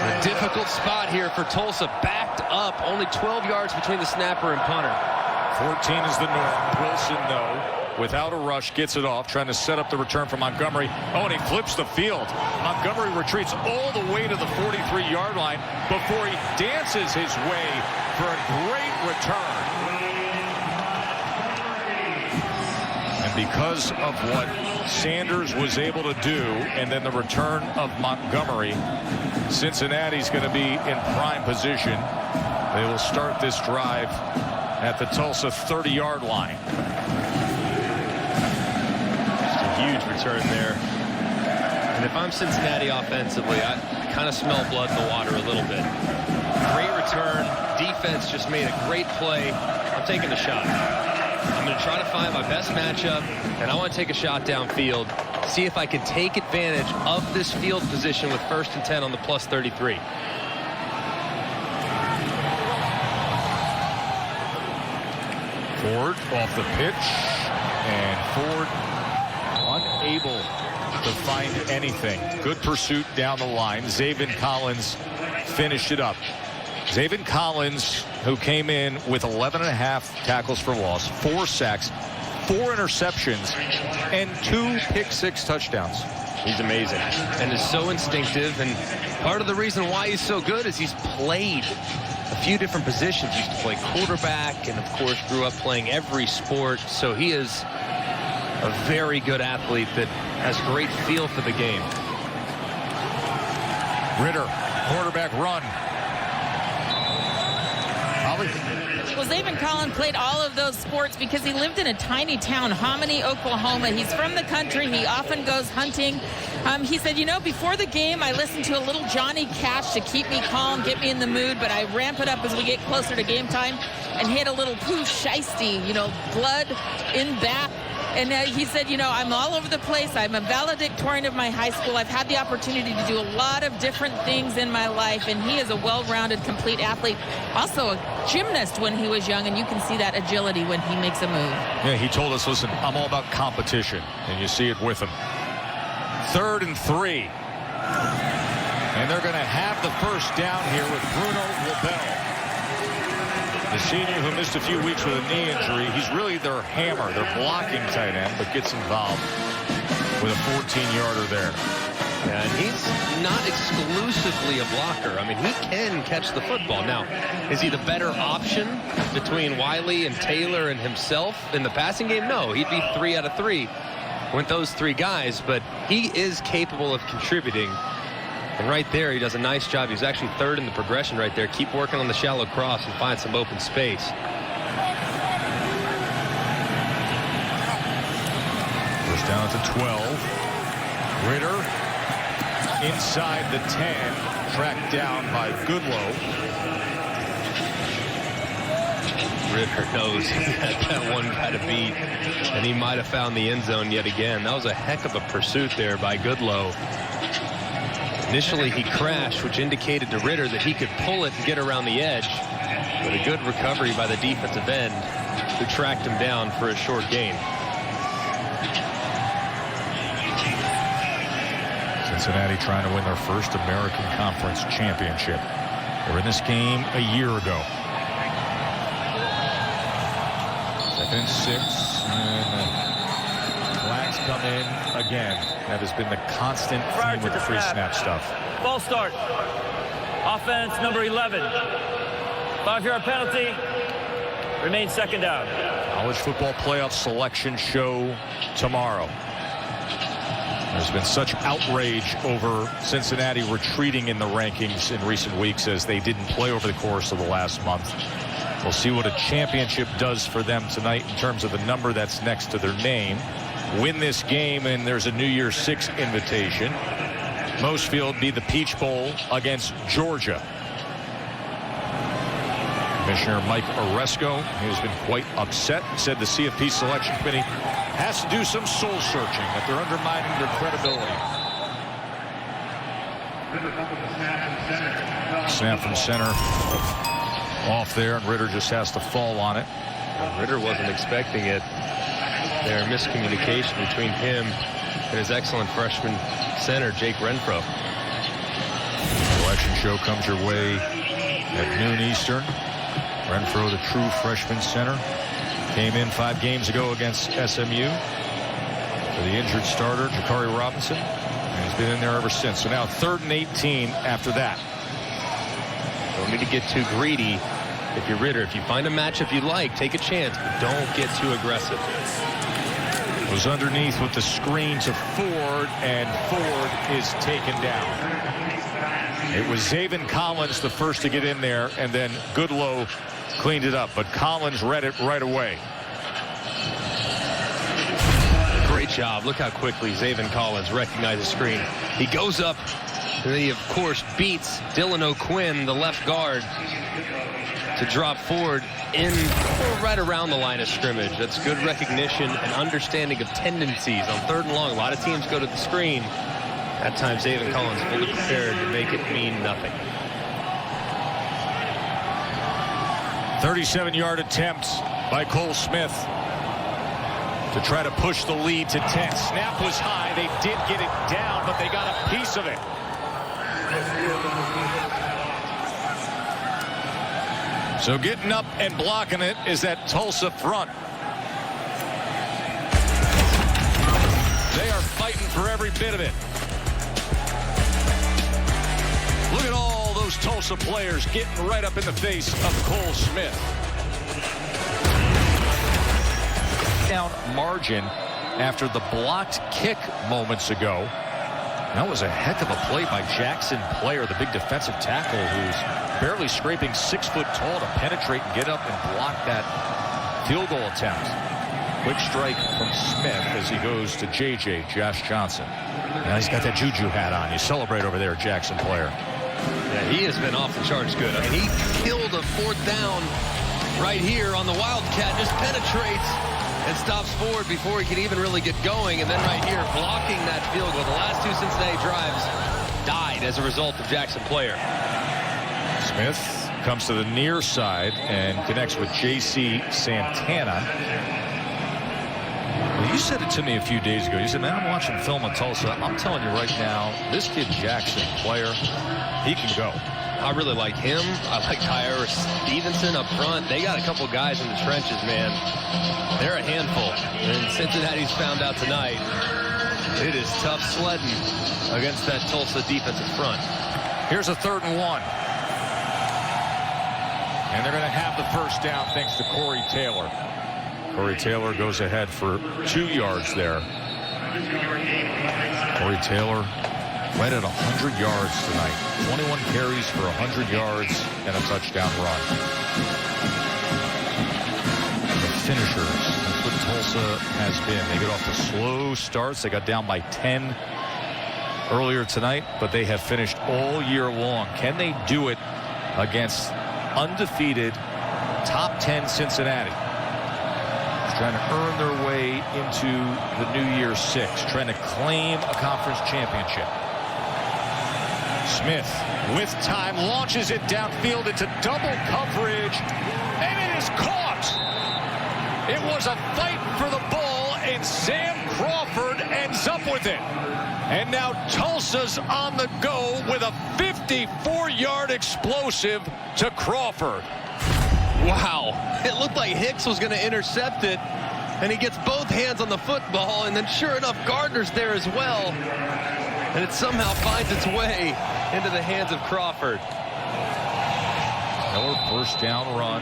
A difficult spot here for Tulsa, backed up, only 12 yards between the snapper and punter. 14 is the norm. Wilson, though, without a rush, gets it off, trying to set up the return for Montgomery. Oh, and he flips the field. Montgomery retreats all the way to the 43-yard line before he dances his way for a great return. And because of what Sanders was able to do, and then the return of Montgomery, Cincinnati's going to be in prime position. They will start this drive at the Tulsa 30-yard line. Just a huge return there. And if I'm Cincinnati offensively, I kind of smell blood in the water a little bit. Great return. Defense just made a great play. I'm taking a shot. I'm going to try to find my best matchup, and I want to take a shot downfield, see if I can take advantage of this field position with 1st and 10 on the plus 33. Ford off the pitch, and Ford unable to find anything. Good pursuit down the line. Zaven Collins finished it up. Zaven Collins, who came in with 11.5 tackles for loss, 4 sacks, 4 interceptions, and 2 pick-6 touchdowns. He's amazing and is so instinctive, and part of the reason why he's so good is he's played a few different positions. He used to play quarterback and, of course, grew up playing every sport. So he is a very good athlete that has great feel for the game. Ritter, quarterback run. Well, Zaven Collins played all of those sports because he lived in a tiny town, Hominy, Oklahoma. He's from the country. He often goes hunting. He said, you know, before the game, I listened to a little Johnny Cash to keep me calm, get me in the mood, but I ramp it up as we get closer to game time and hit a little Pooh Shiesty, you know, blood in back. And he said, you know, I'm all over the place. I'm a valedictorian of my high school. I've had the opportunity to do a lot of different things in my life, and he is a well-rounded, complete athlete. Also a gymnast when he was young, and you can see that agility when he makes a move. Yeah, he told us, listen, I'm all about competition, and you see it with him. 3rd and 3. And they're going to have the first down here with Bruno Labelle. The senior who missed a few weeks with a knee injury. He's really their hammer, their blocking tight end, but gets involved with a 14-yarder there. And he's not exclusively a blocker. I mean, he can catch the football. Now, is he the better option between Wiley and Taylor and himself in the passing game? No, he'd be 3 out of 3 with those 3 guys, but he is capable of contributing. And right there, he does a nice job. He's actually 3rd in the progression right there. Keep working on the shallow cross and find some open space. First down at the 12. Ritter inside the 10, tracked down by Goodlow. Ritter knows that one got to beat, and he might have found the end zone yet again. That was a heck of a pursuit there by Goodlow. Initially, he crashed, which indicated to Ritter that he could pull it and get around the edge. But a good recovery by the defensive end, who tracked him down for a short gain. Cincinnati trying to win their first American Conference championship. They were in this game a year ago. 2nd and 6. And flags come in again. That has been the constant theme with the free snap stuff. False start. Offense number 11. 5-yard penalty. Remains 2nd down. College football playoff selection show tomorrow. There's been such outrage over Cincinnati retreating in the rankings in recent weeks as they didn't play over the course of the last month. We'll see what a championship does for them tonight in terms of the number that's next to their name. Win this game and there's a New Year's 6 invitation. Most feel it'd be the Peach Bowl against Georgia. Commissioner Mike Oresco has been quite upset. Said the CFP selection committee has to do some soul searching, that they're undermining their credibility. Snap from center off there, and Ritter just has to fall on it. Ritter wasn't expecting it. There, miscommunication between him and his excellent freshman center, Jake Renfro. Selection show comes your way at noon Eastern. Renfro, the true freshman center, came in 5 games ago against SMU for the injured starter, Jakari Robinson, and he's been in there ever since. So now 3rd and 18 after that. Don't need to get too greedy if you're Ritter. If you find a matchup you like, take a chance, but don't get too aggressive. Was underneath with the screen to Ford, and Ford is taken down. It was Zaven Collins the first to get in there, and then Goodlow cleaned it up, but Collins read it right away. Great job. Look how quickly Zaven Collins recognized the screen. He goes up, and he, of course, beats Dylan O'Quinn, the left guard, to drop Ford in right around the line of scrimmage. That's good recognition and understanding of tendencies on 3rd and long. A lot of teams go to the screen. At times, Zaven Collins fully prepared to make it mean nothing. 37-yard attempt by Cole Smith to try to push the lead to 10. Snap was high. They did get it down, but they got a piece of it. So getting up and blocking it is that Tulsa front. They are fighting for every bit of it. Look at all those Tulsa players getting right up in the face of Cole Smith. Down margin after the blocked kick moments ago. That was a heck of a play by Jackson Player, the big defensive tackle, who's barely scraping 6 foot tall to penetrate and get up and block that field goal attempt. Quick strike from Smith as he goes to JJ, Josh Johnson. Now he's got that juju hat on. You celebrate over there, Jackson Player. Yeah, he has been off the charts good. I mean, he killed a 4th down right here on the Wildcat, just penetrates and stops Ford before he can even really get going. And then right here, blocking that field goal. The last 2 Cincinnati drives died as a result of Jackson Player. Smith comes to the near side and connects with J.C. Santana. You said it to me a few days ago. You said, man, I'm watching film in Tulsa. I'm telling you right now, this kid Jackson, player, he can go. I really like him. I like Tyler Stevenson up front. They got a couple guys in the trenches, man. They're a handful. And Cincinnati's found out tonight, it is tough sledding against that Tulsa defensive front. Here's a 3rd and 1. And they're going to have the first down thanks to Corey Taylor. Corey Taylor goes ahead for 2 yards there. Corey Taylor right at 100 yards tonight. 21 carries for 100 yards and a touchdown run. The finishers, that's what Tulsa has been. They get off to slow starts. They got down by 10 earlier tonight, but they have finished all year long. Can they do it against undefeated top 10 Cincinnati? Trying to earn their way into the New Year's 6, trying to claim a conference championship. Smith with time launches it downfield into double coverage, and it is caught. It was a fight for the ball, and Sam Crawford ends up with it. And now Tulsa's on the go with a 54-yard explosive to Crawford. Wow, it looked like Hicks was going to intercept it, and he gets both hands on the football, and then sure enough, Gardner's there as well, and it somehow finds its way into the hands of Crawford. Miller first down run,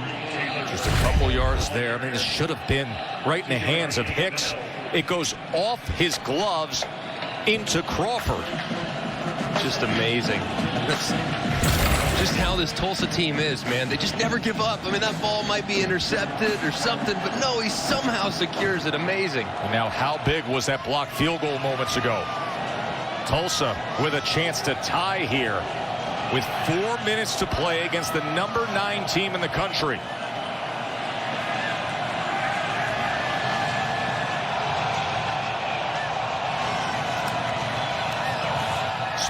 just a couple yards there. I mean, this should have been right in the hands of Hicks. It goes off his gloves into Crawford. Just amazing. That's just how this Tulsa team is, man. They just never give up. I mean, that ball might be intercepted or something, but no, he somehow secures it. Amazing. And now how big was that blocked field goal moments ago? Tulsa with a chance to tie here with 4 minutes to play against the number 9 team in the country.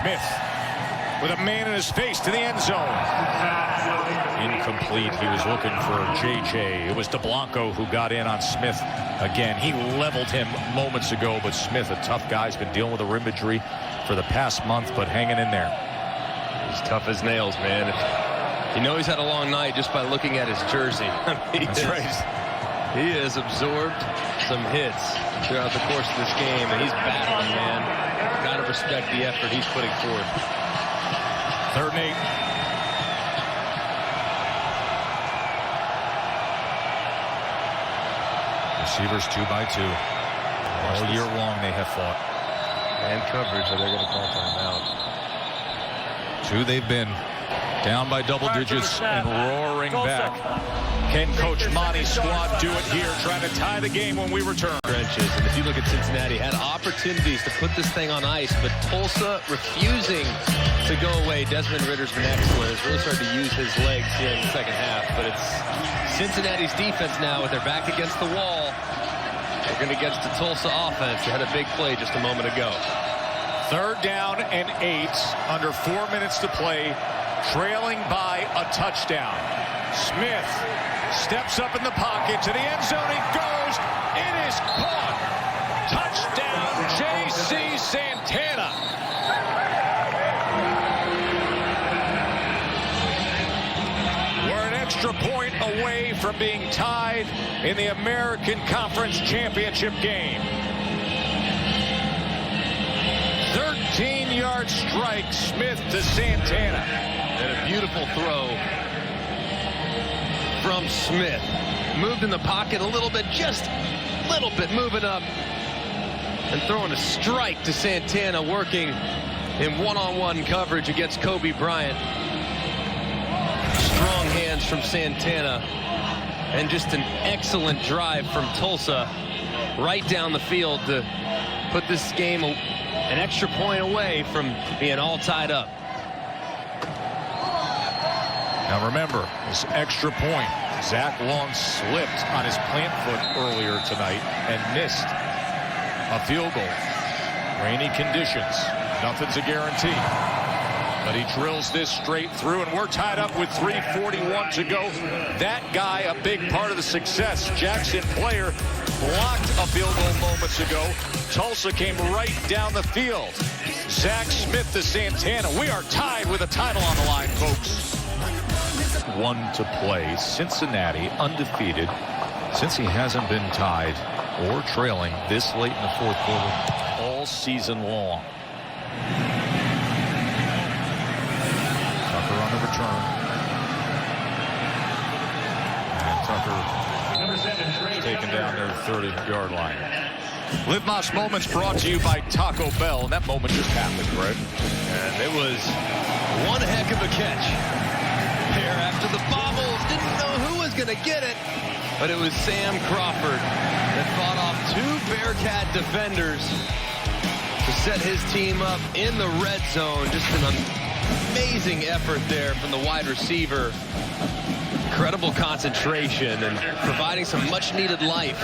Smith with a man in his face to the end zone. Incomplete. He was looking for JJ. It was DeBlanco who got in on Smith again. He leveled him moments ago, but Smith, a tough guy, has been dealing with a rib injury for the past month, but hanging in there. He's tough as nails, man. You know he's had a long night just by looking at his jersey. That's right. He has absorbed some hits throughout the course of this game, and he's battling, man. Got to respect the effort he's putting forth. 3rd and 8. Receivers 2 by 2. All year long they have fought. And coverage, so they're going to call timeout. 2 they've been. Down by double digits and roaring back. Can Coach Monty's squad do it here, trying to tie the game when we return? Trenches. And if you look at Cincinnati, had opportunities to put this thing on ice, but Tulsa refusing to go away. Desmond Ritter's been excellent. Has really started to use his legs here in the second half. But it's Cincinnati's defense now with their back against the wall. Working against the Tulsa offense. They had a big play just a moment ago. 3rd down and 8. Under 4 minutes to play. Trailing by a touchdown. Smith steps up in the pocket to the end zone. He goes. It is caught. Touchdown, J.C. Santana. We're an extra point away from being tied in the American Conference Championship game. 13-yard strike, Smith to Santana. And a beautiful throw from Smith. Moved in the pocket a little bit, just a little bit, moving up and throwing a strike to Santana, working in one-on-one coverage against Kobe Bryant. Strong hands from Santana, and just an excellent drive from Tulsa right down the field to put this game an extra point away from being all tied up. Now remember, this extra point, Zach Long slipped on his plant foot earlier tonight and missed a field goal. Rainy conditions, nothing's a guarantee. But he drills this straight through, and we're tied up with 3:41 to go. That guy, a big part of the success. Jackson player blocked a field goal moments ago. Tulsa came right down the field. Zach Smith to Santana. We are tied with a title on the line, folks. 1 to play. Cincinnati undefeated since he hasn't been tied or trailing this late in the fourth quarter all season long. Tucker on the return. And Tucker taken down their 30-yard line. Live Moss Moments brought to you by Taco Bell. And that moment just happened, Greg. And it was one heck of a catch there after the bobbles. Didn't know who was going to get it, but it was Sam Crawford that fought off 2 Bearcat defenders to set his team up in the red zone. Just an amazing effort there from the wide receiver. Incredible concentration and providing some much-needed life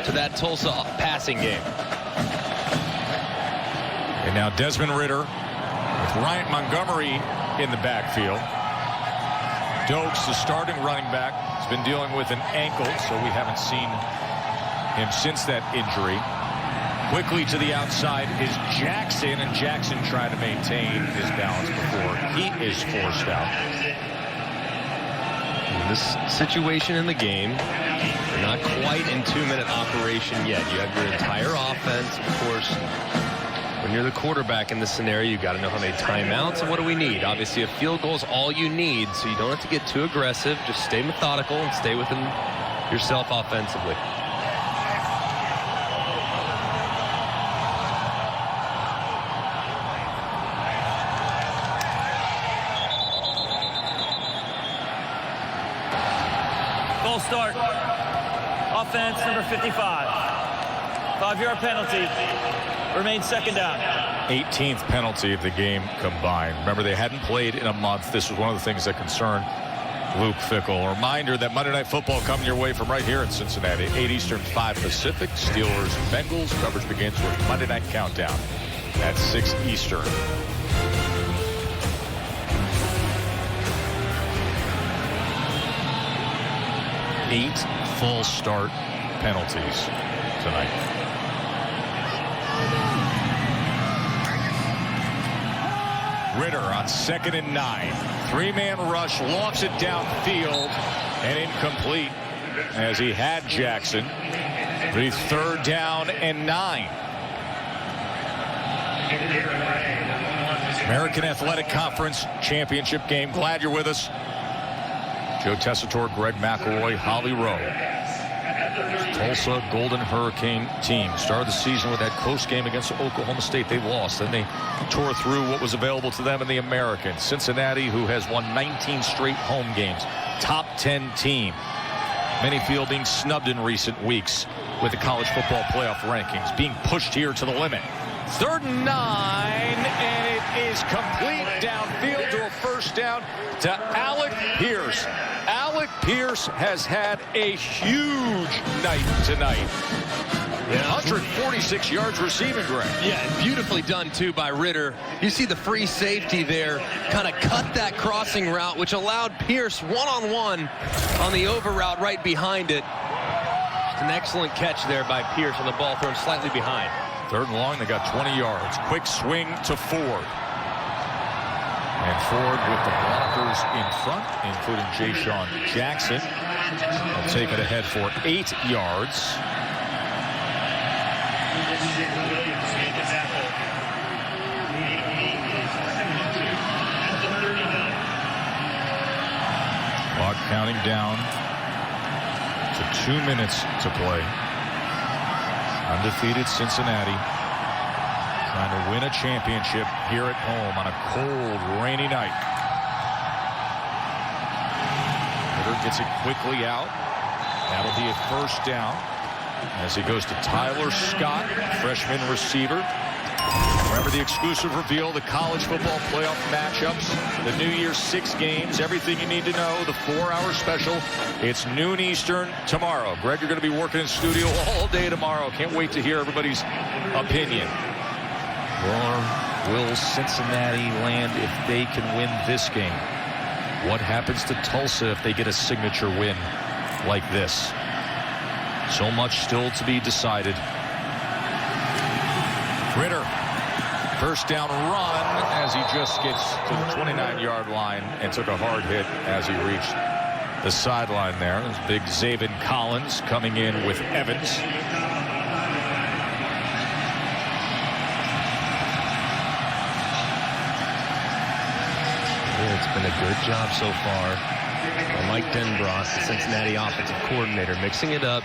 to that Tulsa passing game. And now Desmond Ritter with Ryan Montgomery in the backfield. Dokes, the starting running back, has been dealing with an ankle, so we haven't seen him since that injury. Quickly to the outside is Jackson, and Jackson tried to maintain his balance before he is forced out. In this situation in the game, you're not quite in 2-minute operation yet. You have your entire offense, of course. When you're the quarterback in this scenario, you got to know how many timeouts and what do we need. Obviously, a field goal is all you need, so you don't have to get too aggressive. Just stay methodical and stay within yourself offensively. Full start. Offense, number 55. 5-yard penalty. Remains second down. 18th penalty of the game combined. Remember, they hadn't played in a month. This was one of the things that concerned Luke Fickell. A reminder that Monday Night Football coming your way from right here in Cincinnati. 8 Eastern, 5 Pacific. Steelers, Bengals. Coverage begins with Monday Night Countdown at 6 Eastern. Eight full start penalties tonight. Ritter on 2nd and 9. 3-man rush, lofts it downfield and incomplete as he had Jackson. The 3rd down and 9. American Athletic Conference Championship game. Glad you're with us. Joe Tessitore, Greg McElroy, Holly Rowe. Tulsa Golden Hurricane team started the season with that close game against Oklahoma State. They lost. Then they tore through what was available to them in the American. Cincinnati, who has won 19 straight home games. Top 10 team. Many feel being snubbed in recent weeks with the college football playoff rankings. Being pushed here to the limit. 3rd and 9, and it is complete downfield to a first down to Alec Pierce. Alec Pierce has had a huge night tonight. 146 yards receiving, Greg. Yeah, and beautifully done, too, by Ritter. You see the free safety there kind of cut that crossing route, which allowed Pierce one-on-one on the over route right behind it. Just an excellent catch there by Pierce on the ball thrown slightly behind. 3rd and long, they got 20 yards. Quick swing to Ford. And Ford with the blockers in front, including Ja'Shawn Jackson. They'll take it ahead for 8 yards. Clock counting down to 2 minutes to play. Undefeated Cincinnati trying to win a championship here at home on a cold, rainy night. Ritter gets it quickly out. That'll be a first down as he goes to Tyler Scott, freshman receiver. Remember the exclusive reveal, the college football playoff matchups, the New Year's 6 games, everything you need to know, the 4-hour special. It's noon Eastern tomorrow. Greg, you're going to be working in studio all day tomorrow. Can't wait to hear everybody's opinion. Or will Cincinnati land if they can win this game? What happens to Tulsa if they get a signature win like this? So much still to be decided. Ritter, first down run as he just gets to the 29-yard line and took a hard hit as he reached the sideline there. There's big Zaven Collins coming in with Evans. It's been a good job so far. Mike Denbrock, the Cincinnati offensive coordinator, mixing it up.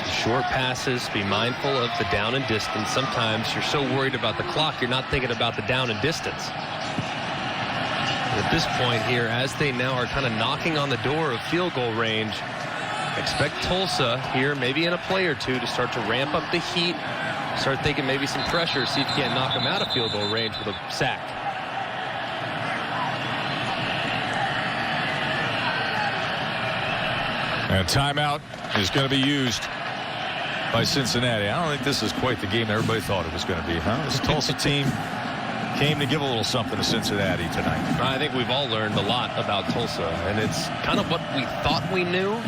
Some short passes, be mindful of the down and distance. Sometimes you're so worried about the clock, you're not thinking about the down and distance. At this point here, as they now are kind of knocking on the door of field goal range, expect Tulsa here, maybe in a play or two, to start to ramp up the heat, start thinking maybe some pressure, see if you can't knock them out of field goal range with a sack. And timeout is going to be used by Cincinnati. I don't think this is quite the game everybody thought it was going to be, huh? This Tulsa team came to give a little something to Cincinnati tonight. I think we've all learned a lot about Tulsa, and it's kind of what we thought we knew,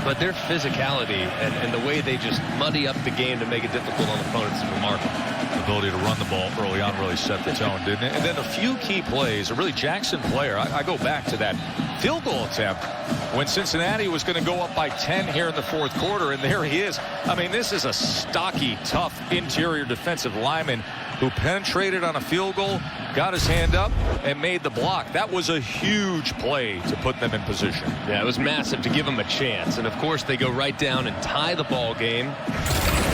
but their physicality and the way they just muddy up the game to make it difficult on opponents is remarkable. The ability to run the ball early on really set the tone, didn't it? And then a few key plays, a really Jackson player. I go back to that field goal attempt when Cincinnati was going to go up by 10 here in the fourth quarter, and there he is. I mean, this is a stocky, tough interior defensive lineman who penetrated on a field goal, got his hand up, and made the block. That was a huge play to put them in position. Yeah, it was massive to give them a chance. And, of course, they go right down and tie the ball game.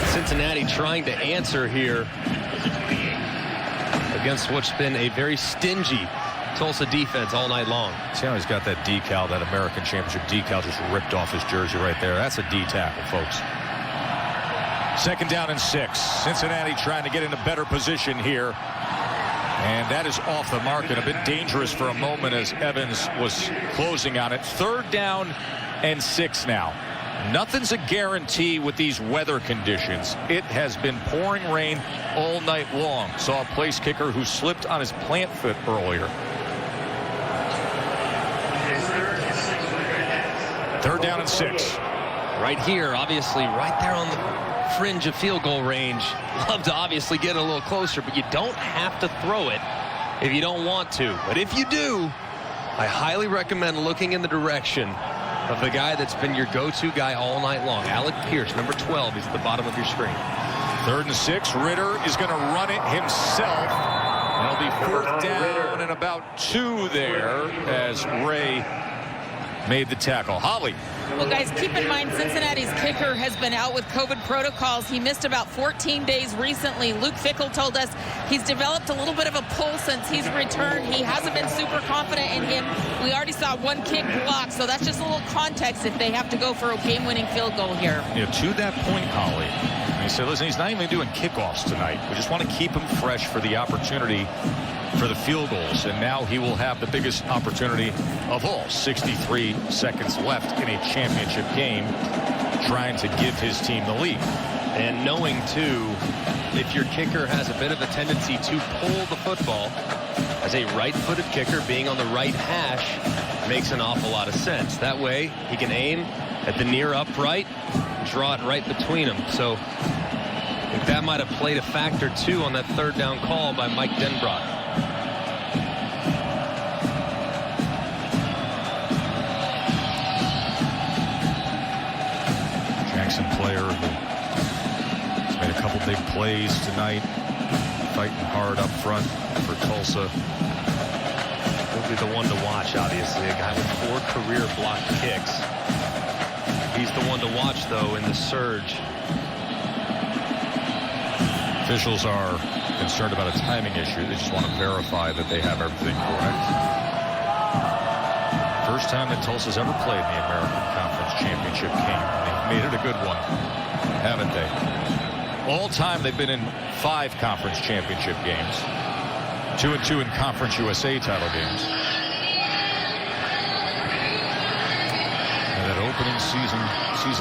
Cincinnati trying to answer here against what's been a very stingy Tulsa defense all night long. See how he's got that decal, that American Championship decal just ripped off his jersey right there. That's a D tackle, folks. Second down and 6. Cincinnati trying to get in a better position here. And that is off the mark and a bit dangerous for a moment as Evans was closing on it. Third down and 6 now. Nothing's a guarantee with these weather conditions. It has been pouring rain all night long. Saw a place kicker who slipped on his plant foot earlier. Third down and 6. Right here, obviously, right there on the fringe of field goal range. Love to obviously get a little closer, but you don't have to throw it if you don't want to. But if you do, I highly recommend looking in the direction of the guy that's been your go-to guy all night long. Alec Pierce, number 12. He's at the bottom of your screen. Third and 6. Ritter is going to run it himself. And it'll be fourth down and about 2 there as Ray made the tackle. Holly. Well, guys, keep in mind Cincinnati's kicker has been out with COVID protocols. He missed about 14 days recently. Luke Fickell told us he's developed a little bit of a pull since he's returned. He hasn't been super confident in him. We already saw one kick block, so that's just a little context if they have to go for a game-winning field goal here. Yeah, to that point, Holly, he said, listen, he's not even doing kickoffs tonight. We just want to keep him fresh for the opportunity for the field goals, and now he will have the biggest opportunity of all. 63 seconds left in a championship game, trying to give his team the lead. And knowing, too, if your kicker has a bit of a tendency to pull the football, as a right-footed kicker, being on the right hash makes an awful lot of sense. That way, he can aim at the near upright, draw it right between them. So I think that might have played a factor, too, on that third down call by Mike Denbrock. Player who's made a couple big plays tonight, fighting hard up front for Tulsa. He'll be the one to watch, obviously. A guy with 4 career blocked kicks. He's the one to watch, though, in the surge. Officials are concerned about a timing issue. They just want to verify that they have everything correct. First time that Tulsa's ever played in the American Conference Championship game. They've made it a good one, haven't they? All time they've been in 5 conference championship games. 2-2 in Conference USA title games. And that opening season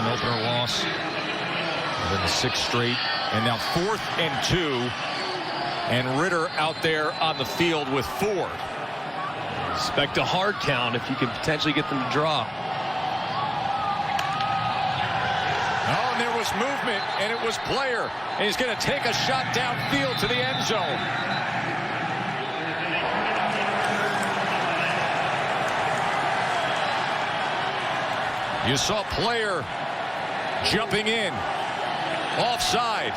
opener loss. And then the 6th straight. And now 4th and 2. And Ritter out there on the field with Ford. Expect a hard count if you can potentially get them to draw. Oh, and there was movement, and it was Player. And he's going to take a shot downfield to the end zone. You saw Player jumping in. Offside.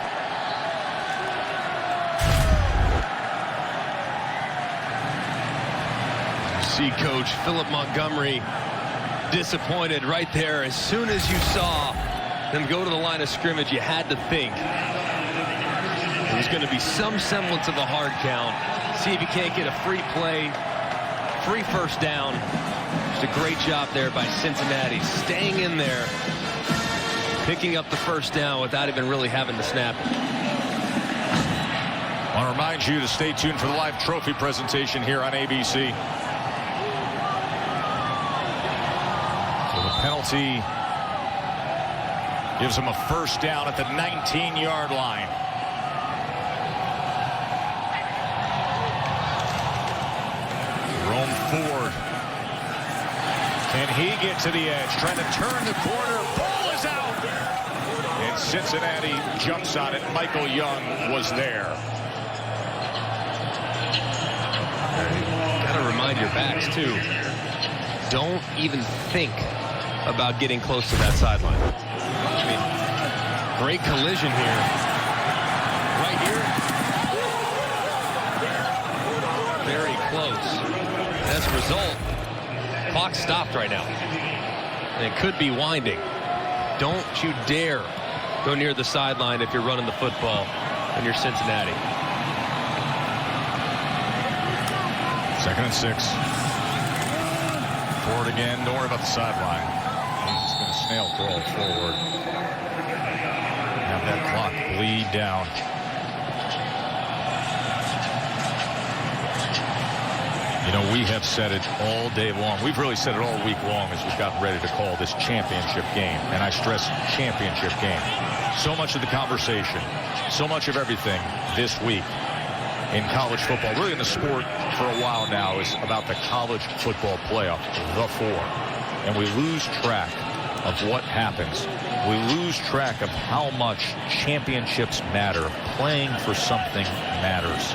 See Coach Philip Montgomery disappointed right there. As soon as you saw them go to the line of scrimmage, you had to think it was going to be some semblance of a hard count. See if you can't get a free play, free first down. Just a great job there by Cincinnati, staying in there, picking up the first down without even really having to snap it. I want to remind you to stay tuned for the live trophy presentation here on ABC. So the penalty gives him a first down at the 19-yard line. Jerome Ford. Can he get to the edge? Trying to turn the corner. Ball is out. And Cincinnati jumps on it. Michael Young was there. Got to remind your backs, too. Don't even think about getting close to that sideline. I mean, great collision here. Right here. Very close. As a result, clock stopped right now. And it could be winding. Don't you dare go near the sideline if you're running the football and you're Cincinnati. 2nd and 6. Forward again. Don't worry about the sideline. He's going to snail crawl forward. Have that clock bleed down. You know, we have said it all day long. We've really said it all week long as we've gotten ready to call this championship game. And I stress championship game. So much of the conversation, so much of everything this week in college football, really in the sport for a while now, is about the college football playoff, the four. And we lose track of what happens. We lose track of how much championships matter. Playing for something matters.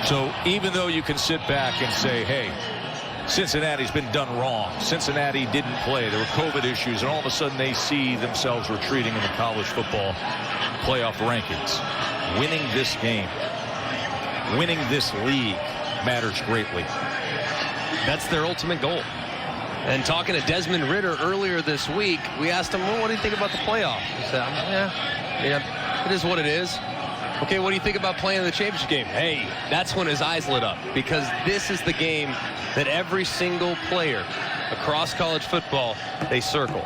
So even though you can sit back and say, hey, Cincinnati's been done wrong. Cincinnati didn't play. There were COVID issues, and all of a sudden they see themselves retreating in the college football playoff rankings. Winning this game, winning this league matters greatly. That's their ultimate goal. And talking to Desmond Ridder earlier this week, we asked him, well, what do you think about the playoff? He said, yeah, it is what it is. Okay, what do you think about playing the championship game? Hey, that's when his eyes lit up, because this is the game that every single player across college football, they circle.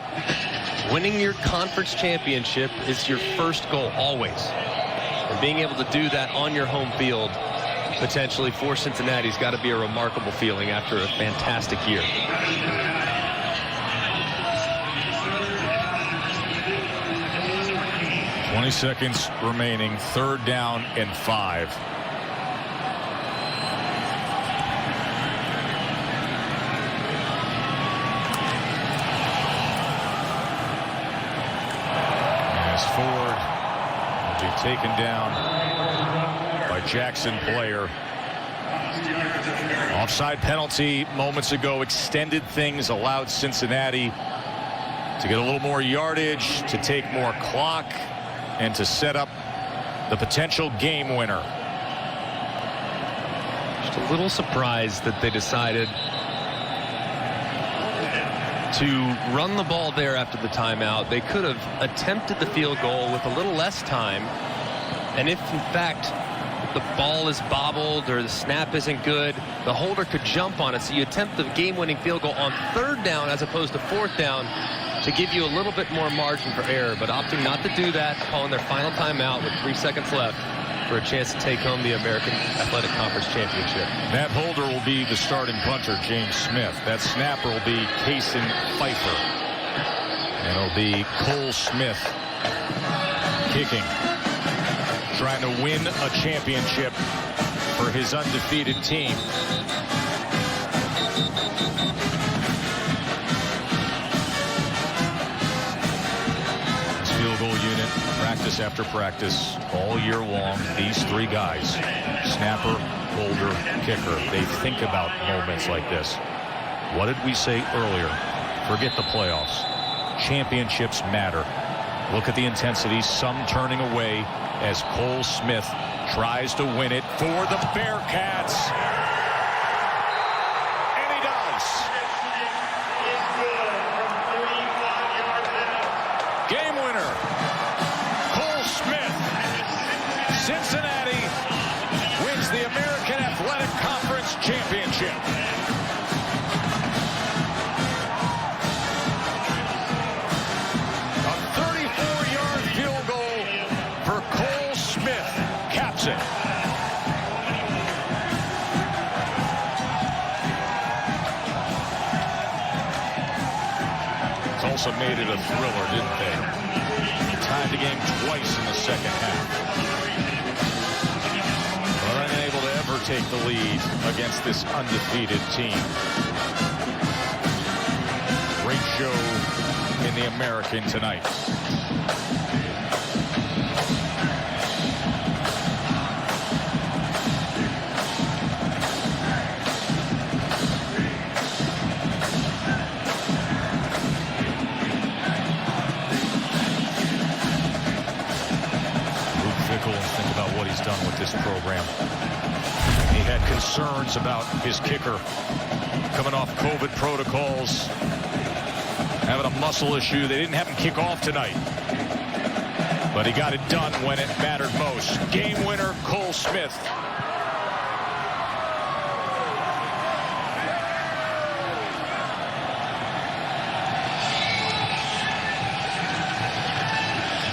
Winning your conference championship is your first goal, always. And being able to do that on your home field, potentially for Cincinnati, has got to be a remarkable feeling after a fantastic year. Twenty seconds remaining. 3rd down and 5. As Ford will be taken down by Jackson Player. Offside penalty moments ago extended things, allowed Cincinnati to get a little more yardage, to take more clock, and to set up the potential game winner. Just a little surprised that they decided to run the ball there after the timeout. They could have attempted the field goal with a little less time. And if, in fact, the ball is bobbled or the snap isn't good, the holder could jump on it. So you attempt the game-winning field goal on 3rd down as opposed to 4th down to give you a little bit more margin for error. But opting not to do that, calling their final timeout with 3 seconds left for a chance to take home the American Athletic Conference Championship. That holder will be the starting punter, James Smith. That snapper will be Kason Pfeiffer. And it'll be Cole Smith kicking, trying to win a championship for his undefeated team. This field goal unit, practice after practice, all year long. These three guys, snapper, holder, kicker, they think about moments like this. What did we say earlier? Forget the playoffs. Championships matter. Look at the intensity, some turning away as Cole Smith tries to win it for the Bearcats. And he does. Game winner. Cole Smith. Cincinnati wins the American Athletic Conference Championship. A 34-yard field goal for Cole Smith caps it. Tulsa made it a thriller, didn't they? Tied the game twice in the second half. But unable to ever take the lead against this undefeated team. Great show in the American tonight. Think about what he's done with this program. He had concerns about his kicker coming off COVID protocols, having a muscle issue. They didn't have him kick off tonight, but he got it done when it mattered most. Game winner, Cole Smith.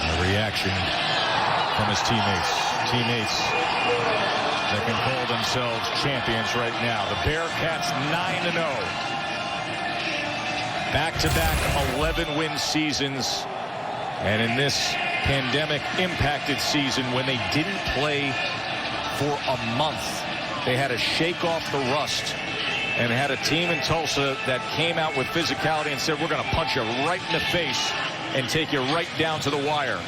The reaction from his teammates that can call themselves champions right now. The Bearcats 9-0. Back-to-back 11-win seasons. And in this pandemic-impacted season, when they didn't play for a month, they had to shake off the rust and had a team in Tulsa that came out with physicality and said, we're going to punch you right in the face and take you right down to the wire.